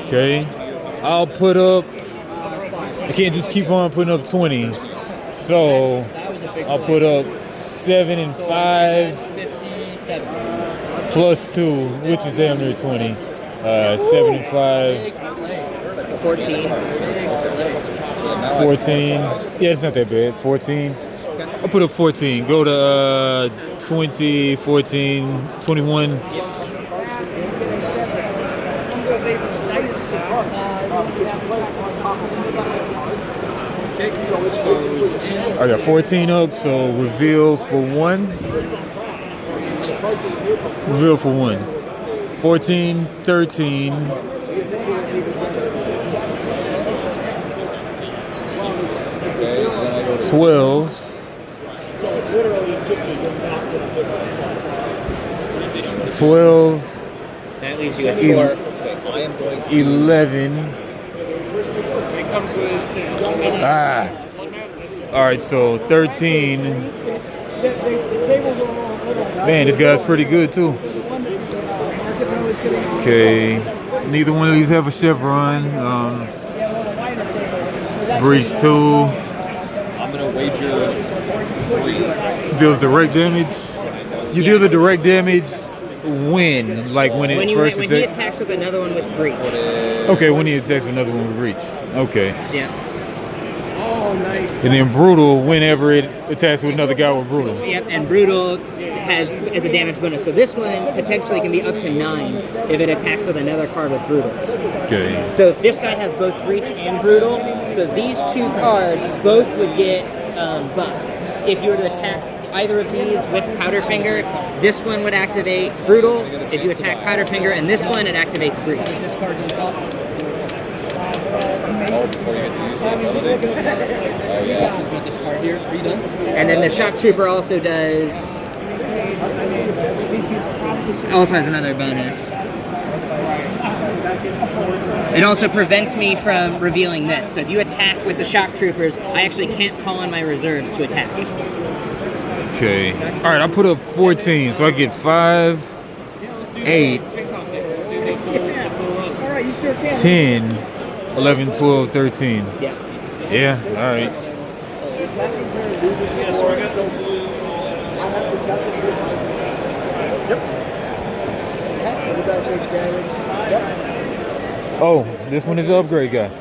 Okay. I'll put up... I can't just keep on putting up 20. So, I'll put up 7 and 5 plus 2, which is damn near 20. 7 and 5. 14. 14. Yeah, it's not that bad. 14. I'll put up 14. Go to 20, 14, 21. I got 14 up, so reveal for 1. Reveal for 1. 14, 13. Okay, 12. That leaves you with 4. I am going to 11. All right, so 13. Man, this guy's pretty good too. Okay, neither one of these have a chevron. Breach 2. I'm going to wager 3. Deals direct damage. You deal the direct damage when? Like when it first when he attacks with another one with breach. Okay, when he attacks with another one with breach. Okay. Yeah. Oh, nice. And then brutal whenever it attacks with another guy with brutal. Yep, and brutal has as a damage bonus. So this one potentially can be up to 9 if it attacks with another card with brutal. Okay. So this guy has both breach and brutal. So these 2 cards both would get buffs if you were to attack either of these with Powderfinger, this one would activate Brutal. If you attack Powderfinger and this one, it activates Breach. This card's on top. Oh, before you get to use the ability. Oh, This yeah. one's got this card here. Are you done? And then the Shock Trooper also does. Also has another bonus. It also prevents me from revealing this. So if you attack with the Shock Troopers, I actually can't call on my reserves to attack. Okay. All right, I put up 14, so I get 5, 8, 10, 11, 12, 13. Yeah. Yeah, all right. Oh, this one is the upgrade guy.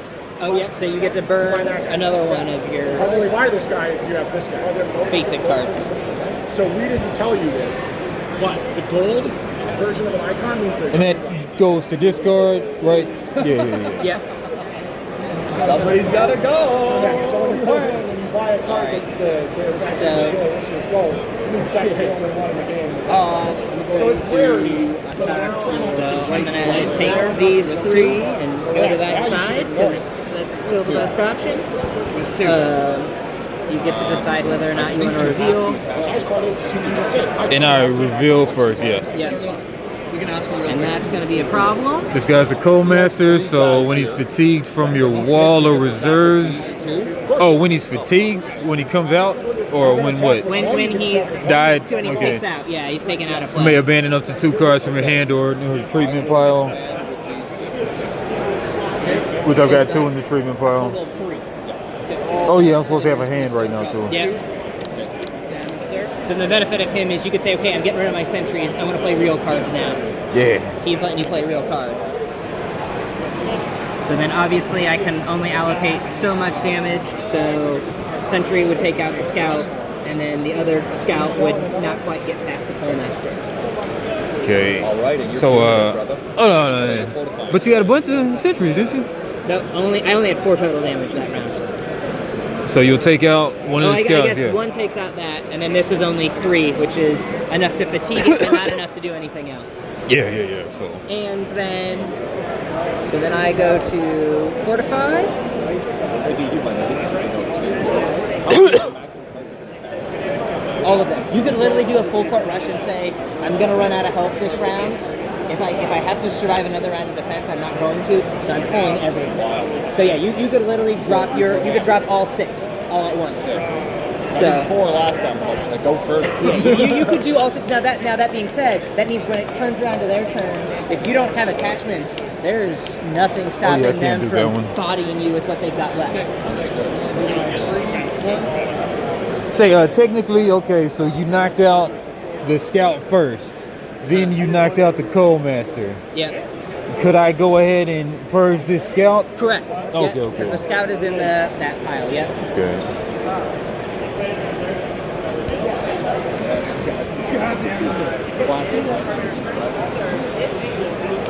Oh, yeah. So you get to burn another one of your I'll only buy this guy if you have this guy. basic cards. So we didn't tell you this, but the gold version of an icon means there's And that goes to discard, right? Yeah. Yeah. Somebody's gotta go. Yeah, so when you're playing and you buy a card that's the faction issue is gold, it means that's the only one in the game. So it's clarity. So I'm gonna take these 3 and go to that side because that's still the best option. You get to decide whether or not you want to reveal. The nice part is you can just say, And I reveal first, yeah. Yeah. We can ask him real And that's going to be a problem. This guy's the co-master, so when he's fatigued from your wall of reserves. Oh, when he's fatigued, when he comes out, or when what? When he's Died. when he Okay. takes out, yeah, he's taken out of You may play. abandon up to 2 cards from your hand or the treatment pile. Which I've got 2 in the treatment pile. of 3. Oh yeah, I'm supposed to have a hand right now too. Yeah. So the benefit of him is you could say, okay, I'm getting rid of my sentries. I want to play real cards now. Yeah. He's letting you play real cards. So then obviously I can only allocate so much damage. So Sentry would take out the Scout, and then the other Scout would not quite get past the Pole-Master. Okay. All right, and you're So brother. oh no. But you had a bunch of sentries, didn't you? No, I only had 4 total damage that round. So you'll take out one of the I scouts, guess yeah. one takes out that, and then this is only 3, which is enough to fatigue it, but not enough to do anything else. Yeah. So And then, so then I go to Fortify. All of them. You could literally do a full court rush and say, I'm gonna run out of help this round. If I have to survive another round of defense, I'm not going to, so I'm pulling everything. So yeah, you could literally drop all 6 all at once. So 4 last time, should I go further? yeah, you could do all 6. Now that being said, that means when it turns around to their turn, if you don't have attachments, there's nothing stopping I can't them do that from one. bodying you with what they've got left. say technically, okay, so you knocked out the scout first. Then you knocked out the co-master. Yeah. Could I go ahead and purge this scout? Correct. Okay. Because the Scout is in that pile. Yeah. Okay.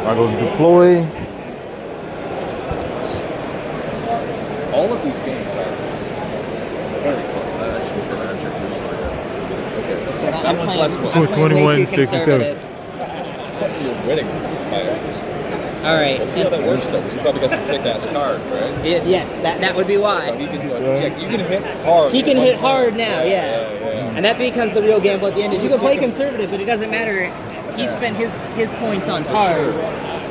I go deploy. All of these games are very close. I shouldn't say that. It's 'cause That one's less close. I'm playing way 21, too 67. conservative. You're winning this by All right. Let's see how that works though, because you probably got some kick-ass cards, right? Yes, that would be So why. he can do you can hit hard. He can one hit time. hard now, yeah. And that becomes the real gamble at the end. Is you can play conservative, but it doesn't matter. He spent his points on cards.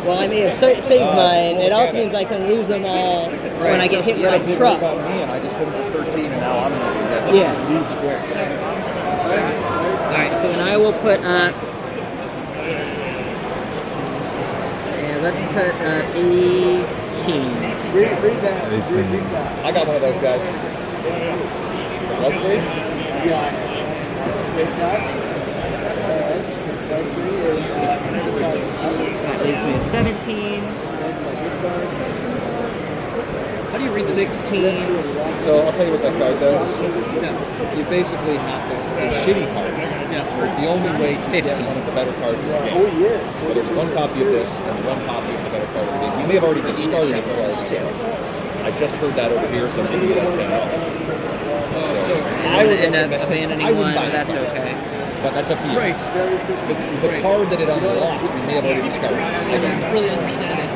Well, I may have saved mine. It also means I can lose them all when I get hit with a truck. About me, and I just hit him for 13, and now I'm going to do that. Just Yeah. huge square. All right, so then I will put up. And let's put up 18. Read that. 18. I got one of those guys. Let's see. Take that. That leaves me with 17. How do you read 16? So I'll tell you what that card does. No, you basically have to. It's a shitty card. Yeah. It's the only way to get one of the better cards in the game. Oh, yes. So there's one copy of this and one copy of the better card of the game. You may have already discarded it for us too. I just heard that over here, so I'm giving you that same knowledge. So I would end up recommend- abandoning I wouldn't one, buy but it. that's okay. But that's up to you. Right. The card that it unlocks, we may have already discovered. I don't really understand it.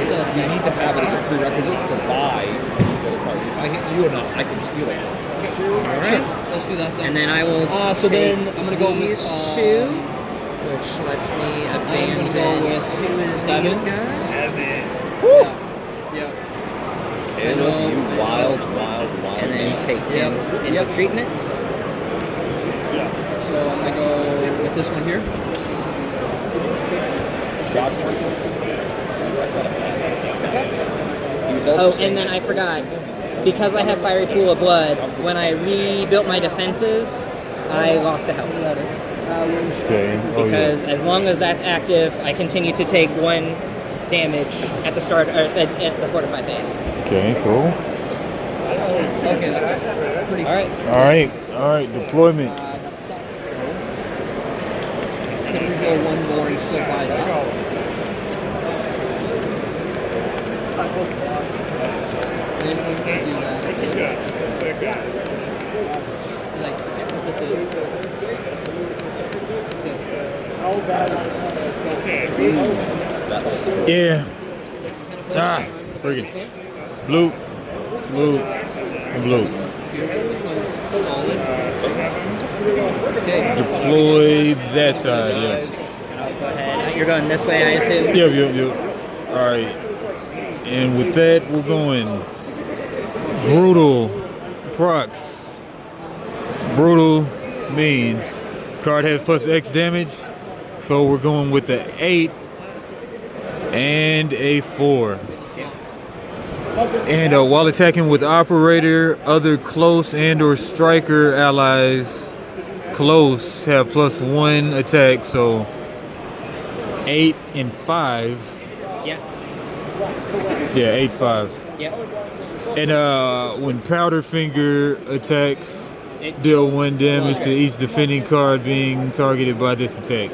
So you need to have it as a prerequisite to buy the other card. If I hit you enough, I can steal it. All right. Sure, let's do that then. And then I will so take then I'm gonna go with, these two, which lets me I'm abandon gonna go with two of these 7. guys. Yeah. And you wild, And then take him Yep. into Yep. treatment. So I'm gonna go with this one here. shock trooper. That's not a bad. He was also Oh, saying and then I forgot. Because I have Fiery Pool of Blood, when I rebuilt my defenses, I lost a health. Okay. Oh, yeah. Because as long as that's active, I continue to take 1 damage at the start, or at the fortify phase. Okay, cool. Okay, that's pretty. All right. All right, deployment. That sucks though. Could we go 1 more and still buy that? Then we can do that. Like, forget what this is. Yeah. Ah, friggin'. Blue, and blue. This one's solid. Okay. Deploy that side, yeah. Go ahead. You're going this way, I assume? Yep. All right. And with that, we're going brutal procs. Brutal means card has plus X damage, so we're going with the 8 and a 4. And while attacking with operator, other close and or striker allies close have plus 1 attack, so 8 and 5. Yeah. Yeah, 8-5. Yep. And when Powderfinger attacks, deal 1 damage to each defending card being targeted by this attack.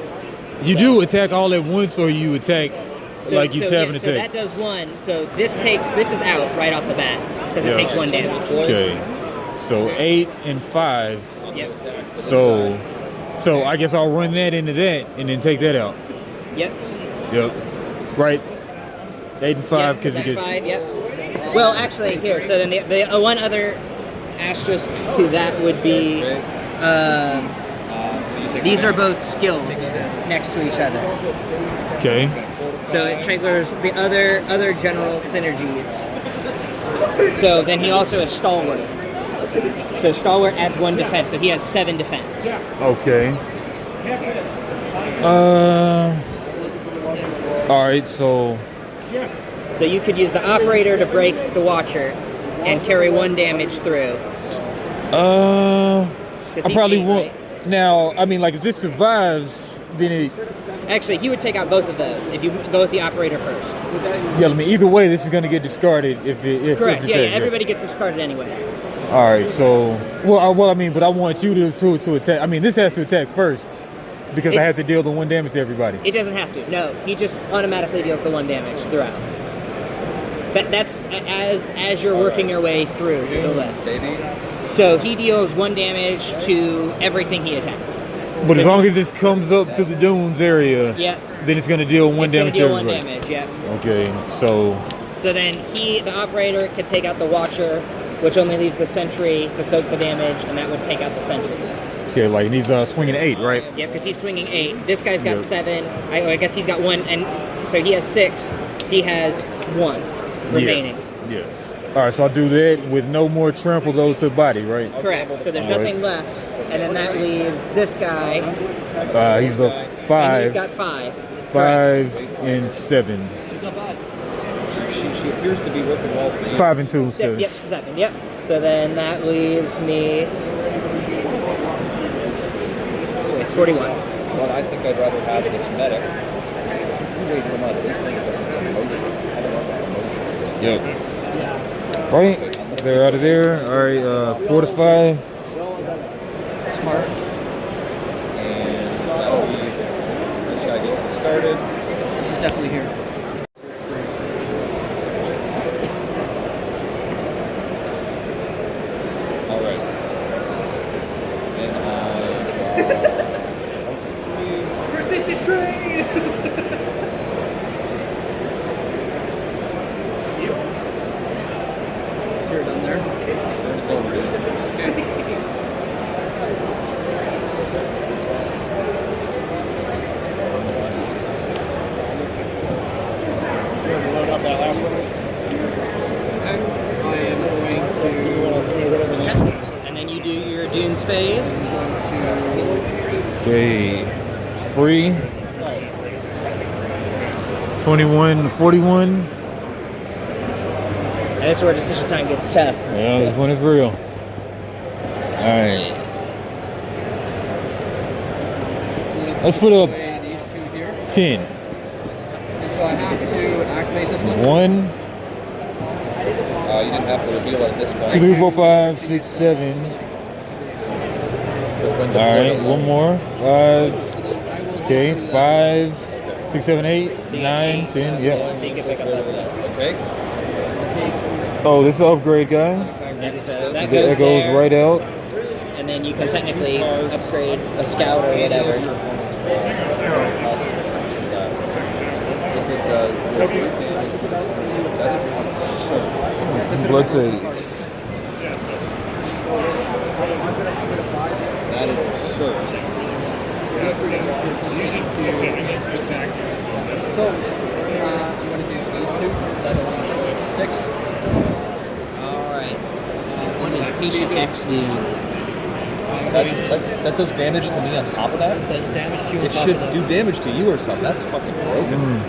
You do attack all at once, or you attack like you tap and so attack? that does 1. So this is out right off the bat because it Yeah. takes 1 damage. Okay. So 8 and 5. Yep. So I guess I'll run that into that and then take that out. Yep. Yep. Right. 8 and 5 because that's it gets. 5. Yep. Well, actually, here. So then the one other asterisk to that would be these are both skills next to each other. Okay. So it triggers the other general synergies. So then he also has Stalwart. So Stalwart adds 1 defense, so he has 7 defense. Okay. All right. So you could use the operator to break the Watcher and carry 1 damage through. I he probably can't, won't. right? Now, I mean, like if this survives, then it. Actually, he would take out both of those if you go with the operator first. Yeah, I mean, either way, this is gonna get discarded if Correct. If Yeah, it everybody gets discarded anyway. All right. So, I mean, but I want you to attack. I mean, this has to attack first because I have to deal the 1 damage to everybody. It doesn't have to. No, he just automatically deals the 1 damage throughout. That's as you're working your way through the list. So he deals 1 damage to everything he attacks. But as long as this comes up to the dunes area, Yeah. then it's gonna deal 1 It's gonna damage to deal 1 everybody. damage. Yeah. Okay. So So then the operator could take out the Watcher, which only leaves the Sentry to soak the damage, and that would take out the Sentry. okay, like and he's swinging 8, right? Yeah, because he's swinging 8. This guy's got Yep. 7. I guess he's got 1, and so he has 6. He has 1 remaining. Yeah. All right. So I'll do that with no more trample though to body, right? Correct. So there's All right. nothing left, and then that leaves this guy. He's a And 5. he's got 5. 5 and 7. She appears to be working well for you. 5 and 2. So. Yep, 7. Yep. So then that leaves me 41. What I think I'd rather have it as medic. Wait, hold on. At least think of this as a motion. I don't want that motion. Yep. Right. They're out of there. All right. Fortify. Smart. And that would be, this guy gets discarded. This is definitely here. All right. Exit train! Sure, done there. It's over, dude. Okay. Load up that last one. Okay. I am going to catch these. And then you do your dunes phase. Okay, free. 21 to 41. And that's where decision time gets tough. Yeah, this one is real. Alright. Let's put up These two here. 10. And so I have to activate this one. 1, You didn't have to reveal it at this point. 2, 3, 4, 5, 6, 7. Alright, one more. 5. Okay, 5, 6, 7, 8, 9, 10. Yeah. So you can pick up that one. Okay. Oh, this is an upgrade guy. And so that That goes goes there. right out. And then you can technically upgrade a scout or whatever. That is absurd. Blood saves. That is absurd. So, you want to do these two? 6. Alright. One is patient XD. That does damage to me on top of that? It does damage to you. It should do damage to you or something. That's fucking broken.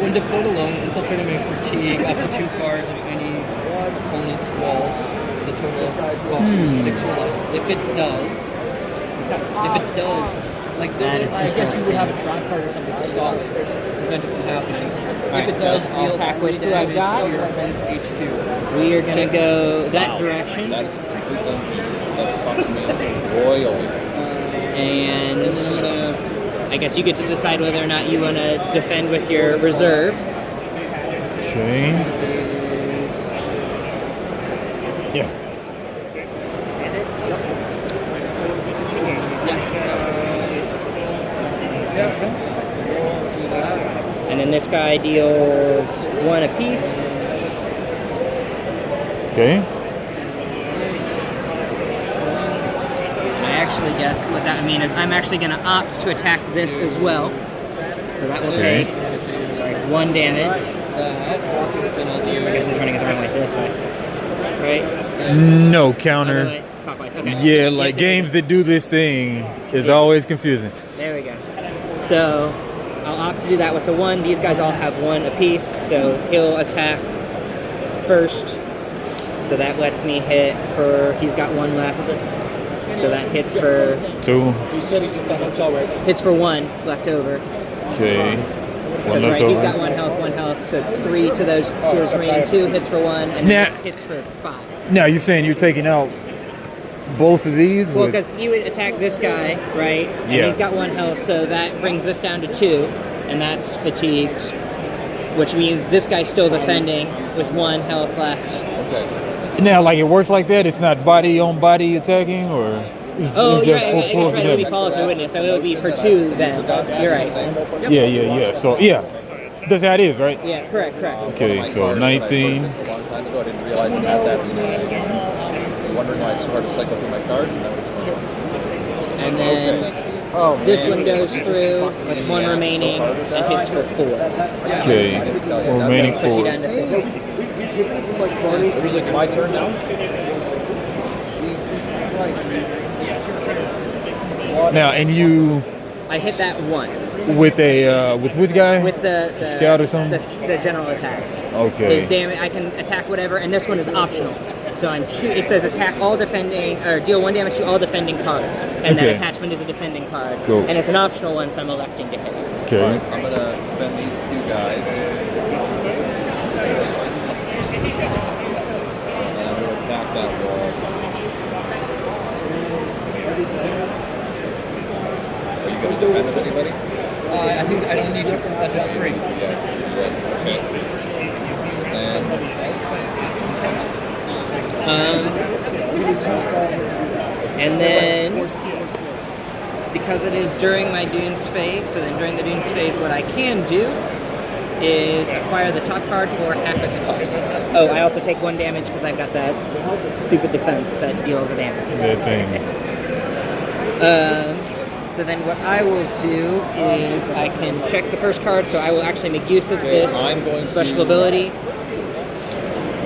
When deployed alone, infiltrating may fatigue up to 2 cards of any opponent's walls with a total of cost of 6 or less. If it does, like That is I guess you would have a interesting. trap card or something to stop prevent it from happening. Alright, If it so does, I'll deal attack with 3 who I've damage got. to your opponent's H2. We are gonna go that direction. That is a complete that fucks me royally. And And then I'm gonna I guess you get to decide whether or not you want to defend with your reserve. Okay. Yeah. And then this guy deals 1 apiece. Okay. I actually guess what that would mean is I'm actually going to opt to attack this as well. So that will Okay. take 1 damage. I guess I'm trying to get the wrong way this way. Right? No Other counter. way. Clockwise. Okay. Yeah, like games that do this thing is always confusing. There we go. So I'll opt to do that with the 1. These guys all have 1 apiece, so he'll attack first. So that lets me hit for, he's got 1 left. So that hits for 2. He said he's at the hotel right now. hits for 1 left over. Okay. One That's left right, he's got over. 1 health, so 3 to those remaining 2 hits for 1, and Nah. this hits for 5. Now you're saying you're taking out both of these? Well, with- because you would attack this guy, right? And Yeah. he's got 1 health, so that brings this down to 2, and that's fatigued, which means this guy's still defending with 1 health left. Okay. Now, like it works like that? It's not body on body attacking, or? It's, Oh, it's you're just right. pull Okay, that's right. It would be together? follow through witness, so it would be for 2 then. You're right. Yeah, yeah, yeah. So yeah, that's how it is, right? Yeah, correct. Okay, so 19. Just a long time ago, I didn't realize I had that. Wondering why it's so hard to cycle through my cards, and that would explain it. And then Oh, this man. one goes through with 1 remaining and hits for 4. Okay, remaining Puts you 4. down to 50. I think it's my turn now. Now, and you I hit that once with a with which guy? with the Scout or something? The general attack. Okay. His damage, I can attack whatever, and this one is optional. So I'm shoot. It says attack all defending or deal 1 damage to all defending cards, and Okay. that attachment is a defending card. Cool. And it's an optional one, so I'm electing to hit. Okay. I'm gonna spend these 2 guys. And I'm gonna attack that wall. Are you gonna defend with anybody? I think I don't need to. That's just 3. Yeah, it's pretty good. Okay. And then because it is during my Dunes phase, so then during the Dunes phase, what I can do is acquire the top card for half its cost. Oh, I also take 1 damage because I've got that stupid defense that deals damage. That thing. So then what I will do is I can check the first card, so I will actually make use of this special ability.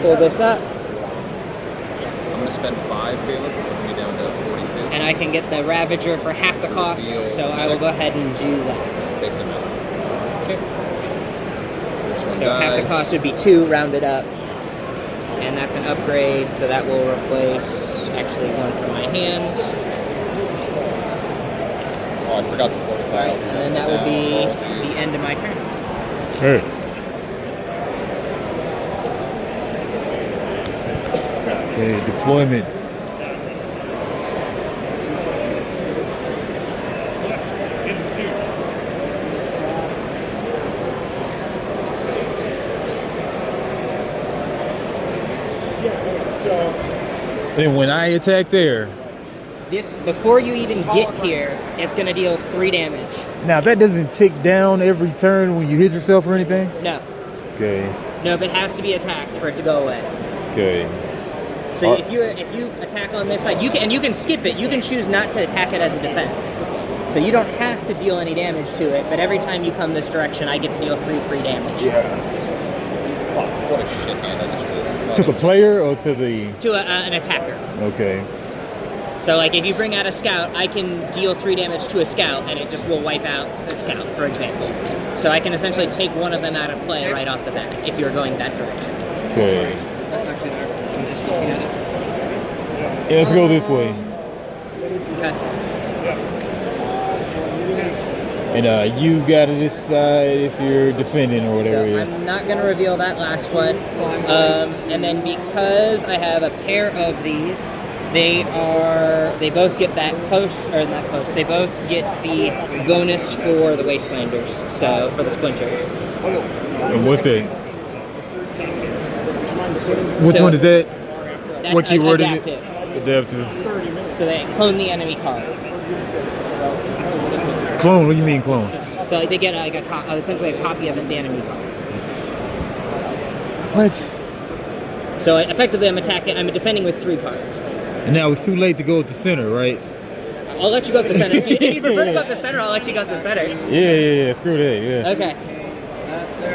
Pull this up. I'm going to spend 5, Caleb. Puts me down to 42. And I can get the Ravager for half the cost, so I will go ahead and do that. Take them out. Okay. This one So half the dies. cost would be 2 rounded up. And that's an upgrade, so that will replace actually 1 from my hand. Oh, I forgot to fortify. And then that would be the end of my turn. Hey. Okay, deployment. Then when I attack there, This, before you even get here, it's going to deal 3 damage. now that doesn't tick down every turn when you hit yourself or anything? No. Okay, No, but it has to be attacked for it to go away. okay. So if you attack on this side, you can skip it. You can choose not to attack it as a defense. So you don't have to deal any damage to it, but every time you come this direction, I get to deal 3 free damage. Fuck, what a shit hand I just drew. To the player or to the... To an attacker. Okay. So like if you bring out a scout, I can deal 3 damage to a scout, and it just will wipe out the scout, for example. So I can essentially take one of them out of play right off the bat if you're going that direction. Okay. That's actually there. I was just looking at it. Yeah, let's go this way. Okay. And you gotta decide if you're defending or whatever. So Yeah. I'm not going to reveal that last one. And then because I have a pair of these, they both get that close, or not close, they both get the bonus for the Wastelanders, so for the Splinters. And what's that? Which So- one is that? That's What keyword is it? adaptive. Adaptive. So they clone the enemy card. Clone? What do you mean clone? So like, they get like essentially a copy of the enemy card. What? So effectively I'm defending with 3 cards. And now it's too late to go at the center, right? I'll let you go up the center. If you prefer to go up the center, I'll let you go up the center. Yeah. Screw that, yeah. Okay.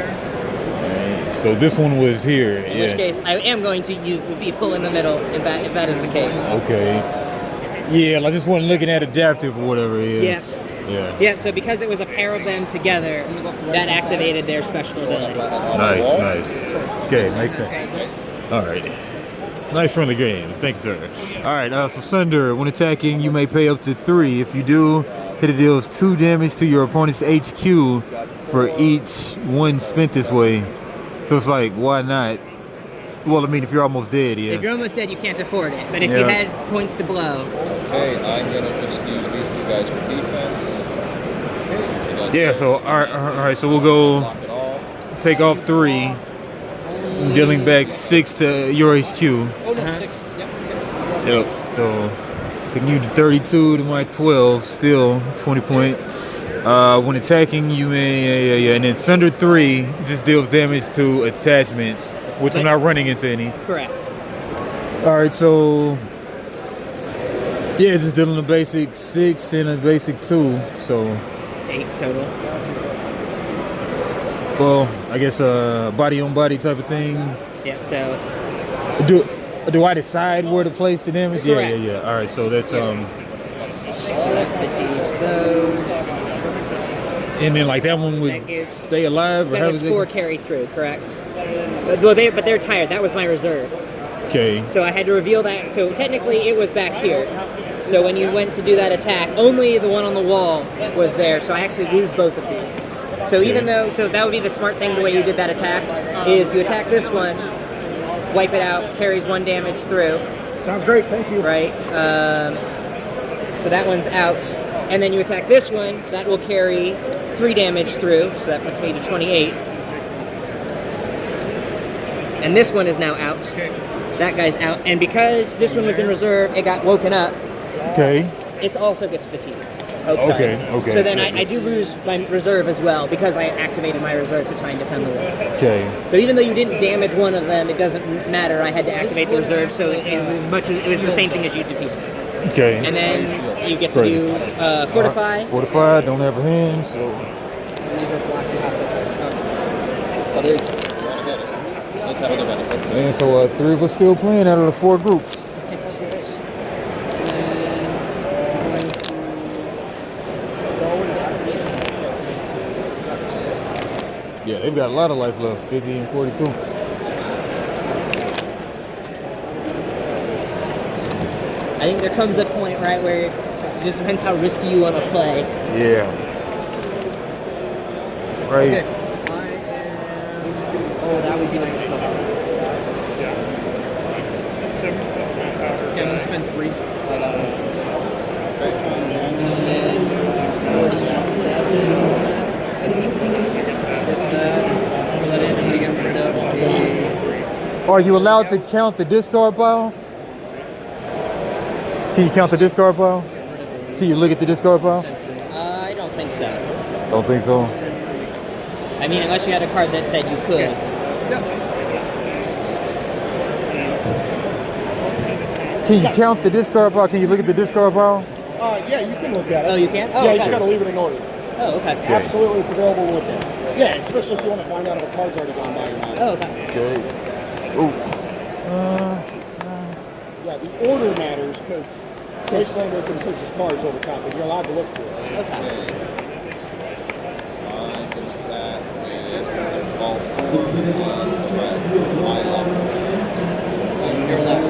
Alright, so this one was here, In yeah. which case, I am going to use the people in the middle if that is the case. Okay. Yeah, I just wasn't looking at adaptive or whatever, yeah. Yeah. Yeah. Yeah, so because it was a pair of them together, that activated their special ability. Nice. Okay, makes sense. Alright. Nice friendly game. Thanks, sir. Alright, so Sunder, when attacking, you may pay up to 3. If you do, hit it deals 2 damage to your opponent's HQ for each 1 spent this way. So it's like, why not? Well, I mean, if you're almost dead, yeah. If you're almost dead, you can't afford it. But if you had points to blow, Okay, I'm going to just use these 2 guys for defense. Yeah, so, alright, so we'll go Block it all. take off 3, dealing back 6 to your HQ. Oh no, 6. Yep. Yep, so taking you to 32 to my 12, still 20 point. When attacking, you may, and then Sunder 3 just deals damage to attachments, which I'm not running into any. correct. Alright, so yeah, just dealing a basic 6 and a basic 2, so 8 total. well, I guess body on body type of thing. Yep, so Do I decide where to place the damage? Correct. Yeah. Alright, so that's so that fatigues those. and then like that one would That is- stay alive or That how was does it? 4 carry through, correct? Well, they're tired. That was my reserve. Okay. So I had to reveal that. So technically, it was back here. So when you went to do that attack, only the one on the wall was there. So I actually lose both of these. So even though, so that would be the smart thing. The way you did that attack is you attack this one, wipe it out, carries 1 damage through, Sounds great, thank you. right? So that one's out, and then you attack this one. That will carry 3 damage through. So that puts me to 28. And this one is now out. That guy's out, and because this one was in reserve, it got woken up. Okay. it also gets fatigued. Oh, sorry. Okay. So then I do lose my reserve as well because I activated my reserves to try and defend the wall. Okay. So even though you didn't damage one of them, it doesn't matter. I had to activate the reserve, so it is as much as it was the same thing as you defeated. Okay. And then you get to do fortify. Fortify, don't have a hand, so. These are blocked. You have to. Others, let's have other benefits. And so 3 of us still playing out of the 4 groups. Yeah, they've got a lot of life left, 50 and 42. I think there comes a point, right, where it just depends how risky you want to play. Yeah. Right. Okay. Oh, that would be nice though. Okay, I'm gonna spend 3. And then 47. Let in to get rid of a. Are you allowed to count the discard pile? Can you count the discard pile? Can you look at the discard pile? I don't think so. Don't think so. I mean, unless you had a card that said you could. Can you count the discard pile? Can you look at the discard pile? Yeah, you can look at it. Oh, you can? Oh, Yeah, you okay. just gotta leave it in order. Oh, okay. Absolutely, it's available to look at. Yeah, especially if you want to find out if a card's already gone by or not. Oh, okay. Okay. Ooh. Yeah, the order matters because Wastelander can purchase cards over time, but you're allowed to look for it. Okay. I can attack with all 4 my left. On your left.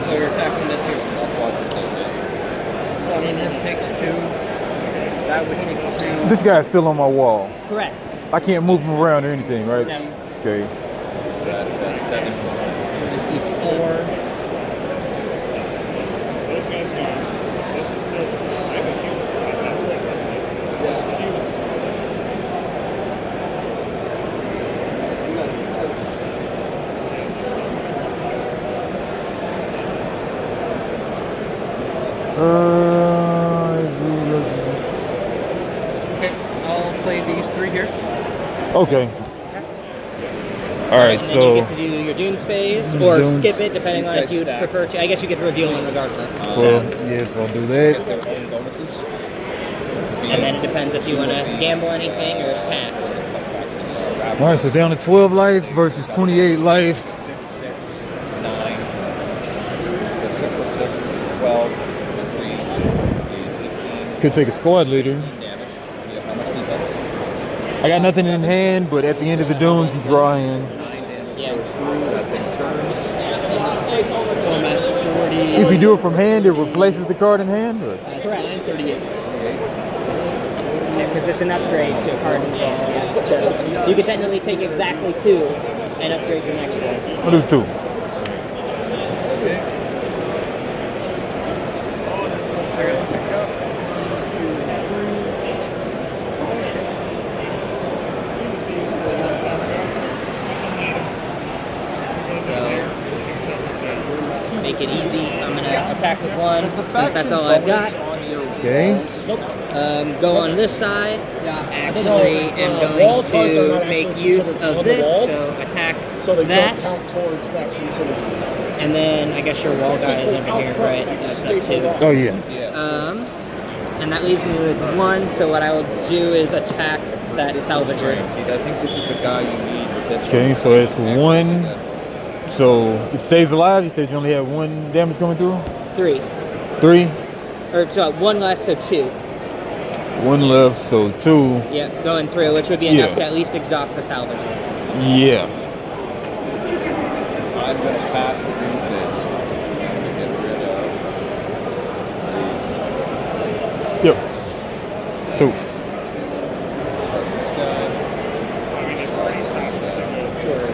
So you're attacking this here. So I mean, this takes 2. That would take 2. This guy's still on my wall. Correct. I can't move him around or anything, right? No. Okay. That's 7 points. I see 4. Those guys gone. This is still. I have a huge. Okay, I'll play these 3 here. Okay. All right, And then so you get to do your Dunes phase, or Dunes. skip it, depending These on if guys you stack. prefer to. I guess you get to reveal one regardless. well, yes, I'll do that. Get their own bonuses. And then it depends if you want to gamble anything or pass. All right, so down to 12 life versus 28 life. 6, 6, 9. 6 plus 6 is 12. 3 is 15. Could take a squad leader. 16 damage. Yeah, how much defense? I got nothing in hand, but at the end of the dunes, you draw in. 9 damage Yeah. goes through. That thing turns. So I'm at 40. If you do it from hand, it replaces the card in hand. Or? Correct. 38. Because it's an upgrade to a card in hand. Yeah. So you could technically take exactly 2 and upgrade to next one. I'll do 2. Make it easy. I'm going to attack with 1 since that's all I've got. Okay. Go on this side. Actually, am wall going cards are not to make actually use considered of on the this. wall, So attack So they that. don't count towards faction synergy. And then I guess your wall guy is under here, right? That's up 2. Oh, yeah. And that leaves me with 1. So what I will do is attack that salvager. See, I think this is the guy you need with this. Okay, so it's 1. So it stays alive. You said you only had 1 damage going through? 3. 3. Or so 1 less, so 2. 1 left, so 2. Yeah, going through, which would be enough Yeah. to at least exhaust the salvager. Yeah. I'm going to pass the Doom Fist. Get rid of Yep. 2. start this guy. I mean, it's pretty tough. Sure.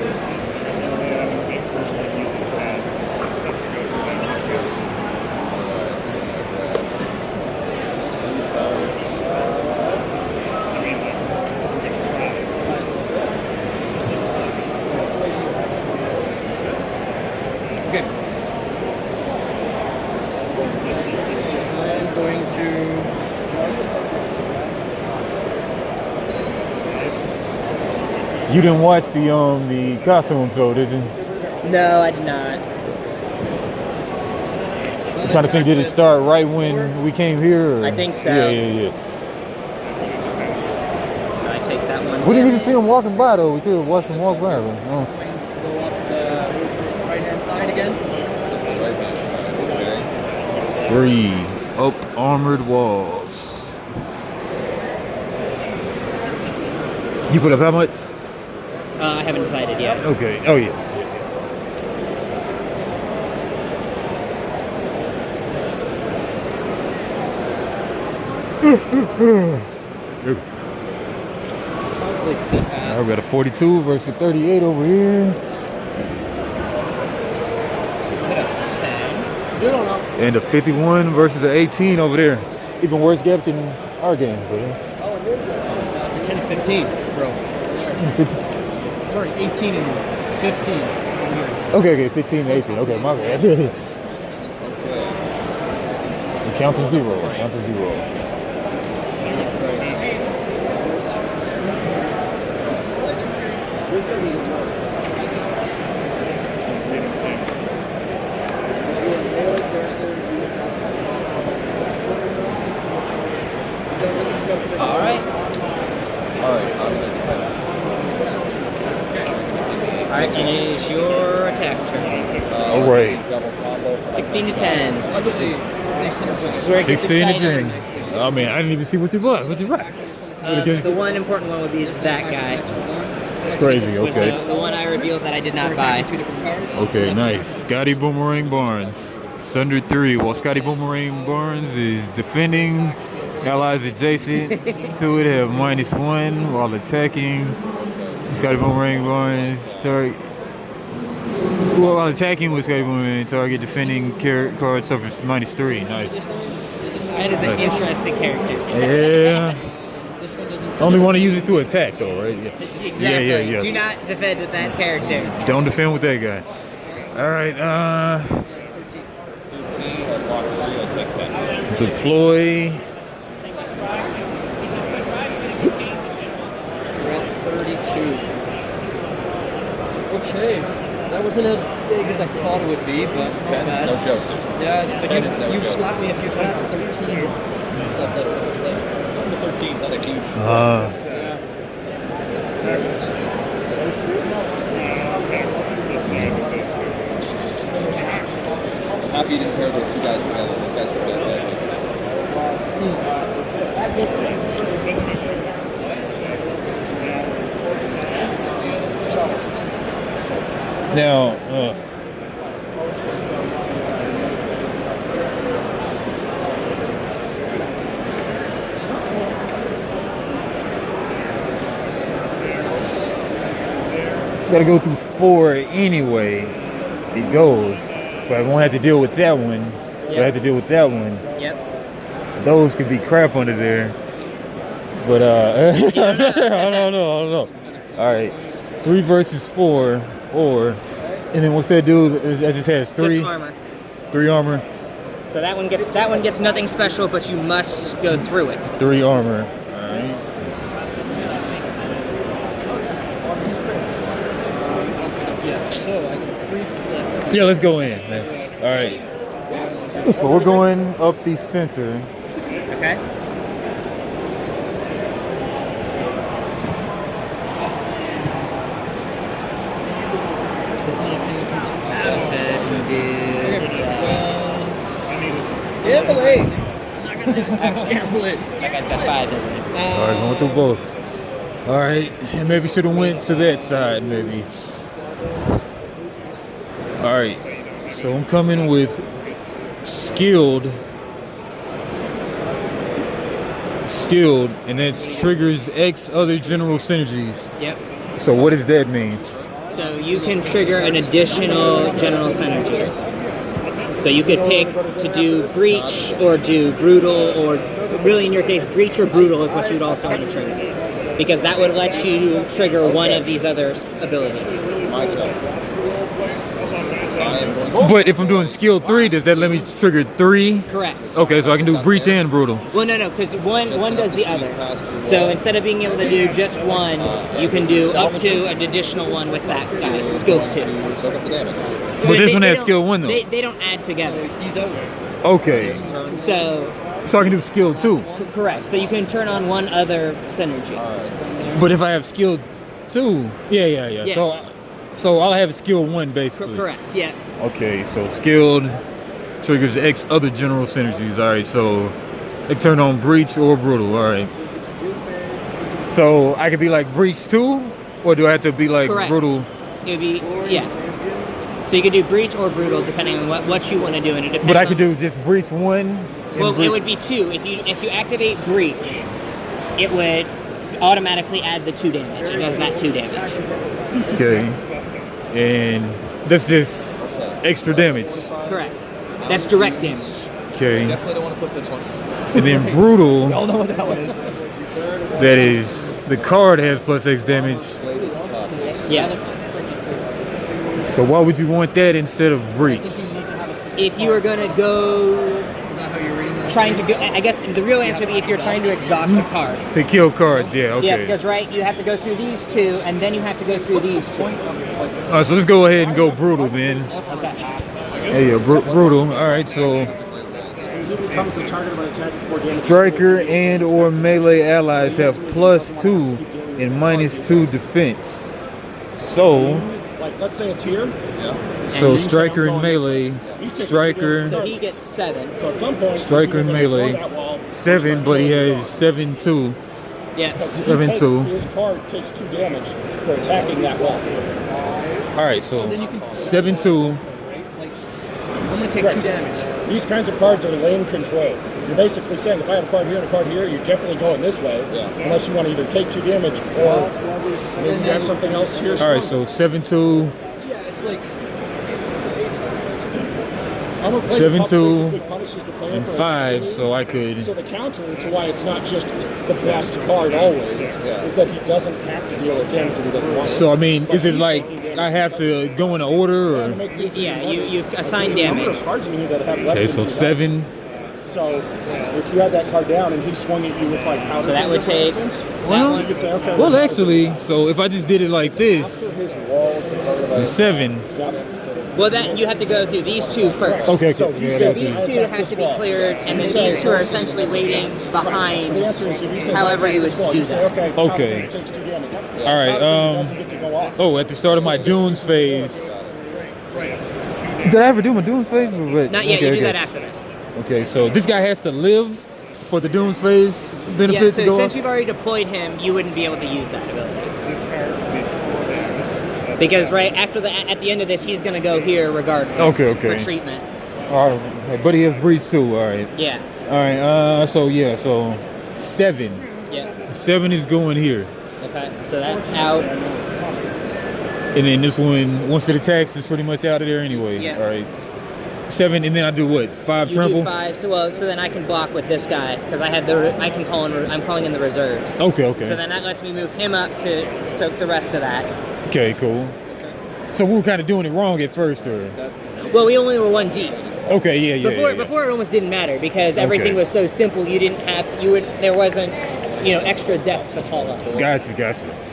Big person that uses that stuff to go through that. Alright, so I'm going to grab 2 cards. I mean, like, we're gonna try. You didn't watch the costume show, did you? No, I did not. I'm trying to think, did it start right when we came here? Or? I think so. Yeah. So I take that one. We didn't even see him walking by though. We could have watched him walk by. But, Go up the right-hand side again. 3 up armored walls. You put up how much? I haven't decided yet. Okay. Oh yeah. Now we got a 42 versus a 38 over here. And a 51 versus an 18 over there. Even worse gap than our game. But, It's a 10 and 15, bro. 15. Sorry, 18 and 15. Okay, 15 and 18. Okay, my bad. Count to 0. Count to 0. Alright, it is your attack turn. All right. 16 to 10. This is where it gets 16 to exciting. 10. Oh man, I didn't even see what you bought. What you bought? The one important one would be that guy. Crazy, Was okay. the one I revealed that I did not buy. Okay, nice. Scotty Boomerang Barnes. Sunder 3. While Scotty Boomerang Barnes is defending, allies adjacent to it have -1 while attacking. Scotty Boomerang Barnes target. While attacking with Scotty Boomerang, target defending card suffers -3. Nice. That is an interesting character. Yeah. Only want to use it to attack though, right? Yeah. Exactly. Yeah. Do not defend with that character. Don't defend with that guy. All right. Deploy. We're at 32. Okay, that wasn't as big as I thought it would be, but not 10 is bad. no joke. Yeah, but 10 is no you've joke. slapped me a few times for 13. Stuff like that. 13 is not a huge. Happy you didn't pair those two guys together. Those guys were good. Now, gotta go through 4 anyway. It goes, but I won't have to deal with that one. But I have to deal with that one. Yep. Those could be crap under there. But I don't know. All right, 3 versus 4, or, and then what's that do? I just had 3. Just armor. 3 armor. So that one gets nothing special, but you must go through it. 3 armor. All right. Yeah, so I got a free flip. Yeah, let's go in, man. All right. So we're going up the center. Okay. Gambling! Actually, that guy's got 5, isn't it? All right, going through both. All right, and maybe should have went to that side, maybe. All right, so I'm coming with skilled, and that's triggers X other general synergies. Yep. So what does that mean? So you can trigger an additional general synergies. So you could pick to do breach or do brutal, or really in your case, breach or brutal is what you'd also want to trigger. Because that would let you trigger one of these other abilities. It's my turn. I am going But if I'm doing skill 3, does that let me trigger 3? Correct. Okay, so I can do breach and brutal. Well, no, because one does the other. So instead of being able to do just one, you can do up to an additional one with that guy, skill 2. But this one has don't- skill 1 though. They don't add together. Okay, So so I can do skill 2. correct. So you can turn on one other synergy. But if I have skill 2, yeah. So I'll have skill 1 basically. Correct. Yeah. Okay, so skilled triggers X other general synergies. All right, so they turn on breach or brutal. All right. So I could be like breach 2, or do I have to be like Correct. brutal? It would be So you could do breach or brutal depending on what you want to do, and it depends. But I could on- do just breach 1. and Well, breach- it would be 2. If you activate breach, it would automatically add the 2 damage. It does that 2 damage. Okay. And that's just extra damage. Correct. That's direct damage. Okay. Definitely don't want to flip this one. And then brutal, Y'all know what that one is. that is, the card has plus X damage. Yeah. So why would you want that instead of breach? If you are gonna go trying to go, I guess the real answer would be if you're trying to exhaust a card. To kill cards, yeah, okay. Yeah, because right, you have to go through these 2, and then you have to go through these 2. All right, so let's go ahead and go brutal then. Okay. Hey, yeah, brutal. All right, so He becomes the target of an attack before damage. striker and or melee allies have +2 and -2 defense. So, Like, let's say it's here. so striker and melee, So striker he gets 7. So at some point, Striker and melee, 7, but he has 7-2. Yes. 7-2. His card takes 2 damage for attacking that wall. All right, so 7-2. I'm gonna take 2 damage. These kinds of cards are lane controlled. You're basically saying if I have a card here and a card here, you're definitely going this way, unless you want to either take 2 damage or maybe you have something else here. All right, so 7-2. Yeah, it's like I'm a player 7-2 basically punishes the player and for 5, attacking so I could. So the counter to why it's not just the best card always is that he doesn't have to deal with damage if he doesn't want to. So I mean, But is it he's like taking damage. I have to go in order, or? Yeah, you assign There's a number damage. of cards in here that have less Okay, than so 2 7. So if you had that card down and he swung at you with like powder So that would finger, for take- instance, Well, you could say, okay, well, actually, so if I just did it like this, his wall's been targeted by the 7. Well, that you have to go through these 2 first. Okay, So okay. he Yeah, says that's These it. 2 have to be cleared, and then these 2 are essentially waiting behind. The answer is if he says, However "I'll you take would this wall," do you say, that. okay, Okay. powder finger takes 2 damage. All right, Powder finger doesn't get to go off. Oh, at the start of my Dunes phase. Did I ever do my Dunes phase? But, Not yet. okay, You do okay. that after this. Okay, so this guy has to live for the Dunes phase Yeah. benefits So to go since off? you've already deployed him, you wouldn't be able to use that ability. This card before damage. Because right after at the end of this, he's gonna go here regardless. Okay. For treatment. All right, but he has breach too. All right. Yeah. All right. So 7. Yeah. 7 is going here, Okay. So that's out. and then this one, once it attacks, is pretty much out of there anyway. Yeah. All right. 7, and then I do what? 5 You trample. do 5. So then I can block with this guy because I'm calling in the reserves. Okay. So then that lets me move him up to soak the rest of that. Okay, cool. So we were kind of doing it wrong at first, or? Well, we only were 1 deep. Okay, yeah. Before it almost didn't matter because everything Okay. was so simple. There wasn't extra depth to call up. Gotcha.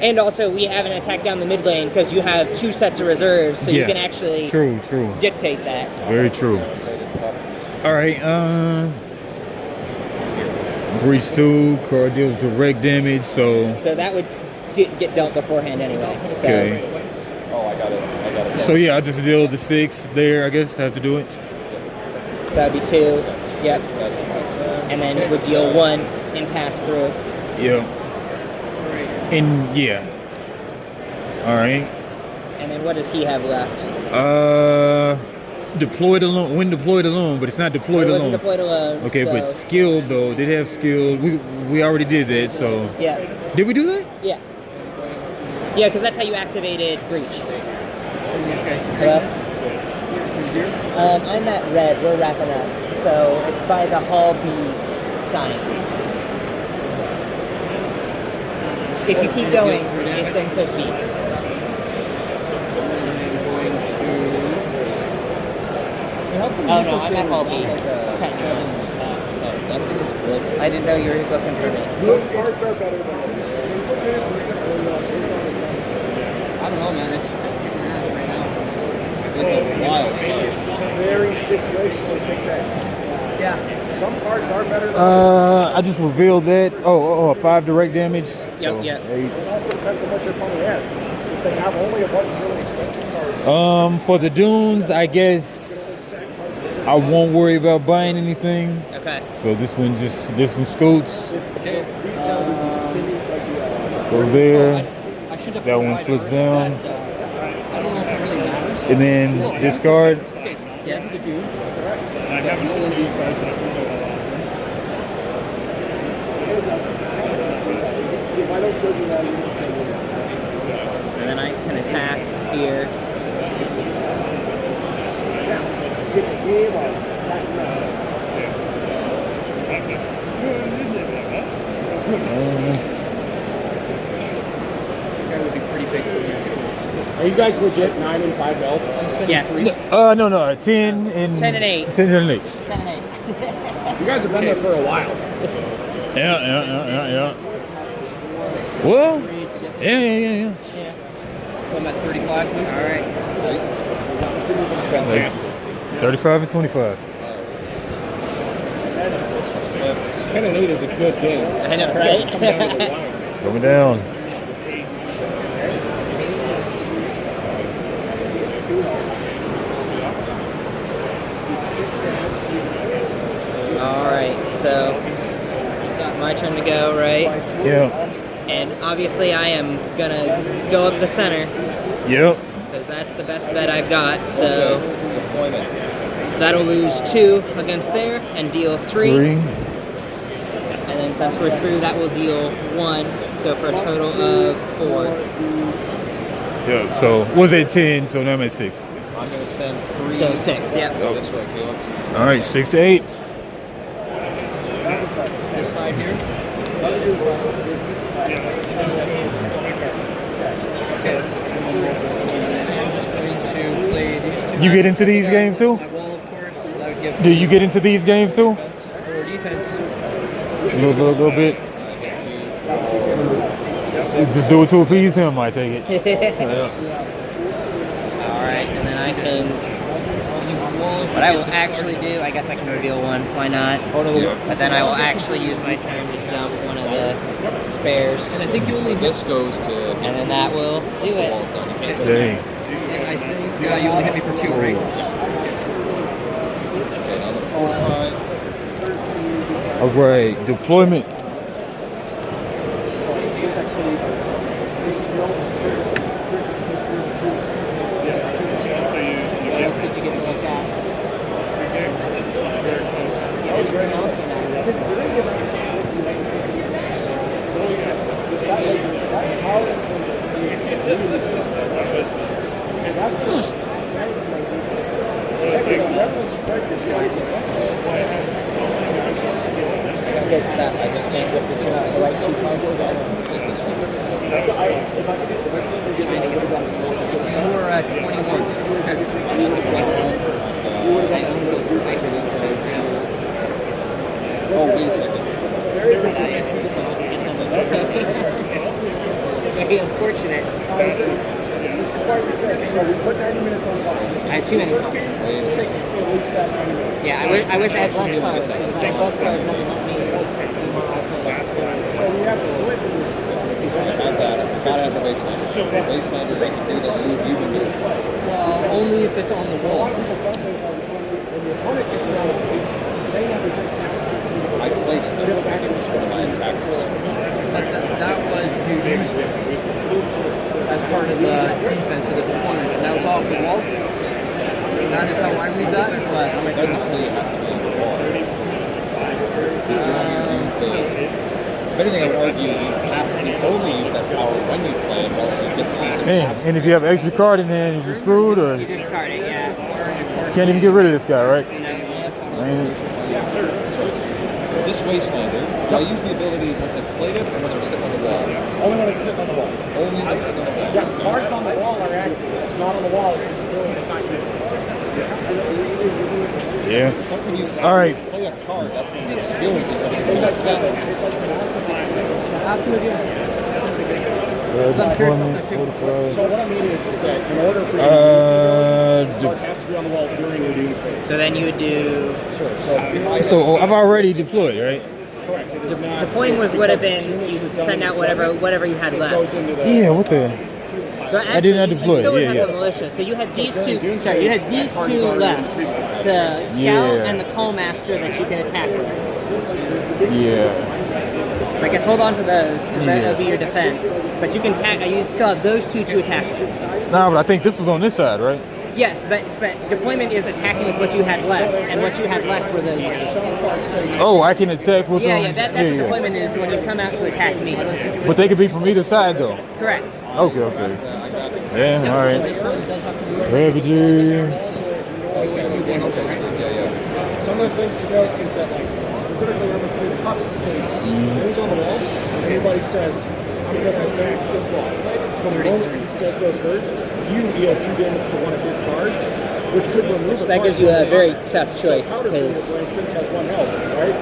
And also we have an attack down the mid lane because you have 2 sets of reserves, so you can actually True. dictate that. Very true. All right. Breach 2, card deals direct damage, so. So that would get dealt beforehand anyway. So. Okay. Oh, I got it. So yeah, I just deal the 6 there. I guess I have to do it. So that'd be 2. Yep. And then it would deal 1 and pass through. Yeah. And yeah. All right. And then what does he have left? Deployed alone. When deployed alone, but it's not deployed It wasn't alone. deployed alone. Okay, so, but skilled though. Did have skilled. We already did that. So yeah, did we do that? yeah, because that's how you activated breach. Hello? I'm at red. We're wrapping up. So it's by the Hall B sign. If you keep going, it then says B. I'm going to Oh no, I'm at all the I didn't know you were looking for me. Some cards are better than others. I don't know, man. It's still kicking ass right now. It's a wild. Very situationally kicks ass. Yeah. Some cards are better than others. I just revealed that. Oh, 5 direct damage. So, Yep. It also depends on what your opponent has. If they have only a bunch of really expensive cards. For the dunes, I guess I won't worry about buying anything. Okay. So this one scoots. Goes there. I should have That one flips down. I don't know if it really matters. And then discard. Okay, get the dudes. Dueling these guys. So then I can attack here. That would be pretty big for me. Are you guys legit 9 and 5 health? Yes. No, 10 and 10 and 8. 10 and 8. 10 and 8. You guys have been there for a while. Yeah. Well, yeah. So I'm at 35. All right. It's fantastic. 35 and 25. 10 and 8 is a good game. I know, right? Come down to the wire. Coming down. All right. So it's my turn to go, right? Yeah. And obviously I am gonna go up the center Yep. because that's the best bet I've got. So that'll lose 2 against there and deal 3. 3. And then since we're through, that will deal 1. So for a total of 4. Yeah. So was it 10? So now I'm at 6. I'm gonna send 3. So 6. Yep. This way, Caleb. All right, 6 to 8. This side here. Okay. I'm just going to play these 2. You get into these games too? I will, of course. That would give Do you get into these games too? for defense. A little bit. Just do it to appease him, I take it. All right, and then I can. What I will actually do, I guess I can reveal 1. Why not? But then I will actually use my turn to dump one of the spares, And I think you only hit. This goes to. and then that will do it. Balls down. You can't Dang. And I think you only hit me for 2, right? Okay, now the 4-5. All right, deployment. What else did you get to look at? Good stuff. I just can't whip this out the right 2 cards together. Trying to get this. You were at 21. I own those disciples this time around. Oh, wait a second. It's very unfortunate. This is why we said, so we put 90 minutes on the clock. I have too many. It takes at least that 90 minutes. Yeah, I wish I had less cards. Because if I had less cards, then it let me. So we have to blitz. I have that. I gotta have the baseline. Baseline makes things move even good. Well, only if it's on the wall. When the opponent gets down, they have to take I played it. One of my attackers. But that was, you used it as part of the defense of the deployment, and that was off the wall. That is how I read that, but It doesn't say you have to be on the wall. If anything, I would argue you have to only use that power when you play it, else you get the easy Man, and if you have an extra card in hand, you're just screwed, or You discard it, yeah. can't even get rid of this guy, right? Man, This Wastelander, do I use the ability once I've played it, or when I'm sitting on the wall? Only when it's sitting on the wall. Only when it's sitting on the wall. Yeah, cards on the wall are active. It's not on the wall. It's ability. It's not used. Yeah. All right. So what I mean is that in order for you to it has to be on the wall during your dues phase. So then you would do. So I've already deployed, right? Correct. It is not. Deploying would have been you send out whatever you had left. Yeah. What the? So actually, I did not deploy. You still would Yeah, have yeah. the militia. So you had these two. Sorry, you had these two left: the scout Yeah. and the call master that you can attack with. Yeah. So I guess hold on to those because that Yeah. would be your defense. But you can attack. You still have those two to attack with. Nah, but I think this was on this side, right? Yes, but deployment is attacking with what you had left, and what you had left were those two. Oh, I can attack with them. That's what deployment is when you come out to attack me. But they could be from either side, though. Correct. Okay. Yeah. All right. Ravager. Some of the things to note is that, like, specifically on the pup states, who's on the wall, and everybody says, I'm going to attack this wall. The moment he says those words, you deal 2 damage to one of his cards, which could remove That gives you a very tough choice, So Powder Finger, because for instance, has 1 health, right?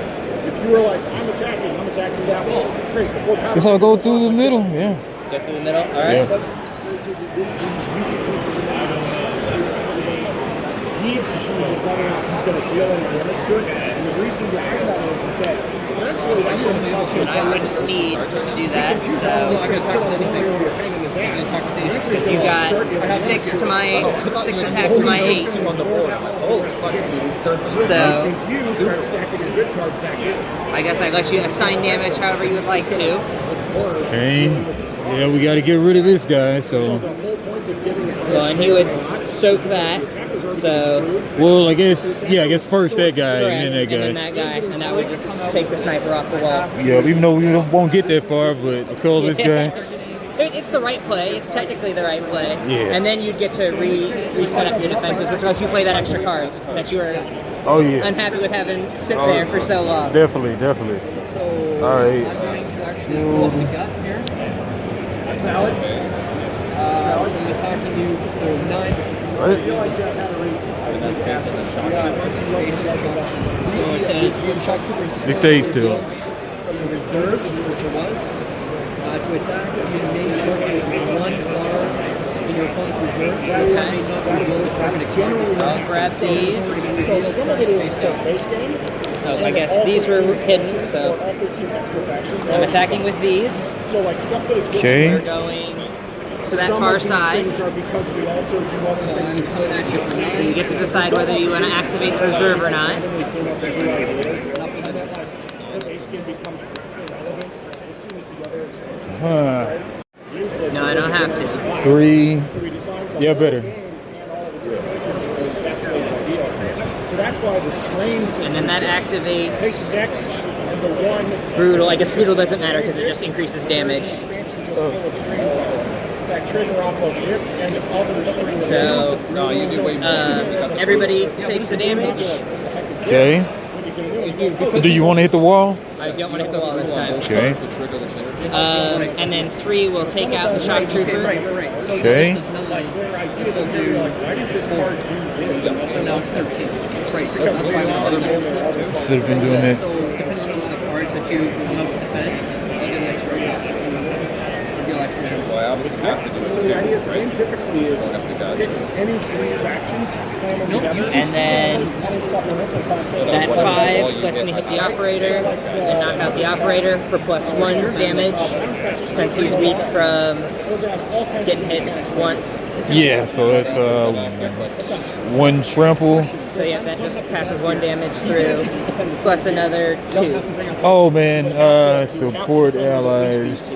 If you were like, I'm attacking that wall, great, before Powder Guess I'll go Finger- through the middle. Yeah. go through the middle. All right. Yeah. He chooses whether or not he's going to deal any damage to it. And the reason behind that is that eventually that's going to cause him I wouldn't need to do that. So because you got 6 to my 6 attack to my 8. So you start stacking your good cards back in. I guess I let you assign damage however you would like to. Okay. Yeah, we got to get rid of this guy. So. The whole point of giving it Well, and he would soak that. So Well, I guess first that guy and then that guy. and then that guy, and that would just take the sniper off the wall. Yeah, even though we won't get that far, but I'll call this guy. It's the right play. It's technically the right play. Yeah. And then you'd get to reset up your defenses, which lets you play that extra card that you were Oh yeah. unhappy with having sit there for so long. Definitely. So All right. I'm going to actually pull up the gut here. That's valid. So I'm attacking you for 9. So it's a 6 to 8 still. from the reserves, which it was. To attack, you may target 1 card in your opponent's reserve. You may not reveal the target So I'll grab these. So some of it is the base game. Oh, I guess these were hidden, so all 13 extra factions. I'm attacking with these. So like stuff that exists. Okay. We're going to that Some far of these side. things are because we also do other things. I'm coming at you for So 9. you get to decide whether you want to activate the reserve or not. And then we clean up every ideas. And then like the base game becomes irrelevant as soon as the other expansions come out, right? You says No, I don't have to. 3. So we designed the Yeah, whole better. game and all of its expansions is an encapsulated idea. So that's why the strain system And then that takes activates decks and the one brutal. I guess brutal doesn't matter because it just increases damage. expansion just full of strain cards that trigger off of this and other strain. So everybody takes the damage. Okay. Do you want to hit the wall? I don't want to hit the wall this time. Okay. And then 3 will take out the shock trooper. Okay. This will do. Why does this card do this? So now it's 13. Right. That's why I'm Should have been doing that. depending on the cards that you want to defend, I'll get an extra attack. Or deal extra damage. So I obviously have to do So the idea is the game typically is pick any 3 factions, slam them together, And then any supplemental content. that 5 lets me hit the operator and knock out the operator for +1 damage since he's weak from Those add all kinds getting of hit mechanics. once. Yeah, so that's 1 trample. So yeah, that just passes 1 damage through, plus another 2. Oh man, support allies.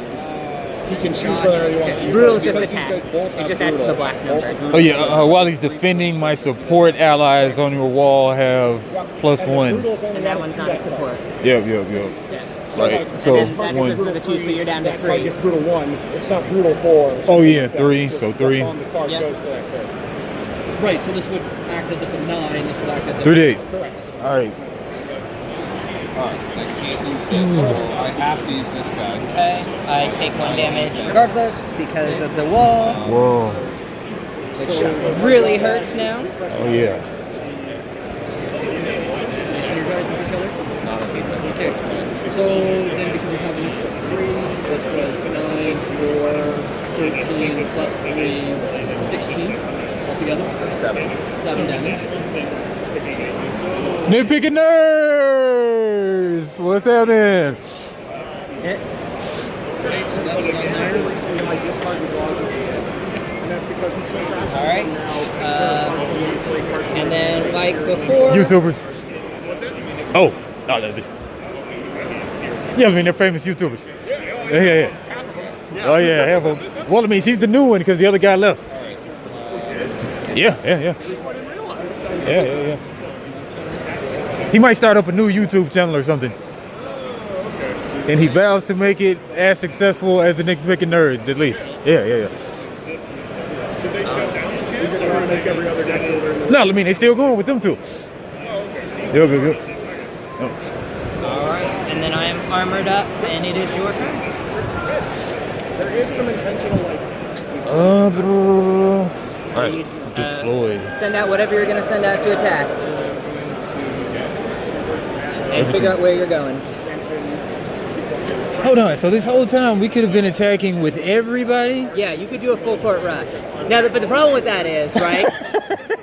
You can choose whether he wants to use Brutal is just attack. It just adds to the black number. Oh yeah, while he's defending, my support allies on your wall have +1. Brutal's only And that got one's two not a deck support. Yep. Yeah. Right. So And then that's one. another 2, so you're down to Card 3. gets brutal 1. It's not brutal 4. Oh yeah, 3. So 3. On the card Yep. goes to that card. Right, so this would act as if a 9, this would act as if 3 to 8. Correct. All right. Alright, I can't use this, so I have to use this guy. Okay, I take 1 damage regardless because of the wall, Whoa. which really hurts now. Oh yeah. each other? Not on defense. Okay. So then because we have an extra 3, this was 9, 4, 13, plus 3, 16 altogether. 7 damage. Nitpicking Nerds! What's happening? So that's the only reason you like discard your draws at the end. And that's because the two fractions All right. are now And then, like before, YouTubers. Oh, no, no. Yeah, I mean, they're famous YouTubers. Yeah. Oh, yeah, half of them. Well, I mean, she's the new one because the other guy left. Yeah. He might start up a new YouTube channel or something. And he vows to make it as successful as the Nitpicking Nerds, at least. Yeah. Did they shut down the channel? They're going to make every other deck holder in the No, I mean, they're still going with them, too. They'll be good. Oh. all right, and then I am armored up, and it is your turn. There is some intentional, like, All right, deploy. Send out whatever you're going to send out to attack, and figure out where you're going. Hold on, so this whole time we could have been attacking with everybody? Yeah, you could do a full court rush. Now, but the problem with that is, right?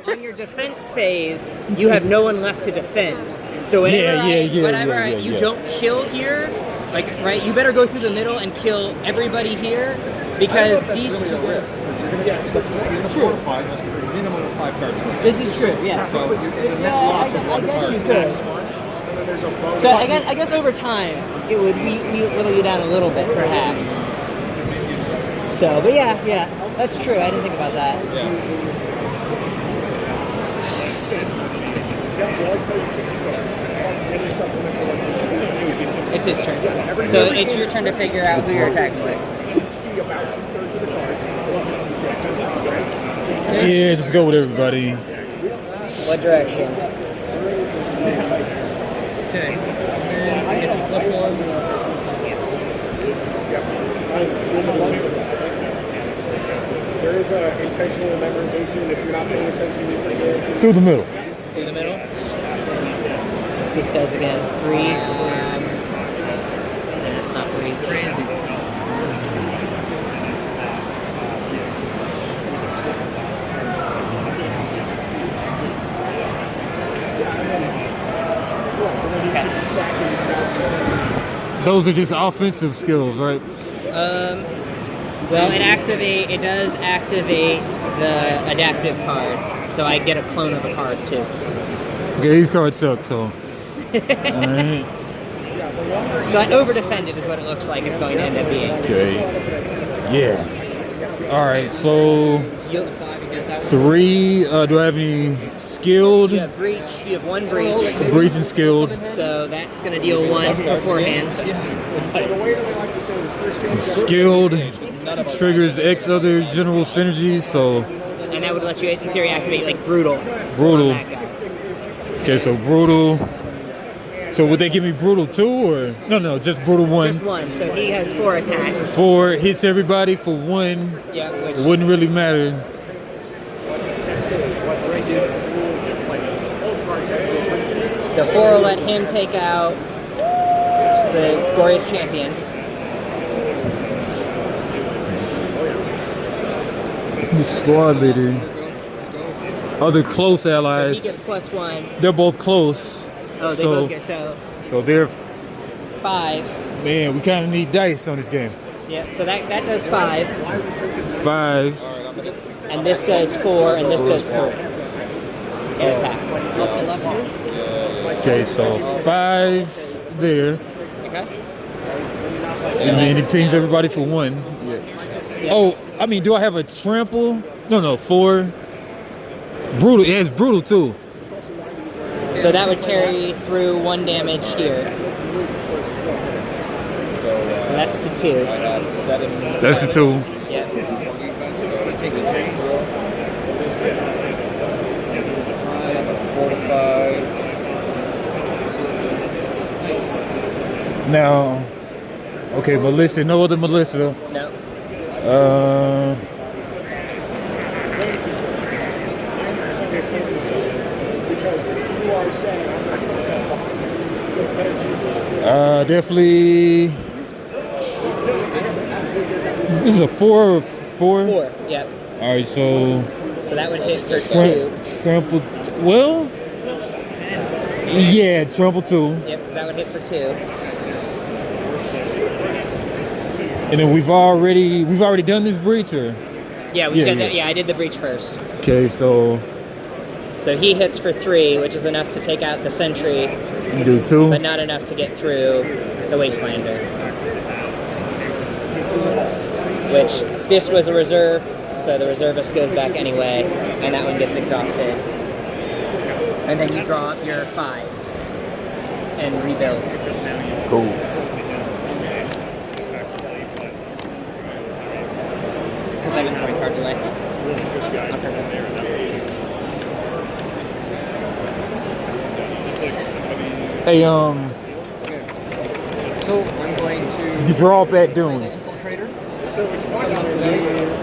On your defense phase, you have no one left to defend. So whenever you don't kill here, like right, you better go through the middle and kill everybody here because these two. Minimum of 5 cards. This is true. Yeah. So it's the next loss of I 1 guess card. you could. So I guess over time it would whittle you down a little bit, perhaps. So, but yeah, that's true. I didn't think about that. It's his turn. So it's your turn to figure out who your attacks with. see about 2/3 of the cards. Yeah, just go with everybody. What direction? Okay. I get to flip one. There is a intentional memorization. If you're not paying attention, you forget. Through the middle. Through the middle. What's this guy's again? 3. And it's not 3. Crazy. Those are just offensive skills, right? Well, it does activate the adaptive card, so I get a clone of a card too. Okay, these cards suck, so. Alright. So I over-defended is what it looks like it's going to end up being. Okay. Yeah. Alright, so. You'll, 3, do I have any skilled? you have breach, you have 1 breach. Breach and skilled. So that's going to deal 1 beforehand. So the way that we like to say this first game. Skilled triggers X other general synergies, so. And that would let you, in theory, activate like Brutal. Brutal. on that guy. Okay, so brutal. So would they give me brutal 2 or no, just brutal 1? Just 1, so he has 4 attack. 4 hits everybody for 1. Yeah, which It wouldn't really matter. so 4 will let him take out the glorious champion. The squad leader. Other close So allies. he gets +1. They're both close. Oh, they so, both get So they're 5. man. We kind of need dice on this game. Yeah, so that does 5, 5. and this does 4, and this does 3. In attack. Okay, so 5 there, Okay. and then he pings everybody for 1. Yeah. Oh, I mean, do I have a trample? No, 4. Brutal. It has brutal too. So that would carry through 1 damage here. So that's to 2. That's the 2. Yeah. Take it. 4 to 5. Now, okay, Melissa. No other Melissa. No. Because if you are saying, I'm just going to step behind you, Definitely. This is a 4. 4. Yep. All right, so So that would hit for 2. trample. Well, yeah, trample 2. Yep, because that would hit for 2. And then we've already done this breach, or Yeah, we did that. Yeah, I did the breach first. okay, so So he hits for 3, which is enough to take out the sentry, you do 2. but not enough to get through the Wastelander. Which this was a reserve, so the reservist goes back anyway, and that one gets exhausted. And then you draw up your 5 and rebuild. Cool. Because I've been throwing cards away. On purpose. Hey, So I'm going to you draw up at dunes. Infiltrator.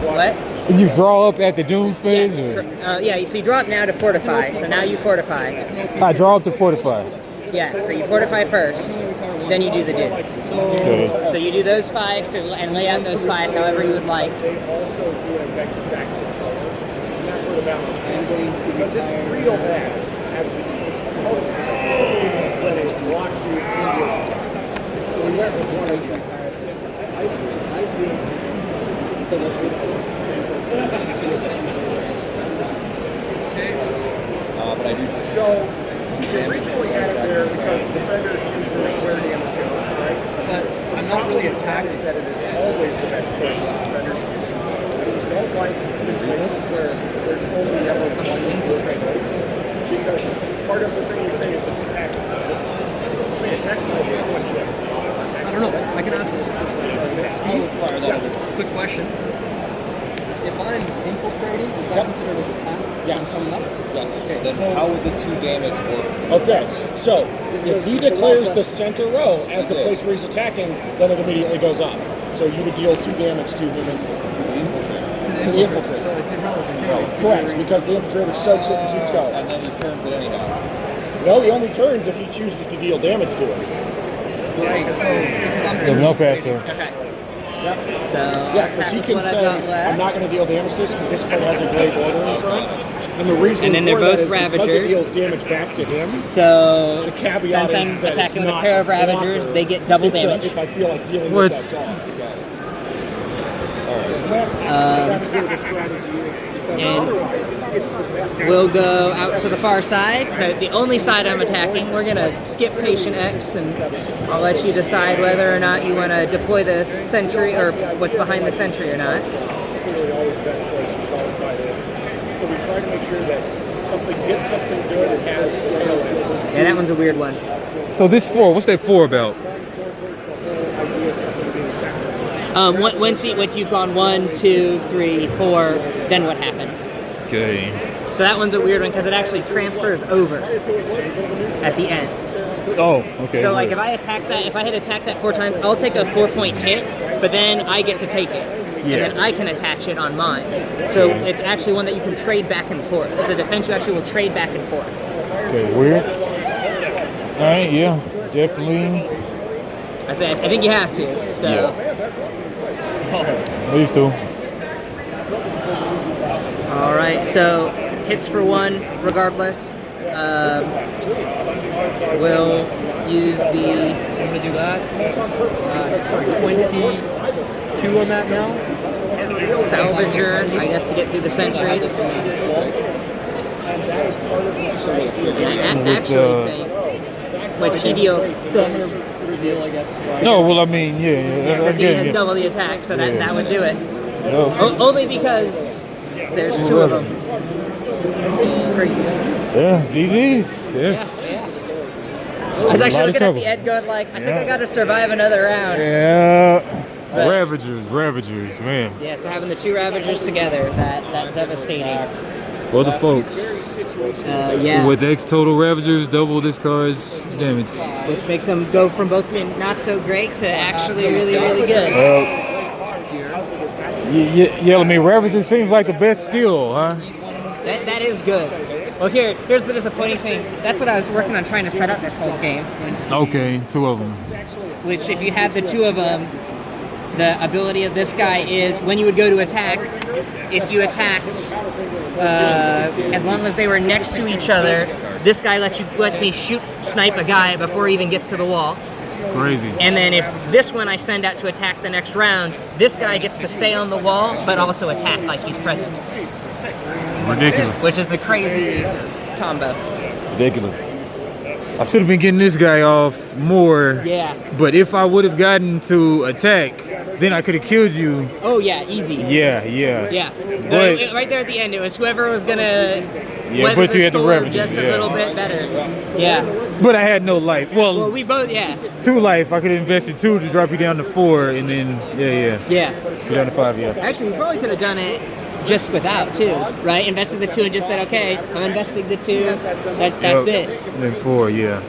What? You draw up at the dunes phase, or Yeah, so you draw up now to fortify, so now you fortify. I draw up to fortify. Yeah, so you fortify first, then you do the dudes. Okay. So you do those 5 and lay out those 5 however you would like. They also do a vector back to the system. And that's where the balance is. Because it's real bad as we when it locks you into your. So we went with one of the But I do So the reason we had it there because the defender chooses where damage goes, right? But I'm not really attacked is that it is always the best choice for the defender to do. We don't like situations where there's only ever one choice because part of the thing we say is it's attack. Say attack by one choice. I don't know. I can ask a quick question. If I'm infiltrating, is that considered an attack? Yes. Yes. Then how would the 2 damage work? Okay, so if he declares the center row as the place where he's attacking, then it immediately goes off. So you would deal 2 damage to him instantly. To the infiltrator. So it's irrelevant. Correct, because the infiltrator soaks it and keeps going. And then he turns it anyhow. No, he only turns if he chooses to deal damage to him. Right. So Yeah, no pass there. Okay. Yep. So Yeah, because he can say, I'm not going to deal damage to this because this card has a gray border in front. And the reason And then they're for that both is because it Ravagers. deals damage back to him. So The caveat since is I'm that attacking it's with a not pair of Ravagers, blocker. they get double It's damage. if I feel like dealing What? with that dog. And that's where the strategy is. Because and otherwise, it's the best. We'll go out to the far side, the only side I'm attacking. We're going to skip Patient X, and I'll let you decide whether or not you want to deploy the sentry or what's behind the sentry or not. Really always best choice is always by this. So we try to make sure that something gets something good and has tail end. Yeah, that one's a weird one. So this 4, what's that 4 about? Runs more towards the whole idea of something being tactical. Once you've gone 1, 2, 3, 4, then what happens? Okay. So that one's a weird one because it actually transfers over at the end. Oh, okay. So like if I had attacked that 4 times, I'll take a 4-point hit, but then I get to take it. And then I can attach it on mine. So it's actually one that you can trade back and forth. As a defense, you actually will trade back and forth. Okay, weird. All right, yeah, definitely. I think you have to. So These 2. all right, so hits for 1 regardless. We'll use the. I'm going to do that. 22 on that now. Salvager, I guess, to get through the sentry. And I actually think, which he deals 6. No, well, I mean, yeah, Because that's he good. has Yeah. double the attack, so that would do it. Oh, Only because there's 2 of them. Crazy. yeah, GG's. Yeah. I was A lot actually of looking at trouble. the Ed gun like, I think I got to survive another round. Yeah. But- Ravagers, man. Yeah, so having the 2 Ravagers together, that devastating. For the folks. Yeah. With X total Ravagers, double this card's damage. Which makes them go from both being not so great to actually really, really good. Yeah, I mean, Ravager seems like the best skill, huh? That is good. Well, here's the disappointing thing. That's what I was working on trying to set up this whole game. Okay, 2 of them. Which, if you had the 2 of them, the ability of this guy is when you would go to attack, if you attacked, as long as they were next to each other, this guy lets me snipe a guy before he even gets to the wall. Crazy. And then if this one I send out to attack the next round, this guy gets to stay on the wall, but also attack like he's present. Ridiculous. Which is the crazy combo. Ridiculous. I should have been getting this guy off more. Yeah. But if I would have gotten to attack, then I could have killed you. Oh yeah, easy. Yeah. Yeah. But Right there at the end, it was whoever was gonna weather but the you had the storm revenue, just a little bit better. Yeah. But I had no life. Well, we both, yeah. 2 life. I could have invested 2 to drop you down to 4, and then Yeah. go down to 5. Yeah. Actually, we probably could have done it just without 2, right? Invested the 2 and just said, okay, I'm investing the 2. That's it. And then 4. Yeah.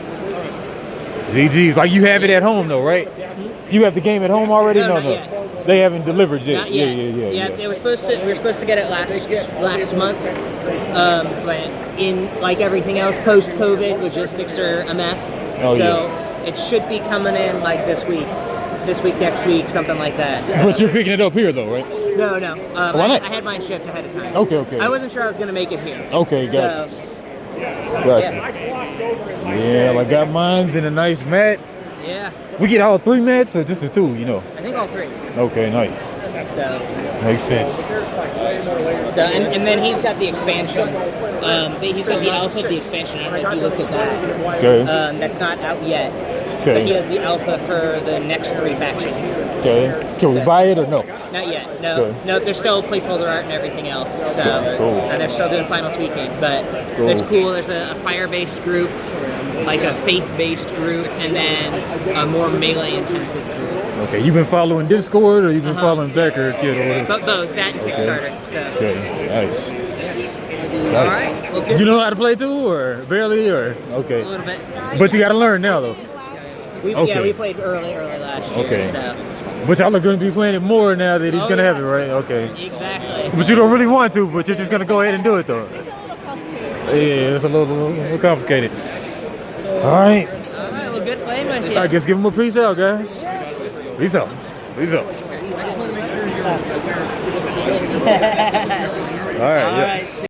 GG's. Like, you have it at home though, right? You have the game at home already? No, not yet. They haven't delivered yet. Not yet. Yeah. It was supposed to. We were supposed to get it last month, but in like everything else, post-COVID, logistics are a mess. So it should be coming in like this week, next week, something like that. So. But you're picking it up here though, right? No. Why not? I had mine shipped ahead of time. Okay. I wasn't sure I was gonna make it here. Okay, gotcha. Yeah, I got mines in a nice mat. Yeah. We get all 3 mats or just the 2, you know? I think all 3. Okay, nice. So. Makes sense. So and then he's got the expansion. He's got the alpha of the expansion. I don't know if you looked at that. Okay. That's not out yet. Okay. But he has the alpha for the next 3 factions. Okay. Can we buy it or no? Not yet. No. Okay. No. There's still placeholder art and everything else. So. Cool. And they're still doing final tweaking, but Cool. it's cool. There's a fire-based group, like a faith-based group, and then a more melee-intensive group. Okay. You been following Discord or you been following Becker Kid or whatever? But both that and Kickstarter. So. Okay. Nice. All right. Well, good. You know how to play too, or barely, or okay? A little bit. But you got to learn now, though. Yeah, we played early last year. Okay. So. But y'all are going to be playing it more now that he's going to have it, right? Okay. Exactly. But you don't really want to, but you're just going to go ahead and do it, though. Yeah, it's a little complicated. All right. All right. Well, good playing with you. I guess give him a peace out, guys. Peace out. Peace out. All right. All Yeah. right.